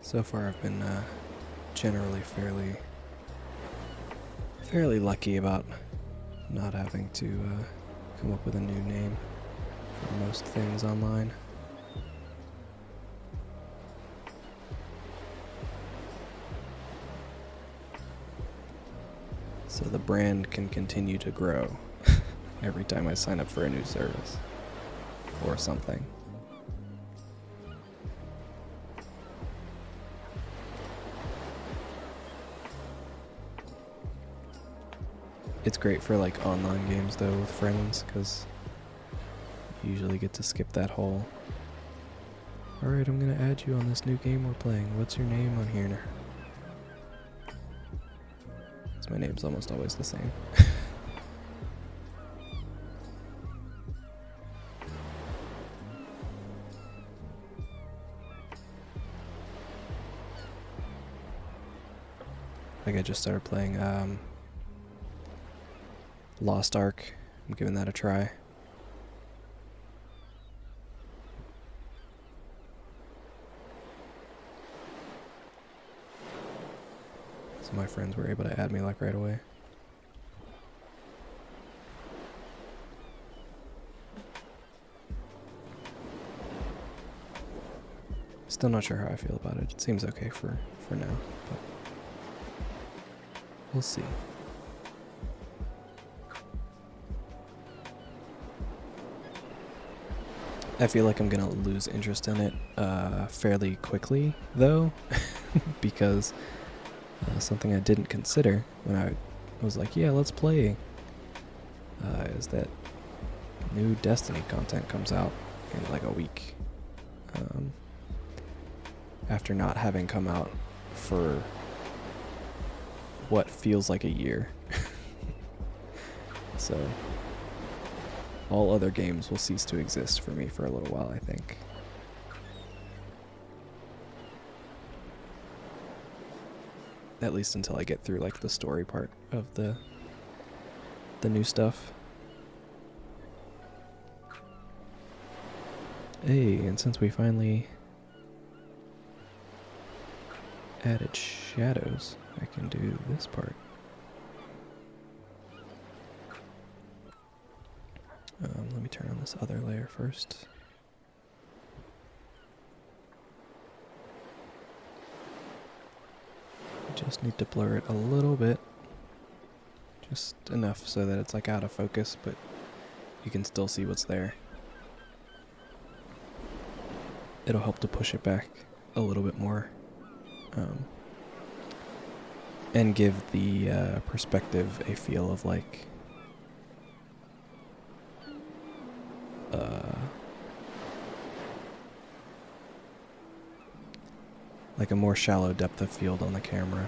A: So far, I've been generally fairly lucky about not having to come up with a new name for most things online. So the brand can continue to grow every time I sign up for a new service or something. It's great for like online games though with friends, because you usually get to skip that whole, alright, I'm gonna add you on this new game we're playing, what's your name on here? Because my name's almost always the same. Like I just started playing Lost Ark. I'm giving that a try. So my friends were able to add me like right away. Still not sure how I feel about it. It seems okay for now, but we'll see. I feel like I'm gonna lose interest in it fairly quickly, though, because something I didn't consider when I was like, yeah, let's play, is that new Destiny content comes out in like a week. After not having come out for what feels like a year. So all other games will cease to exist for me for a little while, I think. At least until I get through like the story part of the new stuff. Hey, and since we finally added shadows, I can do this part. Let me turn on this other layer first. Just need to blur it a little bit. Just enough so that it's like out of focus, but you can still see what's there. It'll help to push it back a little bit more. And give the perspective a feel of like a more shallow depth of field on the camera.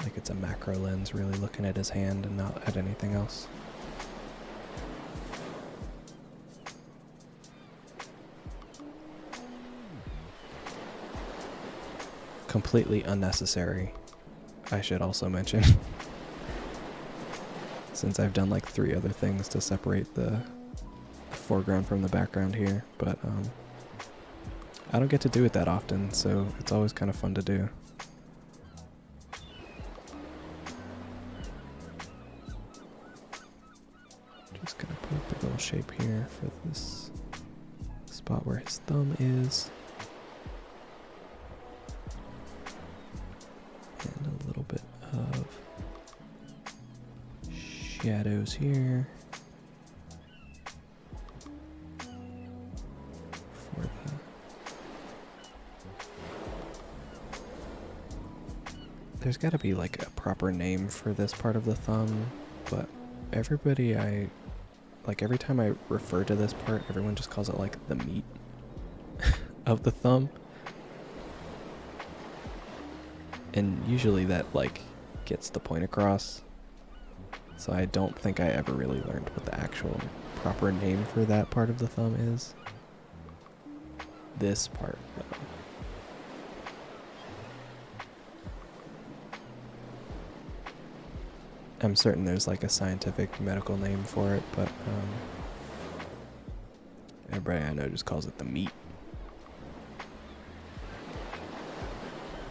A: Like it's a macro lens really looking at his hand and not at anything else. Completely unnecessary, I should also mention. since I've done like 3 other things to separate the foreground from the background here, but I don't get to do it that often, so it's always kind of fun to do. Just gonna put a big old shape here for this spot where his thumb is. And a little bit of shadows here for the there's got to be like a proper name for this part of the thumb, but every time I refer to this part, everyone just calls it like the meat of the thumb. And usually that like gets the point across. So I don't think I ever really learned what the actual proper name for that part of the thumb is. This part, though. I'm certain there's like a scientific medical name for it, but everybody I know just calls it the meat.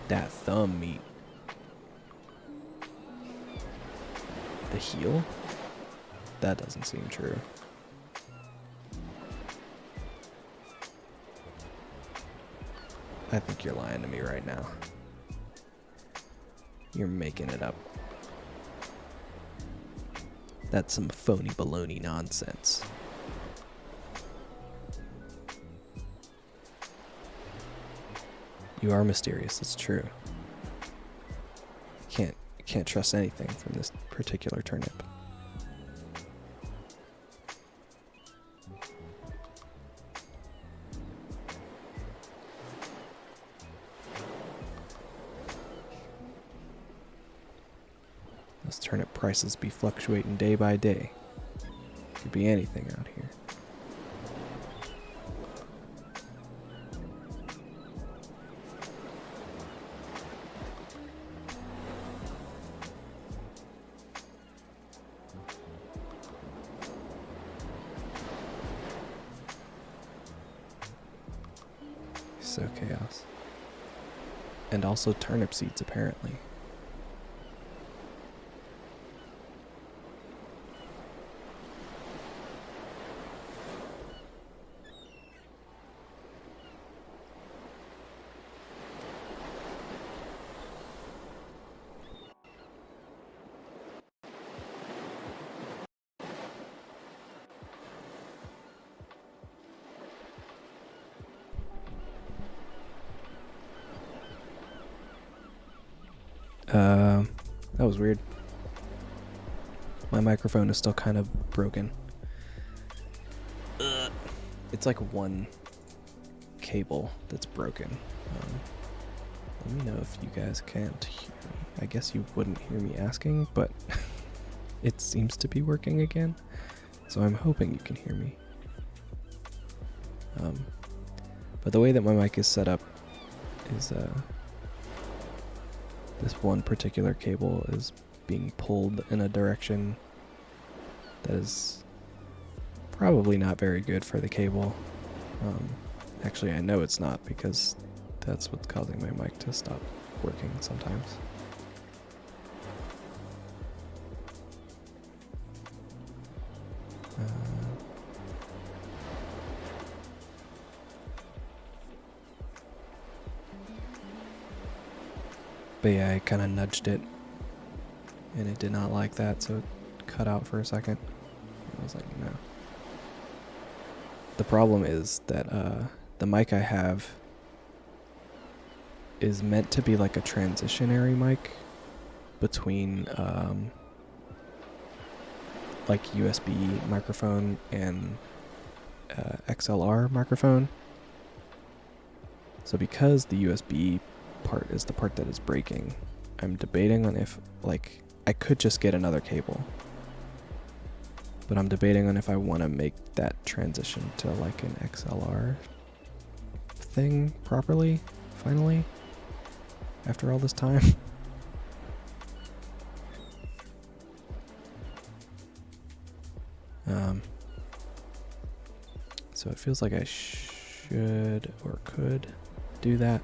A: That thumb meat. The heel? That doesn't seem true. I think you're lying to me right now. You're making it up. That's some phony baloney nonsense. You are mysterious, it's true. Can't trust anything from this particular turnip. Those turnip prices be fluctuating day by day. Could be anything out here. So chaos. And also turnip seeds, apparently. That was weird. My microphone is still kind of broken. It's like one cable that's broken. Let me know if you guys can't hear me. I guess you wouldn't hear me asking, but it seems to be working again. So I'm hoping you can hear me. But the way that my mic is set up is this one particular cable is being pulled in a direction that is probably not very good for the cable. Actually, I know it's not, because that's what's causing my mic to stop working sometimes. But yeah, I kind of nudged it, and it did not like that, so it cut out for a second. I was like, no. The problem is that the mic I have is meant to be like a transitionary mic between like USB microphone and XLR microphone. So because the USB part is the part that is breaking, I'm debating on if, like, I could just get another cable, but I'm debating on if I want to make that transition to like an XLR thing properly, finally, after all this time. So it feels like I should or could do that,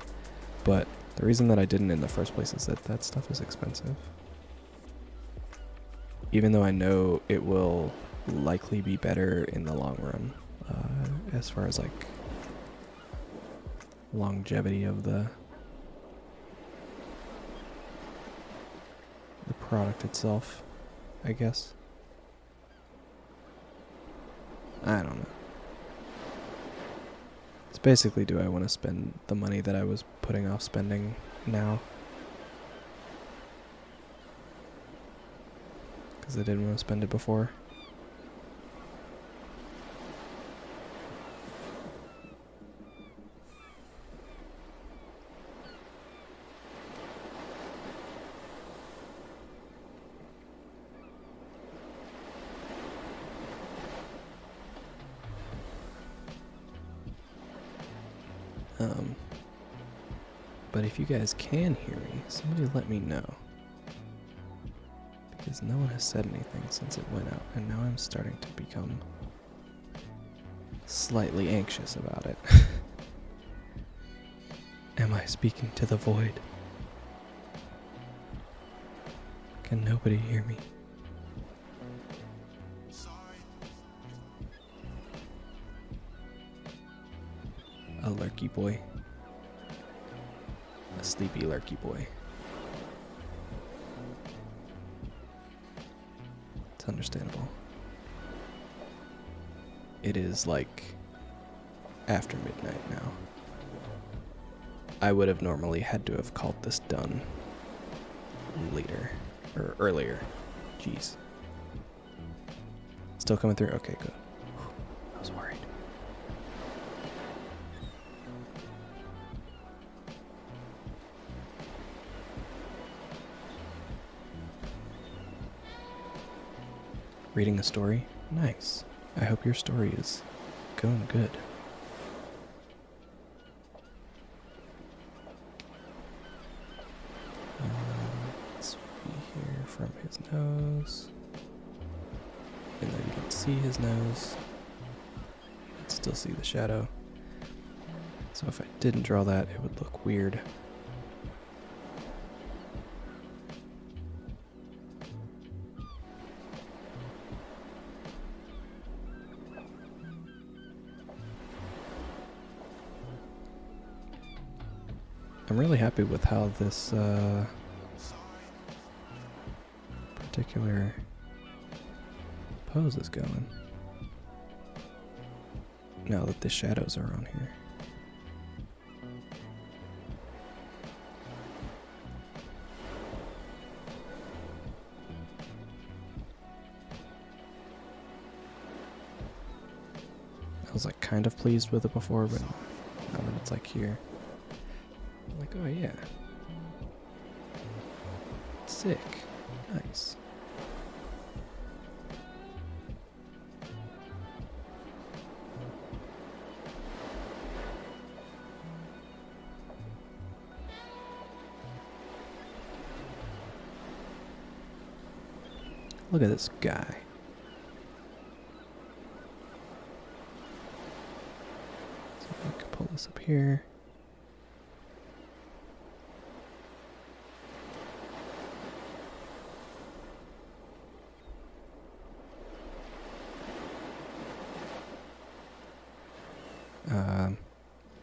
A: but the reason that I didn't in the first place is that that stuff is expensive. Even though I know it will likely be better in the long run, as far as like longevity of the product itself, I guess. I don't know. It's basically, do I want to spend the money that I was putting off spending now? Because I didn't want to spend it before. But if you guys can hear me, somebody let me know. Because no one has said anything since it went out, and now I'm starting to become slightly anxious about it. Am I speaking to the void? Can nobody hear me? A lurky boy. A sleepy lurky boy. It's understandable. It is like after midnight now. I would have normally had to have called this done later or earlier. Jeez. Still coming through? Okay, good. I was worried. Reading a story? Nice. I hope your story is going good. Let's be here from his nose. Even though you don't see his nose, you can still see the shadow. So if I didn't draw that, it would look weird. I'm really happy with how this particular pose is going. Now that the shadows are on here. I was like kind of pleased with it before, but now that it's like here. Like, oh yeah. Sick. Nice. Look at this guy. So I can pull this up here.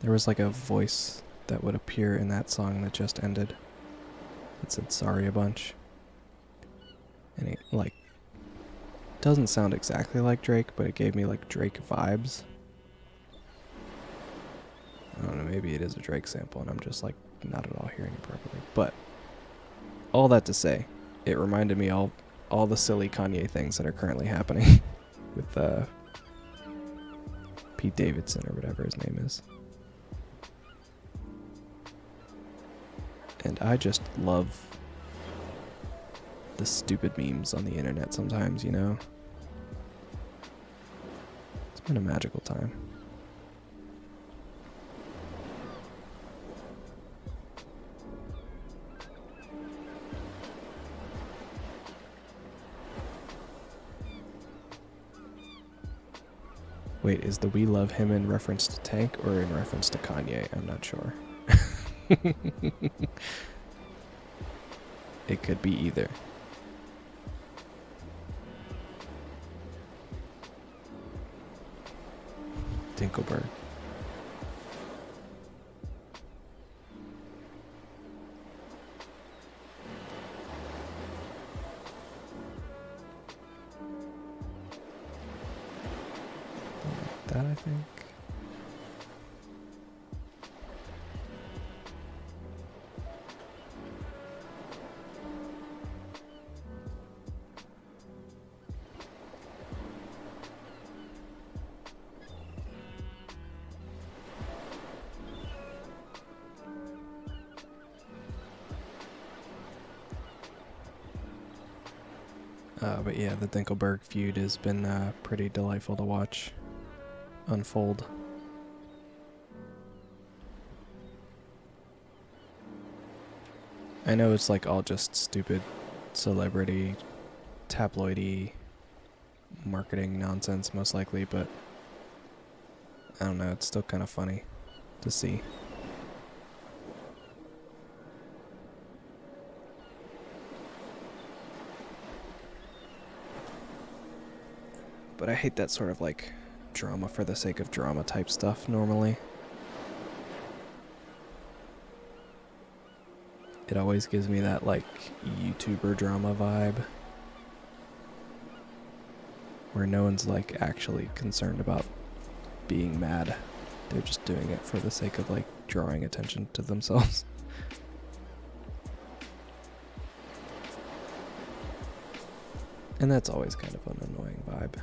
A: There was like a voice that would appear in that song that just ended. It said sorry a bunch. And it like doesn't sound exactly like Drake, but it gave me like Drake vibes. I don't know, maybe it is a Drake sample and I'm just like not at all hearing it properly. But all that to say, it reminded me all the silly Kanye things that are currently happening with Pete Davidson or whatever his name is. And I just love the stupid memes on the internet sometimes, you know? It's been a magical time. Wait, is the "We Love Him" in reference to Tank or in reference to Kanye? I'm not sure. It could be either. Dinkelberg. That, I think. But yeah, the Dinkelberg feud has been pretty delightful to watch unfold. I know it's like all just stupid celebrity, tabloidy marketing nonsense most likely, but I don't know, it's still kind of funny to see. But I hate that sort of like drama for the sake of drama type stuff normally. It always gives me that like YouTuber drama vibe where no one's like actually concerned about being mad. They're just doing it for the sake of like drawing attention to themselves. And that's always kind of an annoying vibe.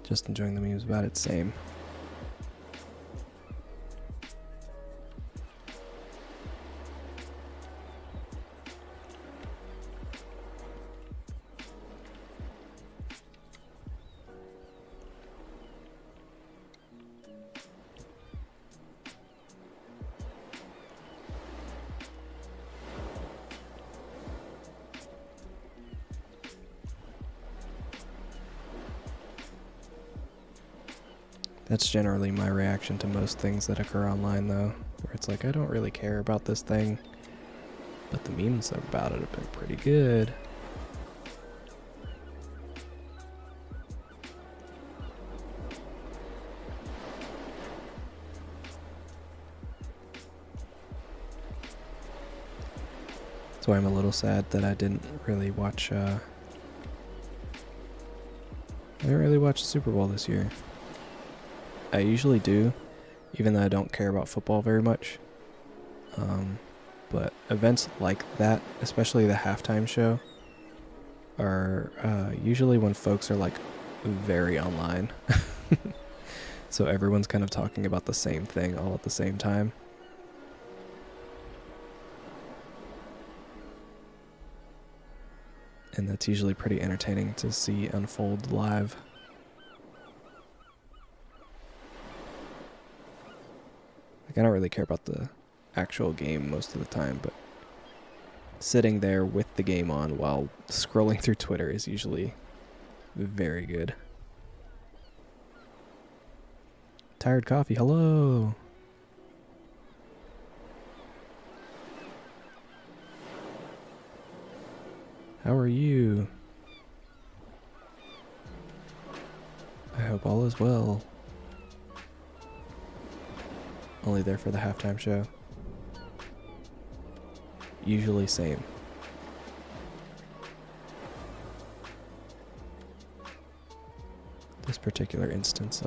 A: Just enjoying the memes about it, same. That's generally my reaction to most things that occur online, though, where it's like, I don't really care about this thing, but the memes about it have been pretty good. That's why I'm a little sad that I didn't really watch, the Super Bowl this year. I usually do, even though I don't care about football very much. But events like that, especially the halftime show, are usually when folks are like very online. So everyone's kind of talking about the same thing all at the same time. And that's usually pretty entertaining to see unfold live. Like, I don't really care about the actual game most of the time, but sitting there with the game on while scrolling through Twitter is usually very good. Tired Coffee, hello! How are you? I hope all is well. Only there for the halftime show. Usually same. This particular instance,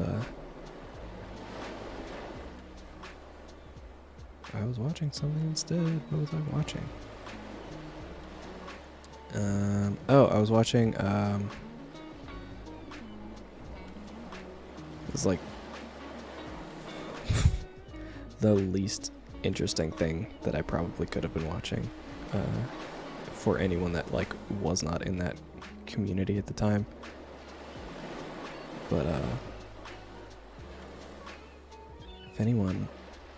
A: I was watching something instead. What was I watching? I was watching, it was like the least interesting thing that I probably could have been watching, for anyone that like was not in that community at the time. But if anyone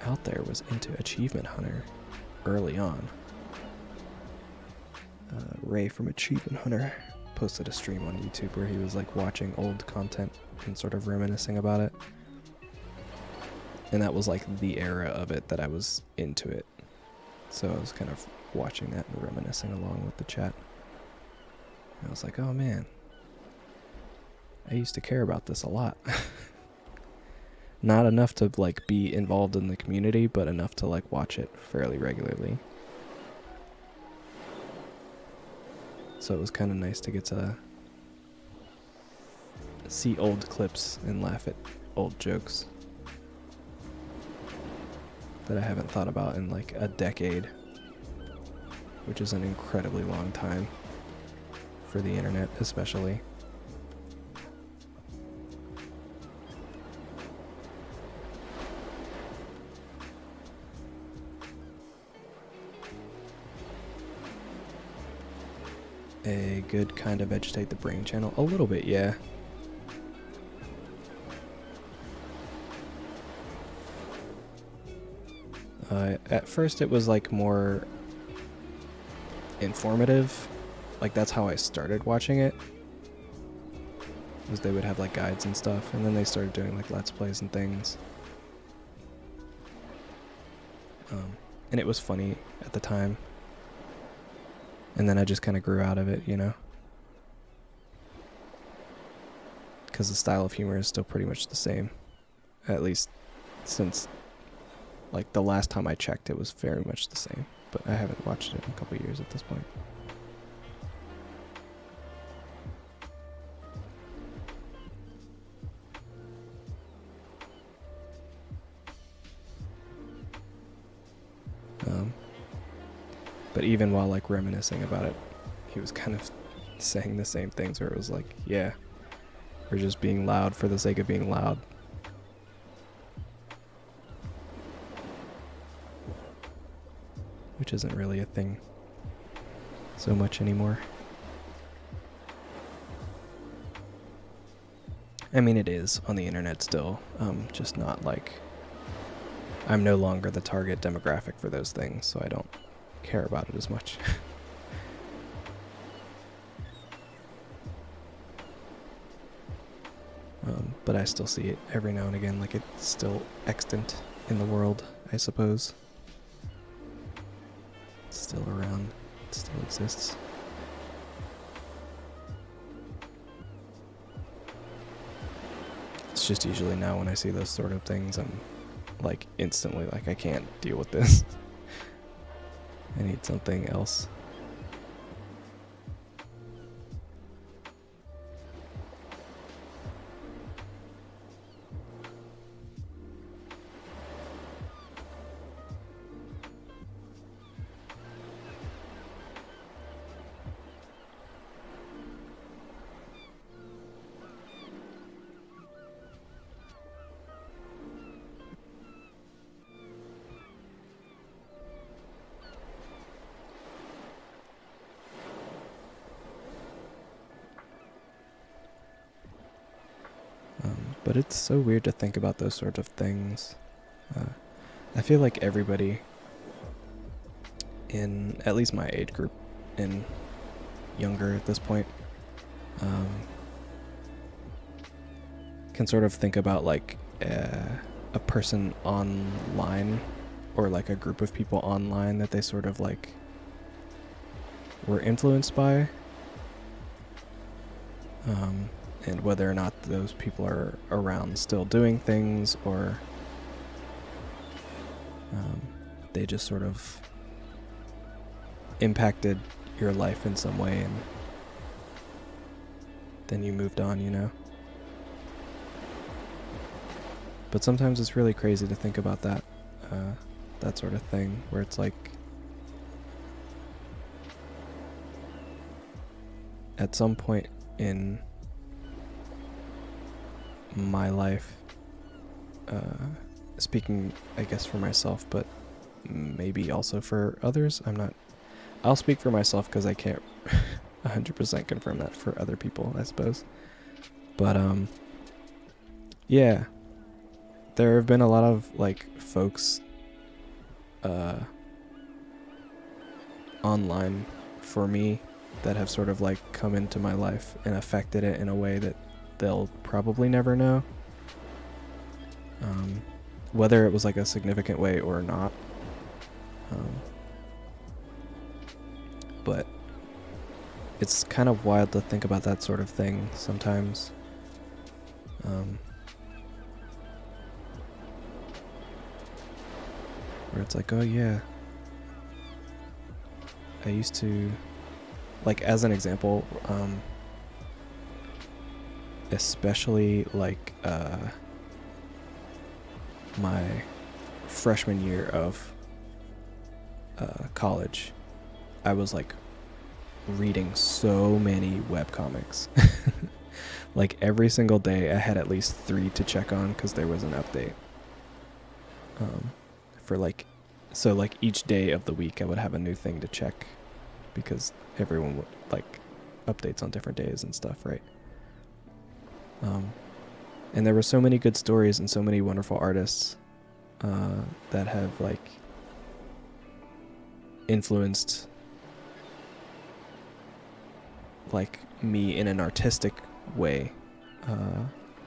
A: out there was into Achievement Hunter early on, Ray from Achievement Hunter posted a stream on YouTube where he was like watching old content and sort of reminiscing about it. And that was like the era of it that I was into it. So I was kind of watching that and reminiscing along with the chat. And I was like, oh man, I used to care about this a lot. Not enough to like be involved in the community, but enough to like watch it fairly regularly. So it was kind of nice to get to see old clips and laugh at old jokes that I haven't thought about in like a decade, which is an incredibly long time for the internet, especially. A good kind of vegetate the brain channel? A little bit, yeah. At first it was like more informative. Like that's how I started watching it. Was they would have like guides and stuff, and then they started doing like let's plays and things. And it was funny at the time. And then I just kind of grew out of it, you know? Because the style of humor is still pretty much the same. At least since, like, the last time I checked, it was very much the same. But I haven't watched it in a couple of years at this point. But even while like reminiscing about it, he was kind of saying the same things where it was like, yeah, we're just being loud for the sake of being loud. Which isn't really a thing so much anymore. I mean, it is on the internet still, just not like, I'm no longer the target demographic for those things, so I don't care about it as much. But I still see it every now and again, like it's still extant in the world, I suppose. It's still around, it still exists. It's just usually now when I see those sort of things, I'm like instantly like, I can't deal with this. I need something else. But it's so weird to think about those sort of things. I feel like everybody in at least my age group and younger at this point can sort of think about like a person online or like a group of people online that they sort of like were influenced by. And whether or not those people are around still doing things, or they just sort of impacted your life in some way and then you moved on, you know? But sometimes it's really crazy to think about that, that sort of thing, where it's like, at some point in my life, speaking I guess for myself, but maybe also for others, I'll speak for myself because I can't 100% confirm that for other people, I suppose. But Yeah, there have been a lot of like folks online for me that have sort of like come into my life and affected it in a way that they'll probably never know. Whether it was like a significant way or not. But it's kind of wild to think about that sort of thing sometimes. Where it's like, oh yeah, I used to, like as an example, especially like my freshman year of college, I was like reading so many webcomics. Like every single day I had at least 3 to check on because there was an update. For like, so like each day of the week I would have a new thing to check because everyone would like updates on different days and stuff, right? And there were so many good stories and so many wonderful artists that have like influenced like me in an artistic way,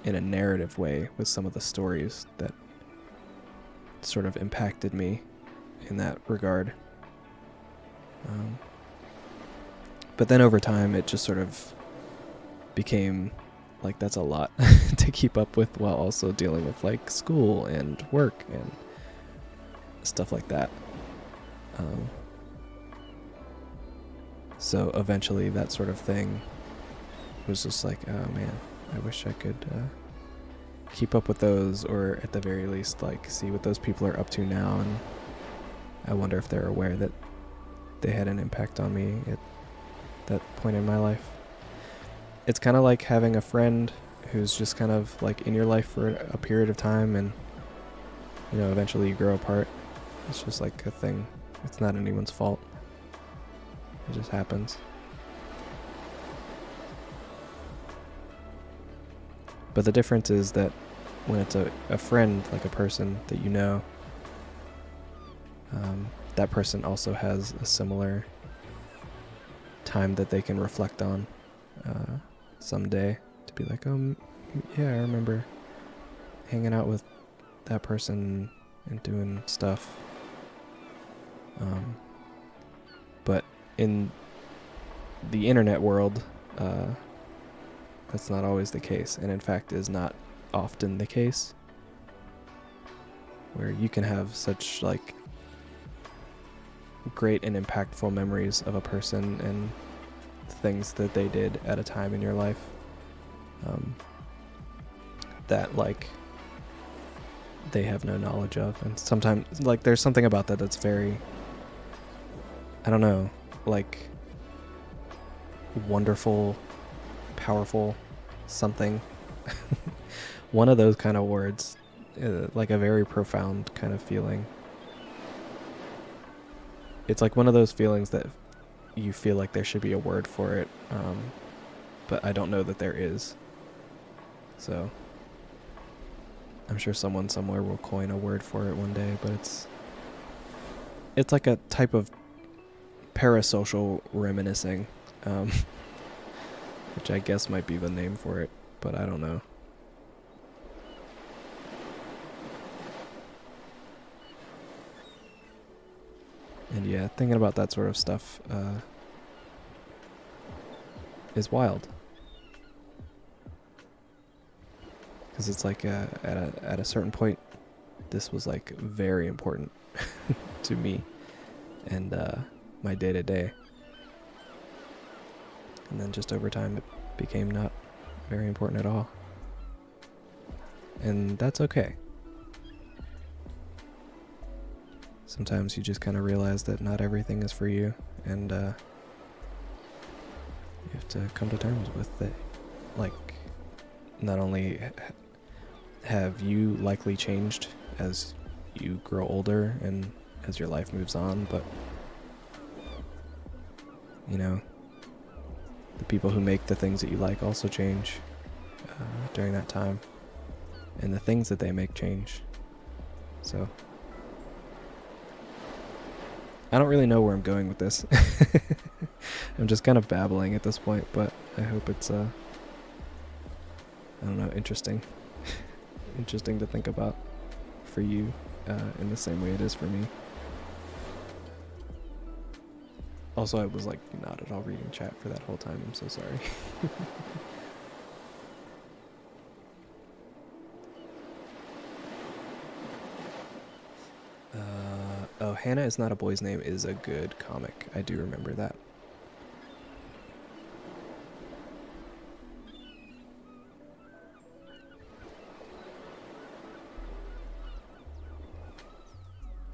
A: in a narrative way, with some of the stories that sort of impacted me in that regard. But then over time it just sort of became like that's a lot to keep up with while also dealing with like school and work and stuff like that. So eventually that sort of thing was just like, oh man, I wish I could keep up with those, or at the very least like see what those people are up to now, and I wonder if they're aware that they had an impact on me at that point in my life. It's kind of like having a friend who's just kind of like in your life for a period of time, and you know, eventually you grow apart. It's just like a thing. It's not anyone's fault. It just happens. But the difference is that when it's a friend, like a person that you know, that person also has a similar time that they can reflect on someday to be like, oh, yeah, I remember hanging out with that person and doing stuff. But in the internet world, that's not always the case, and in fact is not often the case, where you can have such like great and impactful memories of a person and things that they did at a time in your life, that like they have no knowledge of. And sometimes like there's something about that that's very, I don't know, like wonderful, powerful, something. One of those kind of words, like a very profound kind of feeling. It's like one of those feelings that you feel like there should be a word for it, but I don't know that there is. So I'm sure someone somewhere will coin a word for it one day, but it's like a type of parasocial reminiscing, which I guess might be the name for it, but I don't know. And yeah, thinking about that sort of stuff is wild. Because it's like at a certain point, this was like very important to me and my day-to-day. And then just over time it became not very important at all. And that's okay. Sometimes you just kind of realize that not everything is for you, and you have to come to terms with it. Like, not only have you likely changed as you grow older and as your life moves on, but, you know, the people who make the things that you like also change during that time. And the things that they make change. So I don't really know where I'm going with this. I'm just kind of babbling at this point, but I hope it's I don't know, interesting. Interesting to think about for you in the same way it is for me. Also, I was like not at all reading chat for that whole time. I'm so sorry. Oh, Hannah Is Not a Boy's Name is a good comic. I do remember that.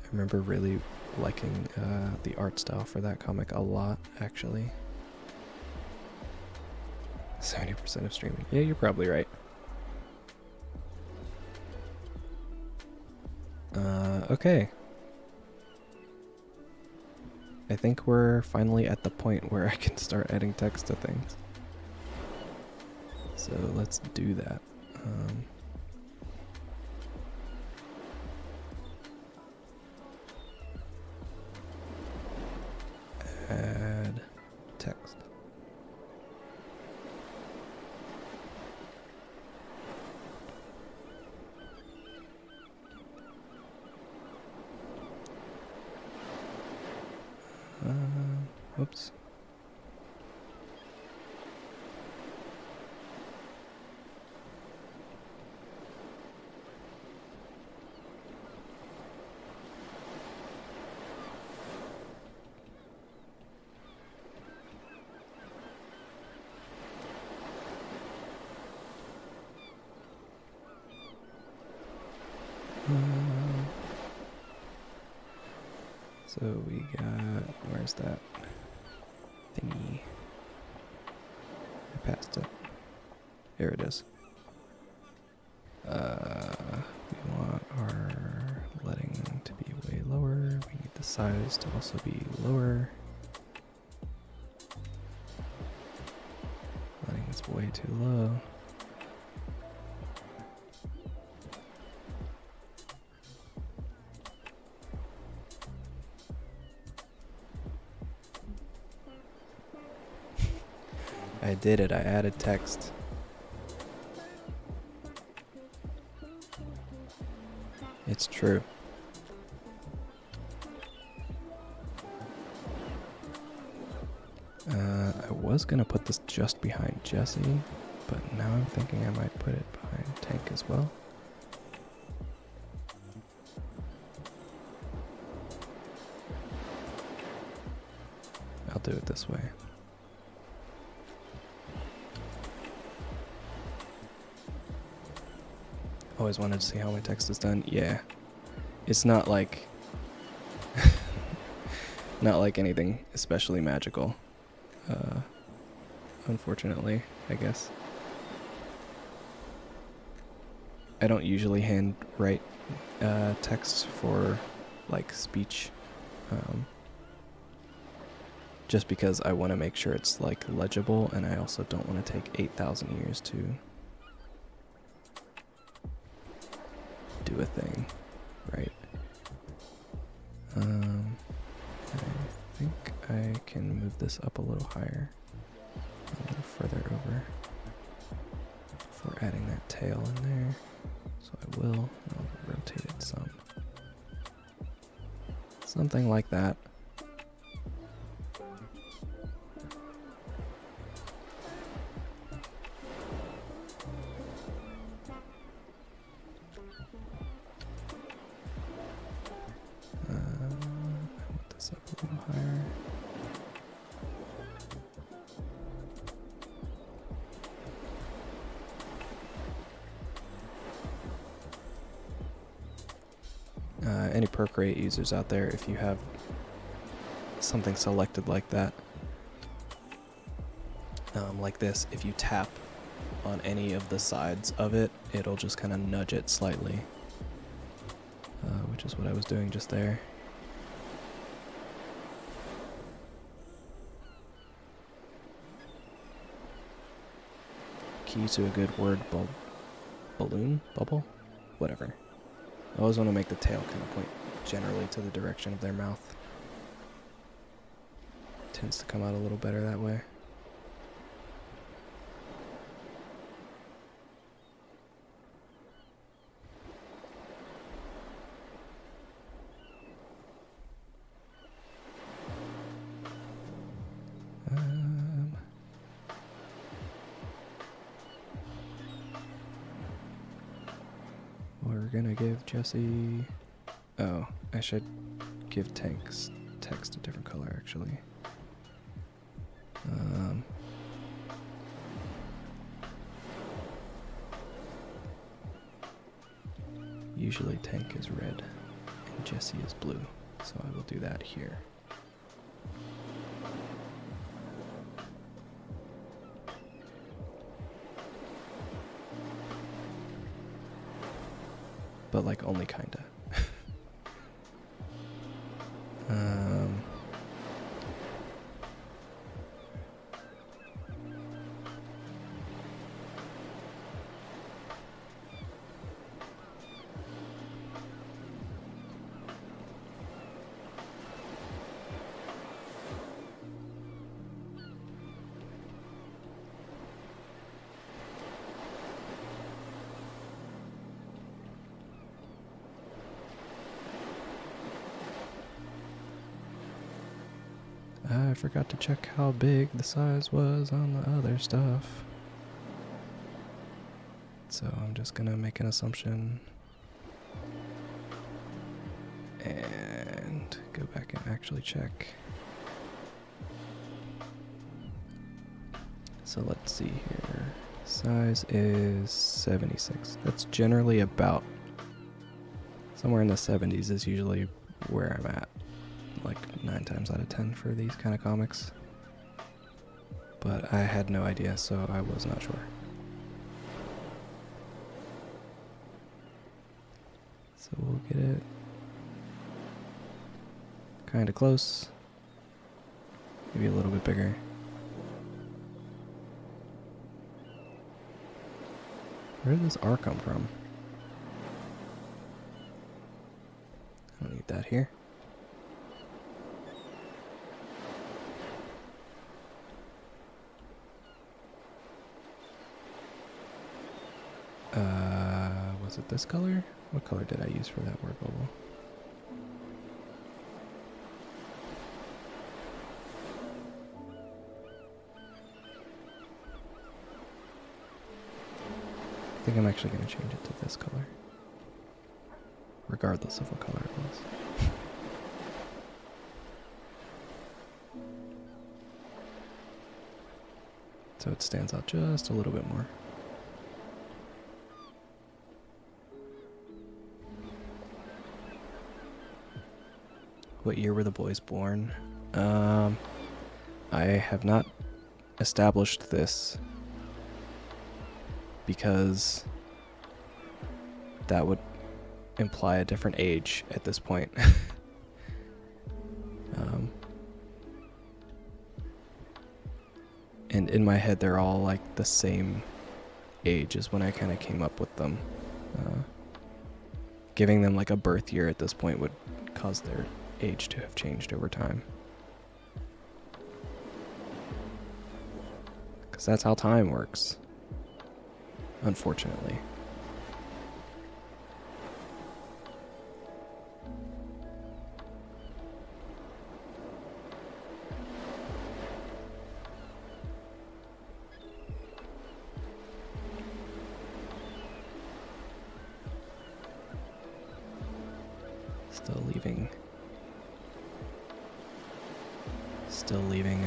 A: I remember really liking the art style for that comic a lot, actually. 70% of streaming. Yeah, you're probably right. Okay. I think we're finally at the point where I can start adding text to things. So let's do that. Add text. Whoops. So we got, where's that thingy? I passed it. Here it is. We want our letting to be way lower. We need the size to also be lower. Letting is way too low. I did it. I added text. It's true. I was gonna put this just behind Jesse, but now I'm thinking I might put it behind Tank as well. I'll do it this way. Always wanted to see how my text is done. Yeah. It's not like not like anything especially magical. Unfortunately, I guess. I don't usually handwrite texts for like speech. Just because I want to make sure it's like legible, and I also don't want to take 8,000 years to do a thing, right? I think I can move this up a little higher, a little further over before adding that tail in there. So I will. I'll rotate it some. Something like that. Up a little higher. Any Procreate users out there, if you have something selected like that, like this, if you tap on any of the sides of it, it'll just kind of nudge it slightly, which is what I was doing just there. Key to a good word balloon, bubble, whatever. I always want to make the tail kind of point generally to the direction of their mouth. Tends to come out a little better that way. We're gonna give Jesse... Oh, I should give text a different color, actually. Usually Tank is red and Jesse is blue, so I will do that here. But like only kinda. I forgot to check how big the size was on the other stuff. So I'm just gonna make an assumption and go back and actually check. So let's see here. Size is 76. That's generally about somewhere in the 70s is usually where I'm at. Like 9 times out of 10 for these kind of comics. But I had no idea, so I was not sure. So we'll get it kind of close. Maybe a little bit bigger. Where did this R come from? I don't need that here. Was it this color? What color did I use for that word bubble? I think I'm actually going to change it to this color, regardless of what color it was. So it stands out just a little bit more. What year were the boys born? I have not established this because that would imply a different age at this point. And in my head, they're all like the same age as when I kind of came up with them. Giving them like a birth year at this point would cause their age to have changed over time. Because that's how time works. Unfortunately. Still leaving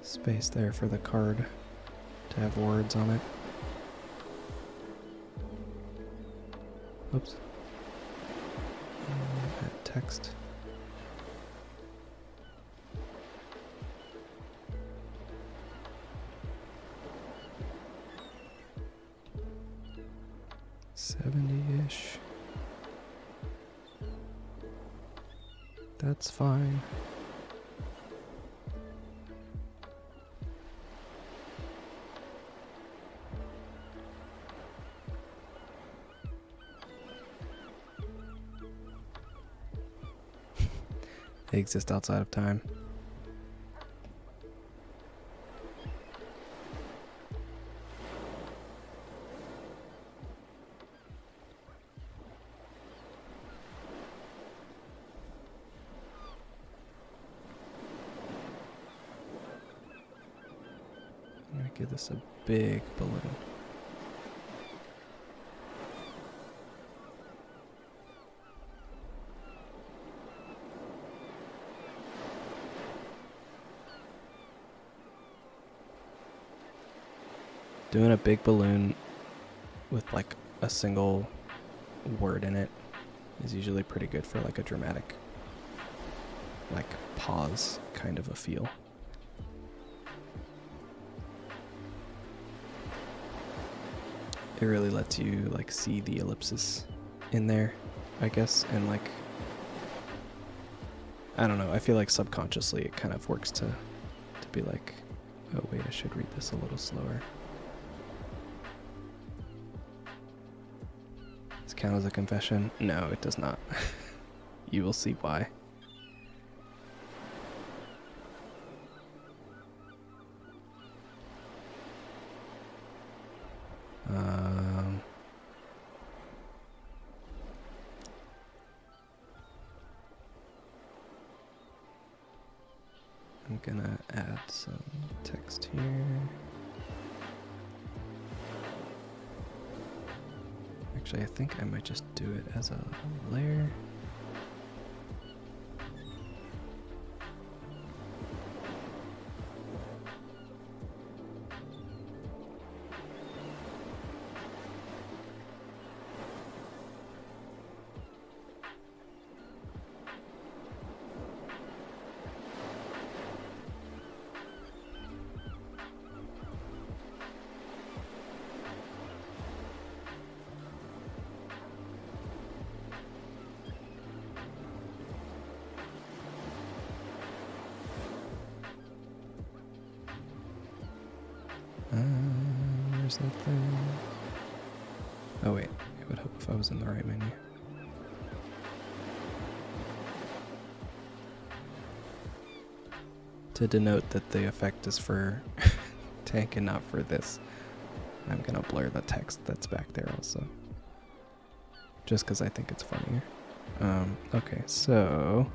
A: space there for the card to have words on it. Oops. Add text. $70-ish. That's fine. They exist outside of time. I'm gonna give this a big balloon. Doing a big balloon with like a single word in it is usually pretty good for like a dramatic, like pause kind of a feel. It really lets you like see the ellipsis in there, I guess, and like, I don't know, I feel like subconsciously it kind of works to be like, oh wait, I should read this a little slower. Does it count as a confession? No, it does not. You will see why. I'm gonna add some text here. Actually, I think I might just do it as a layer. Where's that thing? Oh wait, it would help if I was in the right menu. To denote that the effect is for tank and not for this, I'm gonna blur the text that's back there also. Just because I think it's funnier. Okay, so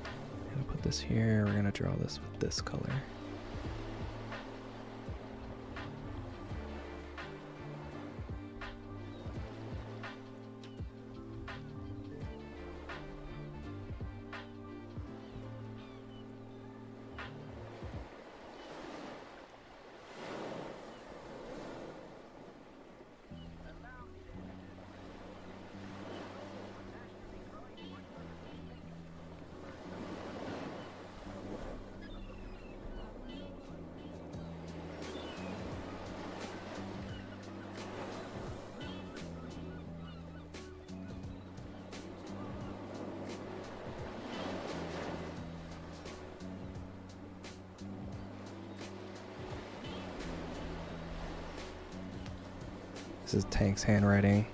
A: I'm gonna put this here. We're gonna draw this with this color. This is Tank's handwriting,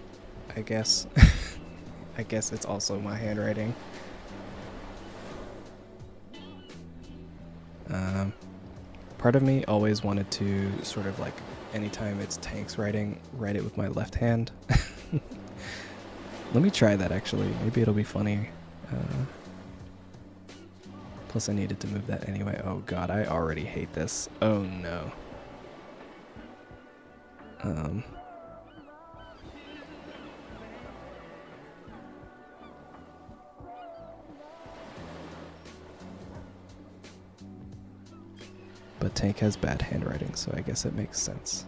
A: I guess. I guess it's also my handwriting. Part of me always wanted to sort of like, anytime it's Tank's writing, write it with my left hand. Let me try that actually. Maybe it'll be funny. Plus I needed to move that anyway. Oh god, I already hate this. Oh no. But Tank has bad handwriting, so I guess it makes sense.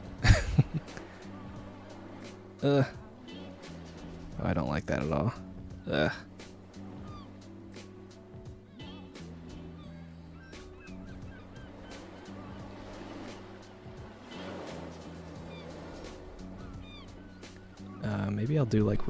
A: Oh, I don't like that at all. Maybe I'll do like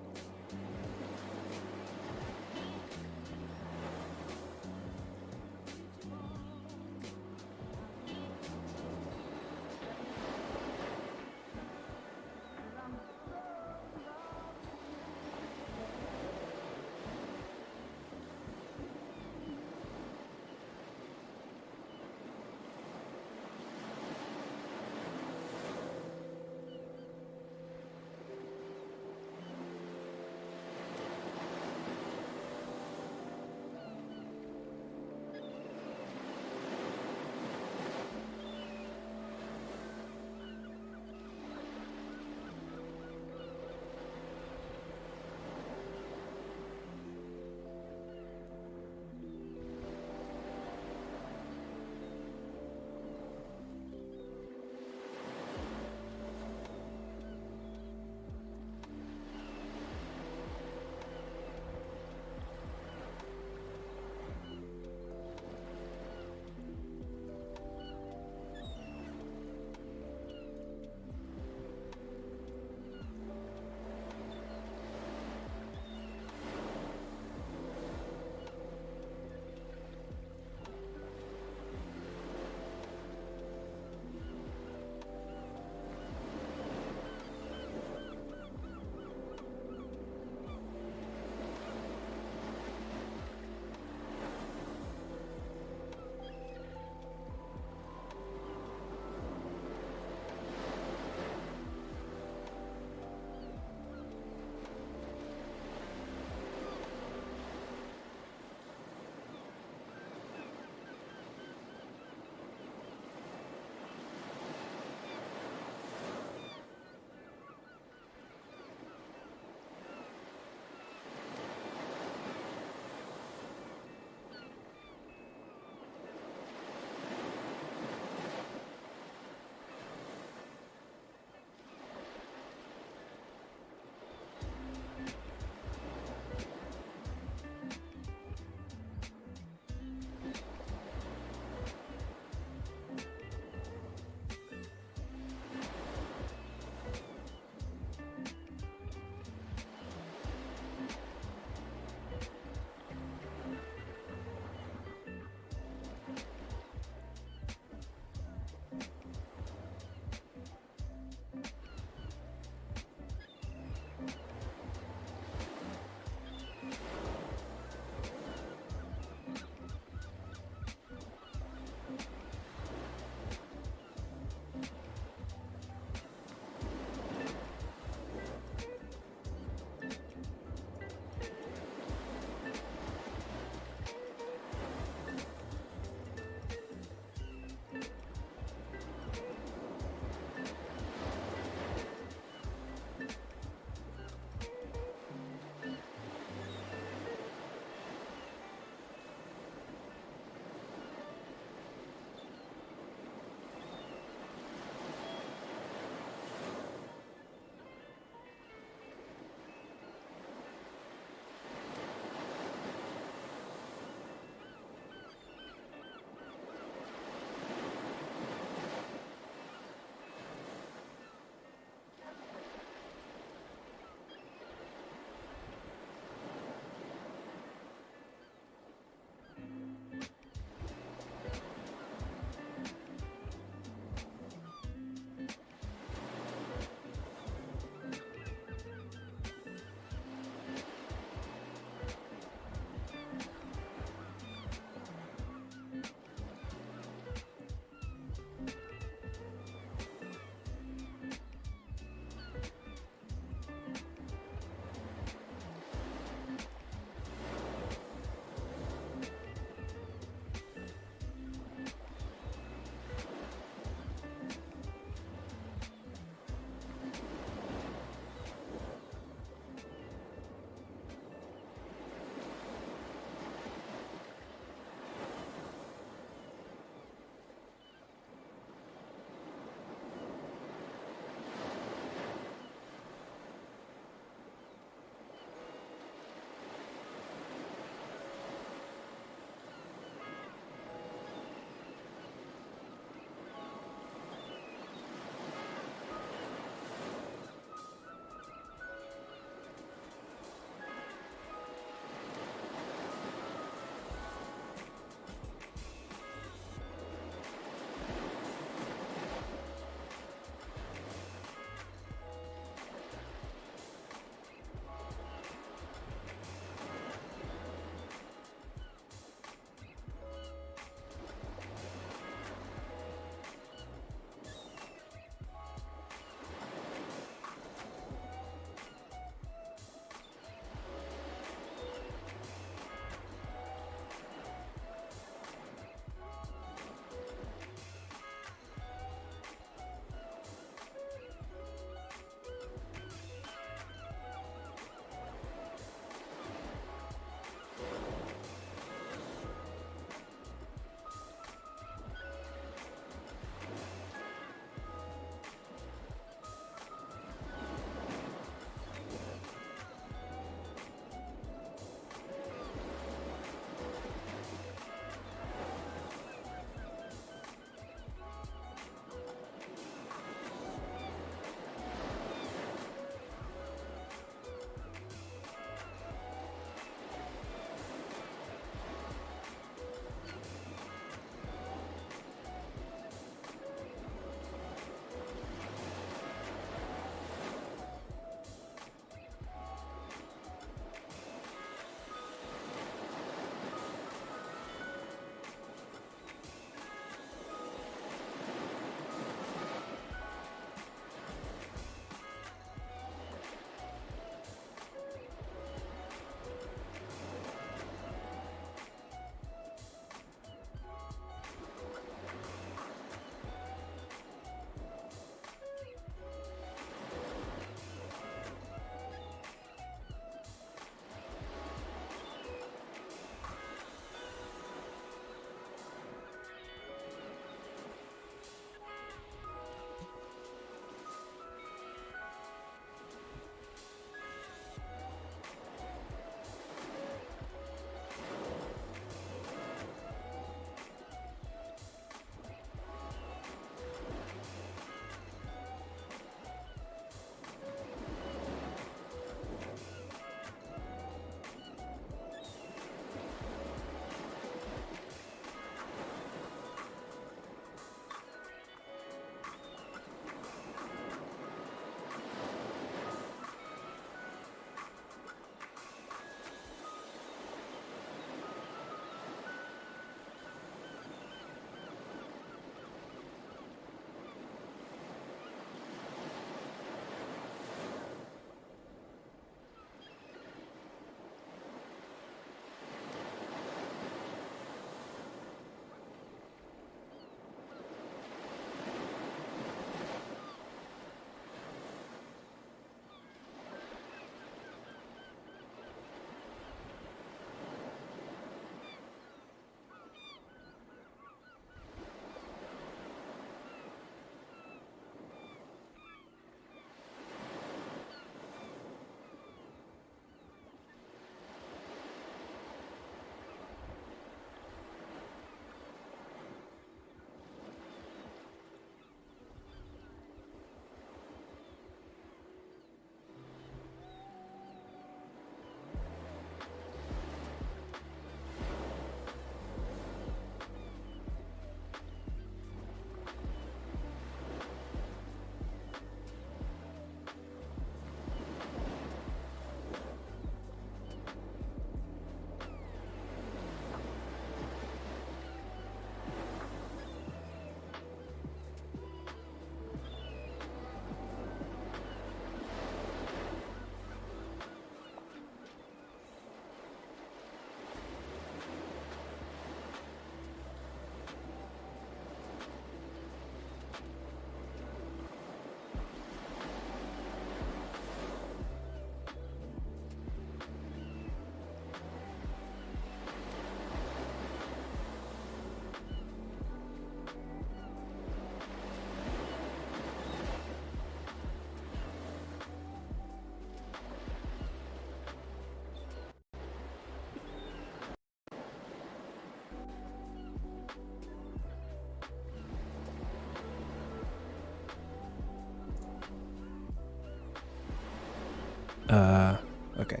A: Okay.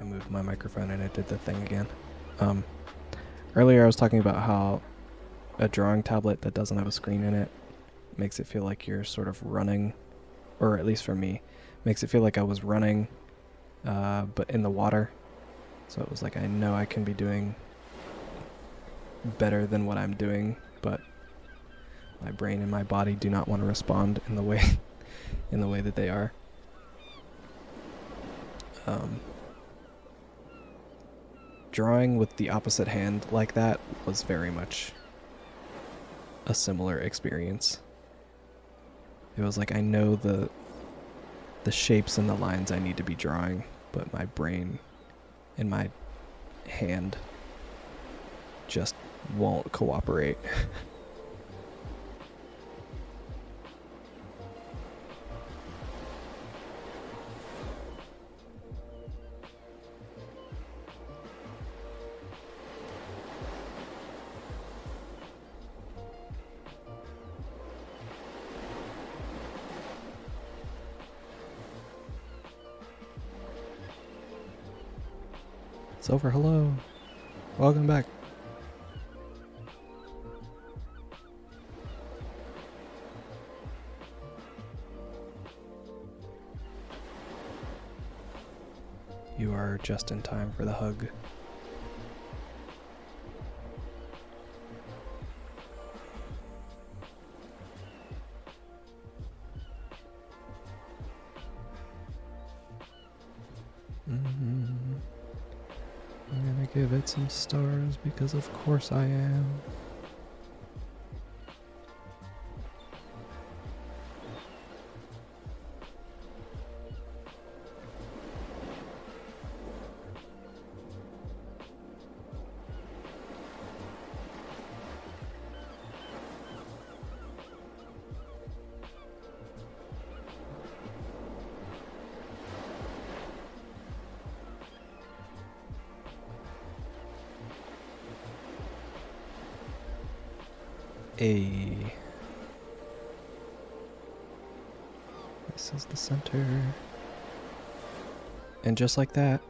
A: I moved my microphone and it did the thing again. Earlier I was talking about how a drawing tablet that doesn't have a screen in it makes it feel like you're sort of running, or at least for me, makes it feel like I was running, but in the water. So it was like, I know I can be doing better than what I'm doing, but my brain and my body do not want to respond in the way that they are. Drawing with the opposite hand like that was very much a similar experience. It was like, I know the shapes and the lines I need to be drawing, but my brain and my hand just won't cooperate. It's over. Hello. Welcome back. You are just in time for the hug. I'm gonna give it some stars because of course I am. This is the center. And just like that,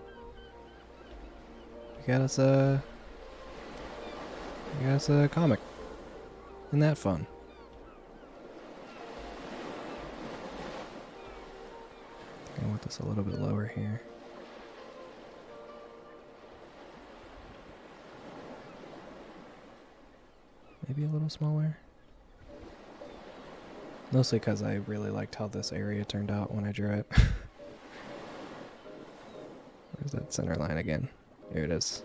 A: we got us a comic. Isn't that fun? I want this a little bit lower here. Maybe a little smaller. Mostly because I really liked how this area turned out when I drew it. Where's that center line again? Here it is.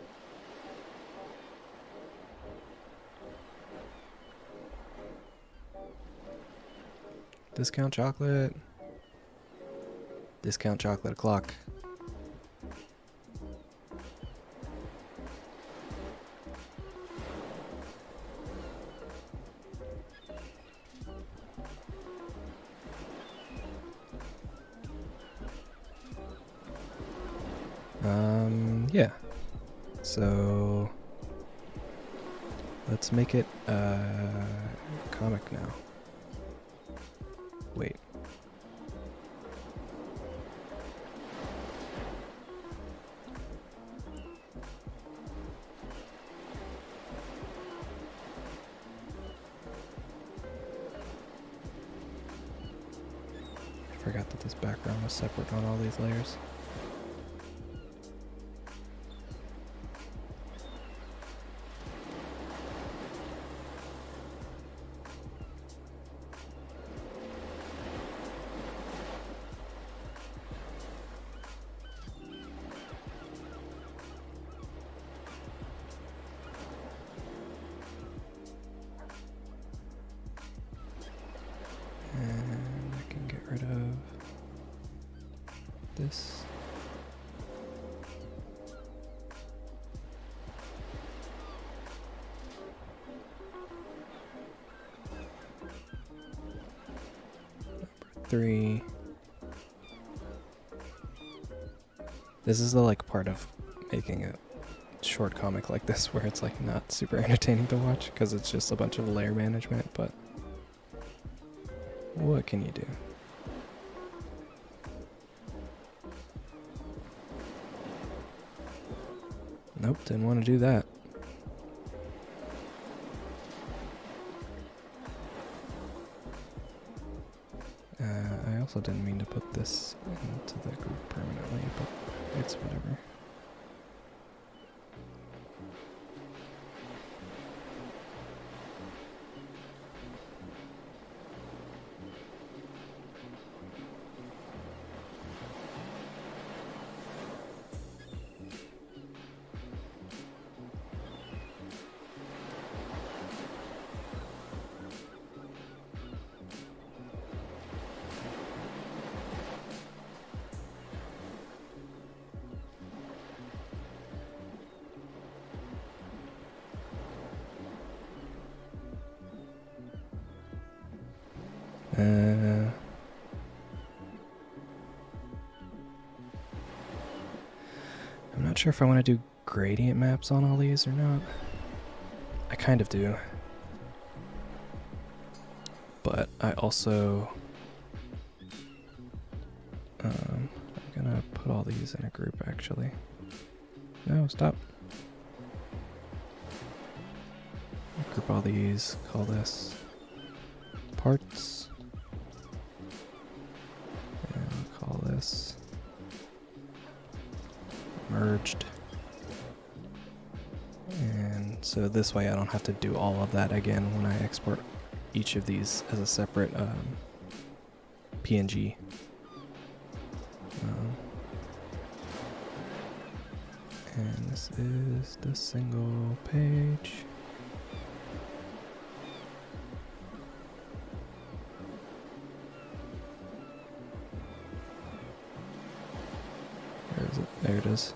A: Discount chocolate. Discount chocolate o'clock. Yeah. So let's make it a comic now. Wait. I forgot that this background was separate on all these layers. And I can get rid of this. Number 3. This is the like part of making a short comic like this where it's like not super entertaining to watch because it's just a bunch of layer management, but what can you do? Nope, didn't want to do that. I also didn't mean to put this into the group permanently, but it's whatever. I'm not sure if I want to do gradient maps on all these or not. I kind of do. But I also... I'm gonna put all these in a group actually. No, stop. Group all these, call this parts. And call this merged. And so this way I don't have to do all of that again when I export each of these as a separate PNG. And this is the single page. Where is it? There it is.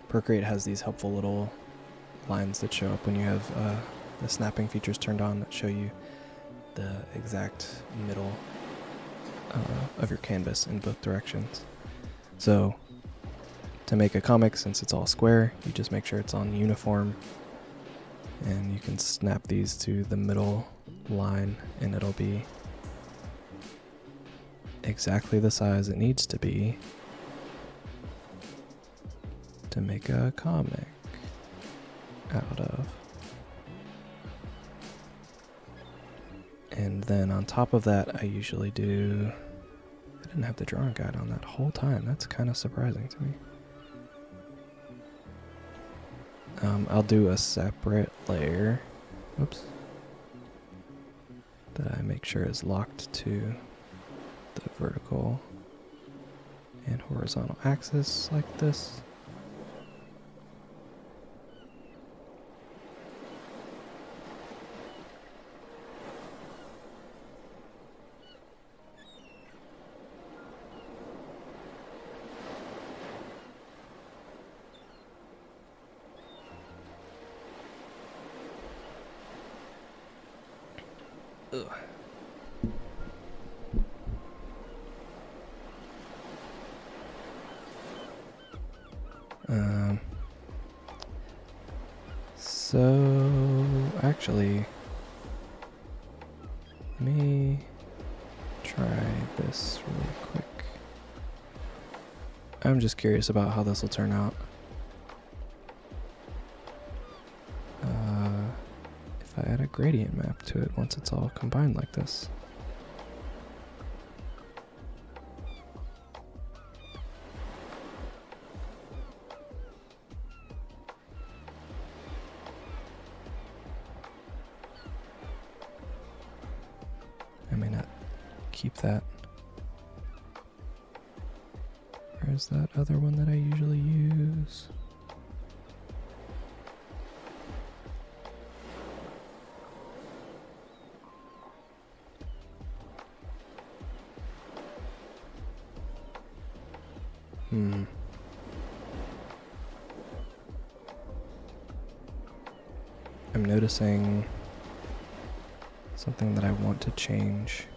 A: Procreate has these helpful little lines that show up when you have the snapping features turned on that show you the exact middle of your canvas in both directions. So to make a comic, since it's all square, you just make sure it's on uniform, and you can snap these to the middle line and it'll be exactly the size it needs to be to make a comic out of. And then on top of that, I usually do... I didn't have the drawing guide on that whole time. That's kind of surprising to me. I'll do a separate layer, oops, that I make sure is locked to the vertical and horizontal axis like this. Ugh. So actually, let me try this really quick. I'm just curious about how this will turn out. If I add a gradient map to it once it's all combined like this. I may not keep that. Where's that other one that I usually use? I'm noticing something that I want to change,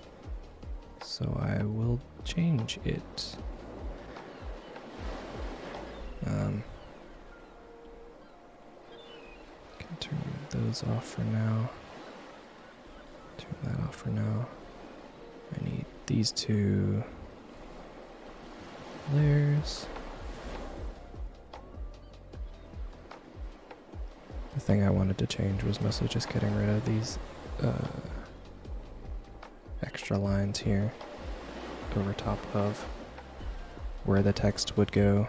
A: so I will change it. Can turn those off for now. Turn that off for now. I need these two layers. thing I wanted to change was mostly just getting rid of these extra lines here over top of where the text would go.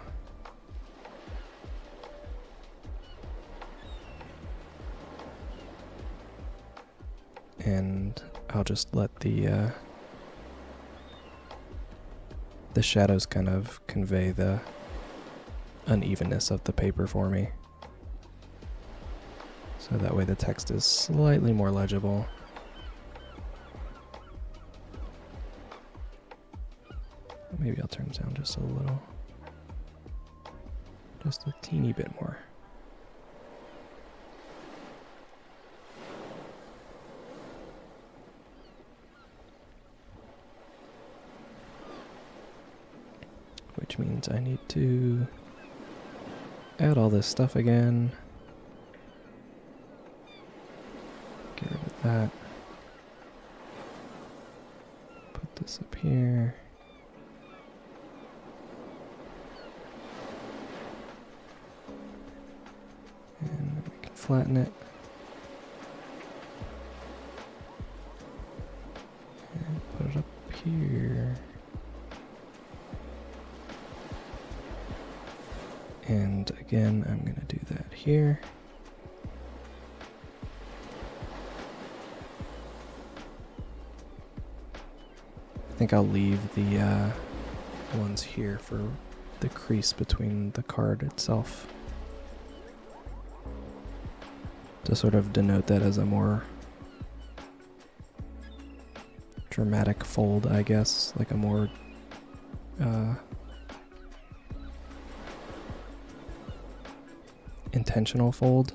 A: And I'll just let the shadows kind of convey the unevenness of the paper for me. So that way the text is slightly more legible. Maybe I'll turn it down just a little. Just a teeny bit more. Which means I need to add all this stuff again. Get rid of that. Put this up here. And we can flatten it. And put it up here. And again, I'm going to do that here. I think I'll leave the ones here for the crease between the card itself to sort of denote that as a more dramatic fold, I guess, like a more intentional fold,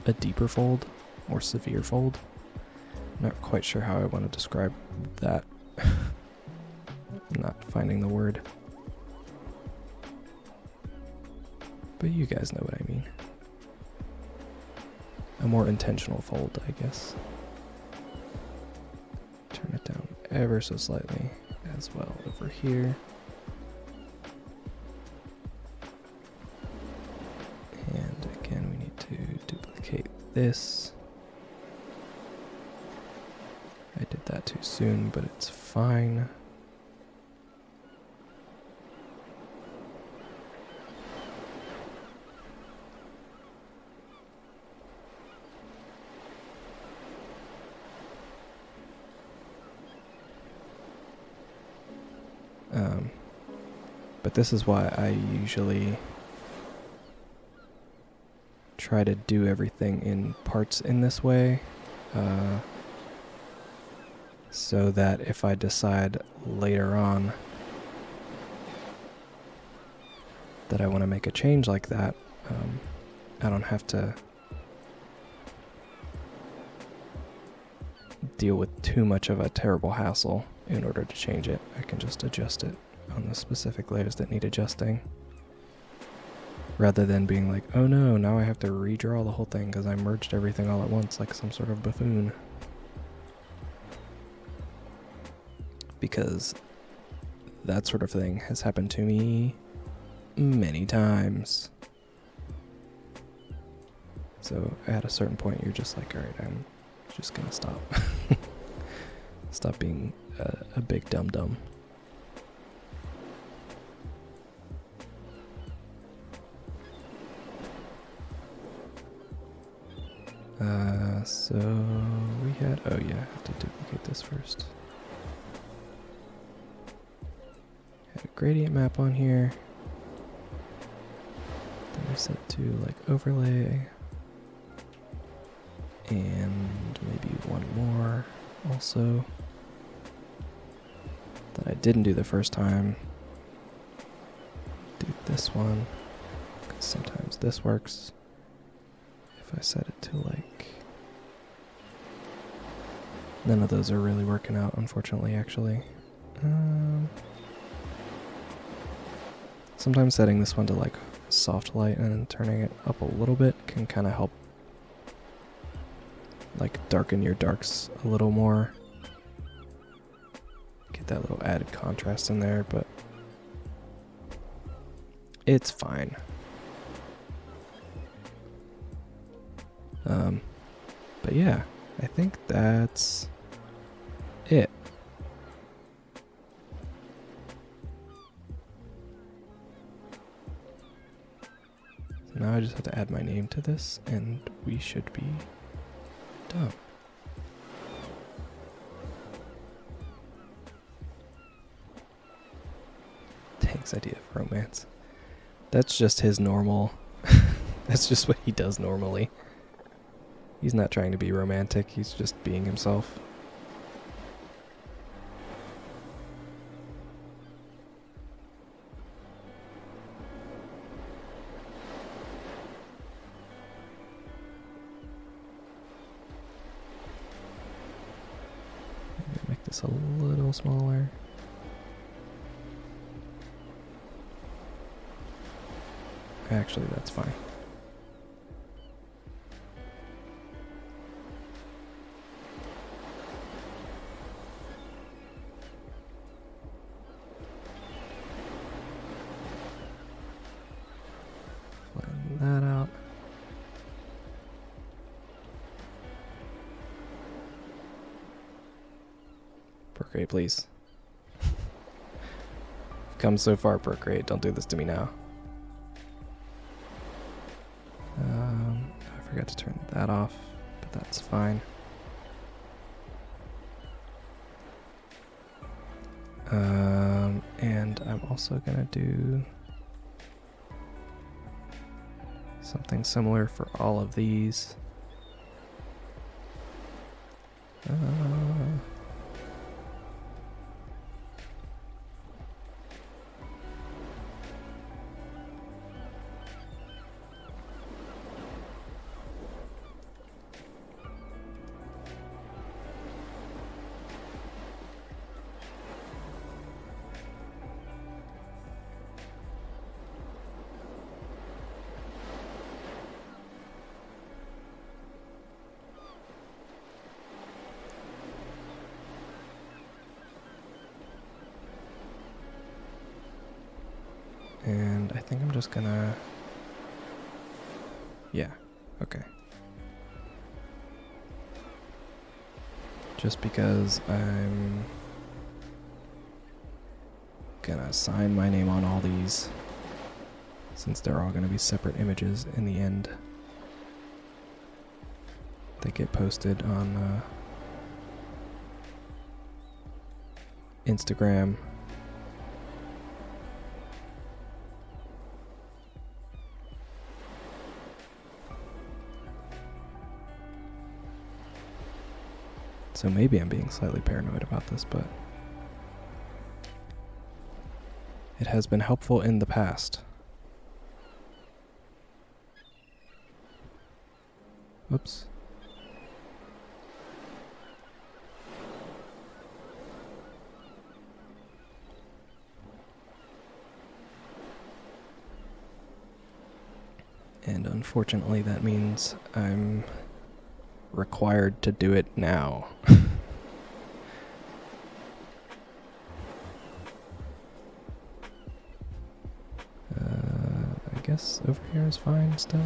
A: a deeper fold, or severe fold. I'm not quite sure how I want to describe that. I'm not finding the word. But you guys know what I mean. A more intentional fold, I guess. Turn it down ever so slightly as well over here. And again, we need to duplicate this. I did that too soon, but it's fine. But this is why I usually try to do everything in parts in this way, so that if I decide later on that I want to make a change like that, I don't have to deal with too much of a terrible hassle in order to change it. I can just adjust it on the specific layers that need adjusting, rather than being like, oh no, now I have to redraw the whole thing because I merged everything all at once like some sort of buffoon. Because that sort of thing has happened to me many times. So at a certain point you're just like, alright, I'm just gonna stop. Stop being a big dum-dum. So we had, oh yeah, I have to duplicate this first. Had a gradient map on here. Then we set to like overlay. And maybe one more also that I didn't do the first time. Do this one, because sometimes this works. If I set it to like, none of those are really working out, unfortunately, actually. Sometimes setting this one to like soft light and then turning it up a little bit can kind of help like darken your darks a little more. Get that little added contrast in there, but it's fine. But yeah, I think that's it. So now I just have to add my name to this, and we should be done. Tank's idea of romance. That's just his normal. That's just what he does normally. He's not trying to be romantic, he's just being himself. Make this a little smaller. Actually, that's fine. Flatten that out. Procreate, please. Come so far, Procreate. Don't do this to me now. I forgot to turn that off, but that's fine. And I'm also gonna do something similar for all of these. And I think I'm just gonna... Yeah, okay. Just because I'm gonna sign my name on all these, since they're all gonna be separate images in the end. They get posted on Instagram. So maybe I'm being slightly paranoid about this, but it has been helpful in the past. Whoops. And unfortunately that means I'm required to do it now. I guess over here is fine still.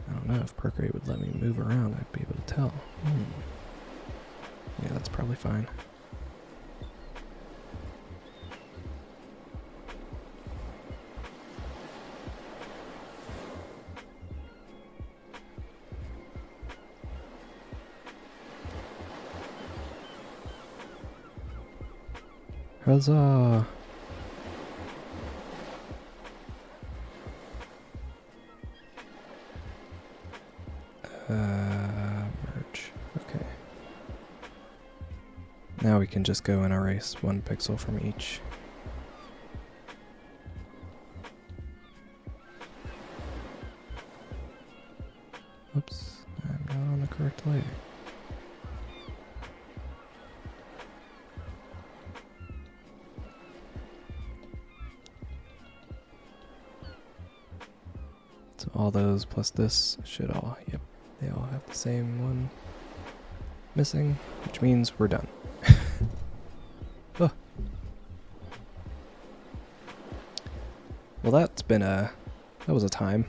A: I don't know if Procreate would let me move around, I'd be able to tell. Yeah, that's probably fine. Huzzah! Merge. Okay. Now we can just go and erase one pixel from each. Oops, I'm not on the correct layer. So all those plus this should all, yep, they all have the same one missing, which means we're done. Oh. Well, that was a time.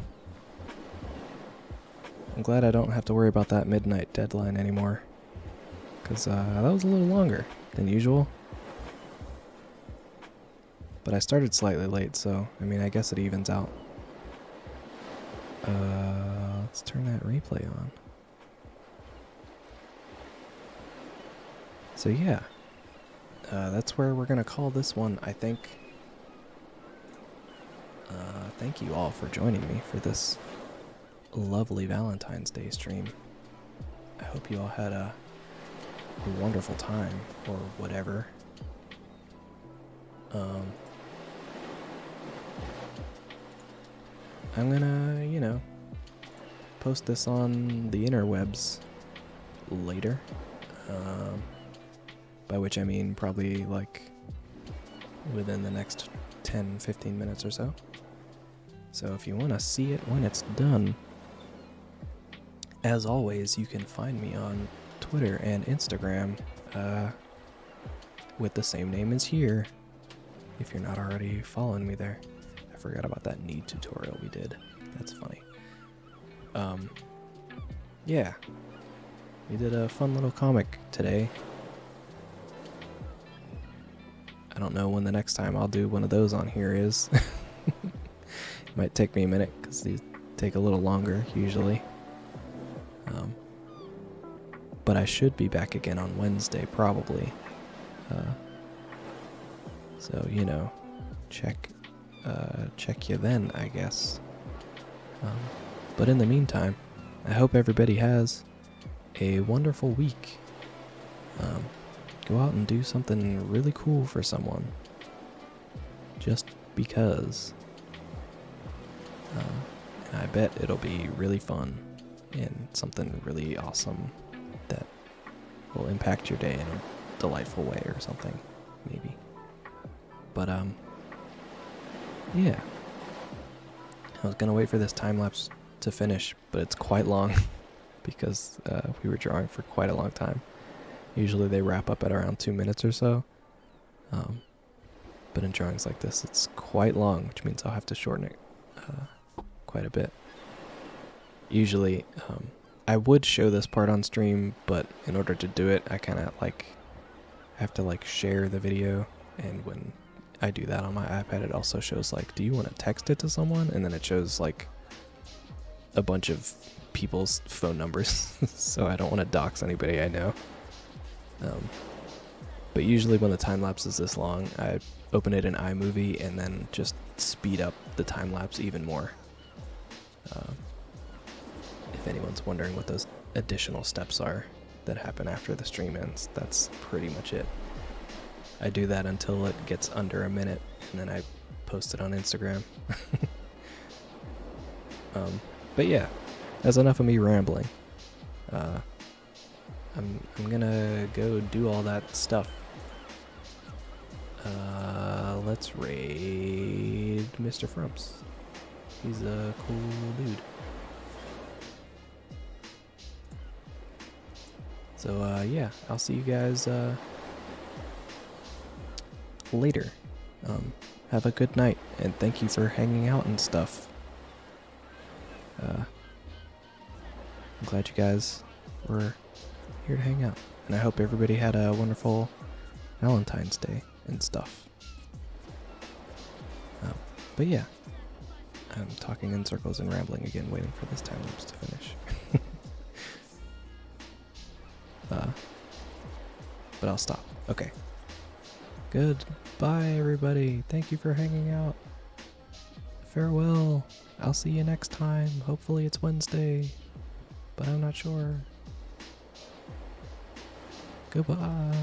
A: I'm glad I don't have to worry about that midnight deadline anymore. Because that was a little longer than usual. But I started slightly late, so, I mean, I guess it evens out. Let's turn that replay on. So yeah, that's where we're gonna call this one, I think. Thank you all for joining me for this lovely Valentine's Day stream. I hope you all had a wonderful time, or whatever. I'm gonna, you know, post this on the interwebs later. By which I mean probably like within the next 10-15 minutes or so. So if you want to see it when it's done, as always, you can find me on Twitter and Instagram with the same name as here, if you're not already following me there. I forgot about that need tutorial we did. That's funny. Yeah. We did a fun little comic today. I don't know when the next time I'll do one of those on here is. It might take me a minute because these take a little longer usually. But I should be back again on Wednesday probably. So, you know, check you then, I guess. But in the meantime, I hope everybody has a wonderful week. Go out and do something really cool for someone. Just because. And I bet it'll be really fun and something really awesome that will impact your day in a delightful way or something, maybe. But, yeah. I was gonna wait for this time lapse to finish, but it's quite long because we were drawing for quite a long time. Usually they wrap up at around 2 minutes or so. But in drawings like this, it's quite long, which means I'll have to shorten it quite a bit. Usually, I would show this part on stream, but in order to do it, I kind of have to share the video, and when I do that on my iPad, it also shows do you want to text it to someone? And then it shows a bunch of people's phone numbers, so I don't want to dox anybody I know. But usually when the time lapse is this long, I open it in iMovie and then just speed up the time lapse even more. If anyone's wondering what those additional steps are that happen after the stream ends, that's pretty much it. I do that until it gets under a minute, and then I post it on Instagram. But yeah, that's enough of me rambling. I'm gonna go do all that stuff. Let's raid Mr. Frumps. He's a cool dude. So yeah, I'll see you guys later. Have a good night, and thank you for hanging out and stuff. I'm glad you guys were here to hang out, and I hope everybody had a wonderful Valentine's Day and stuff. But yeah, I'm talking in circles and rambling again, waiting for this time lapse to finish. But I'll stop. Okay. Goodbye, everybody. Thank you for hanging out. Farewell. I'll see you next time. Hopefully it's Wednesday, but I'm not sure. Goodbye.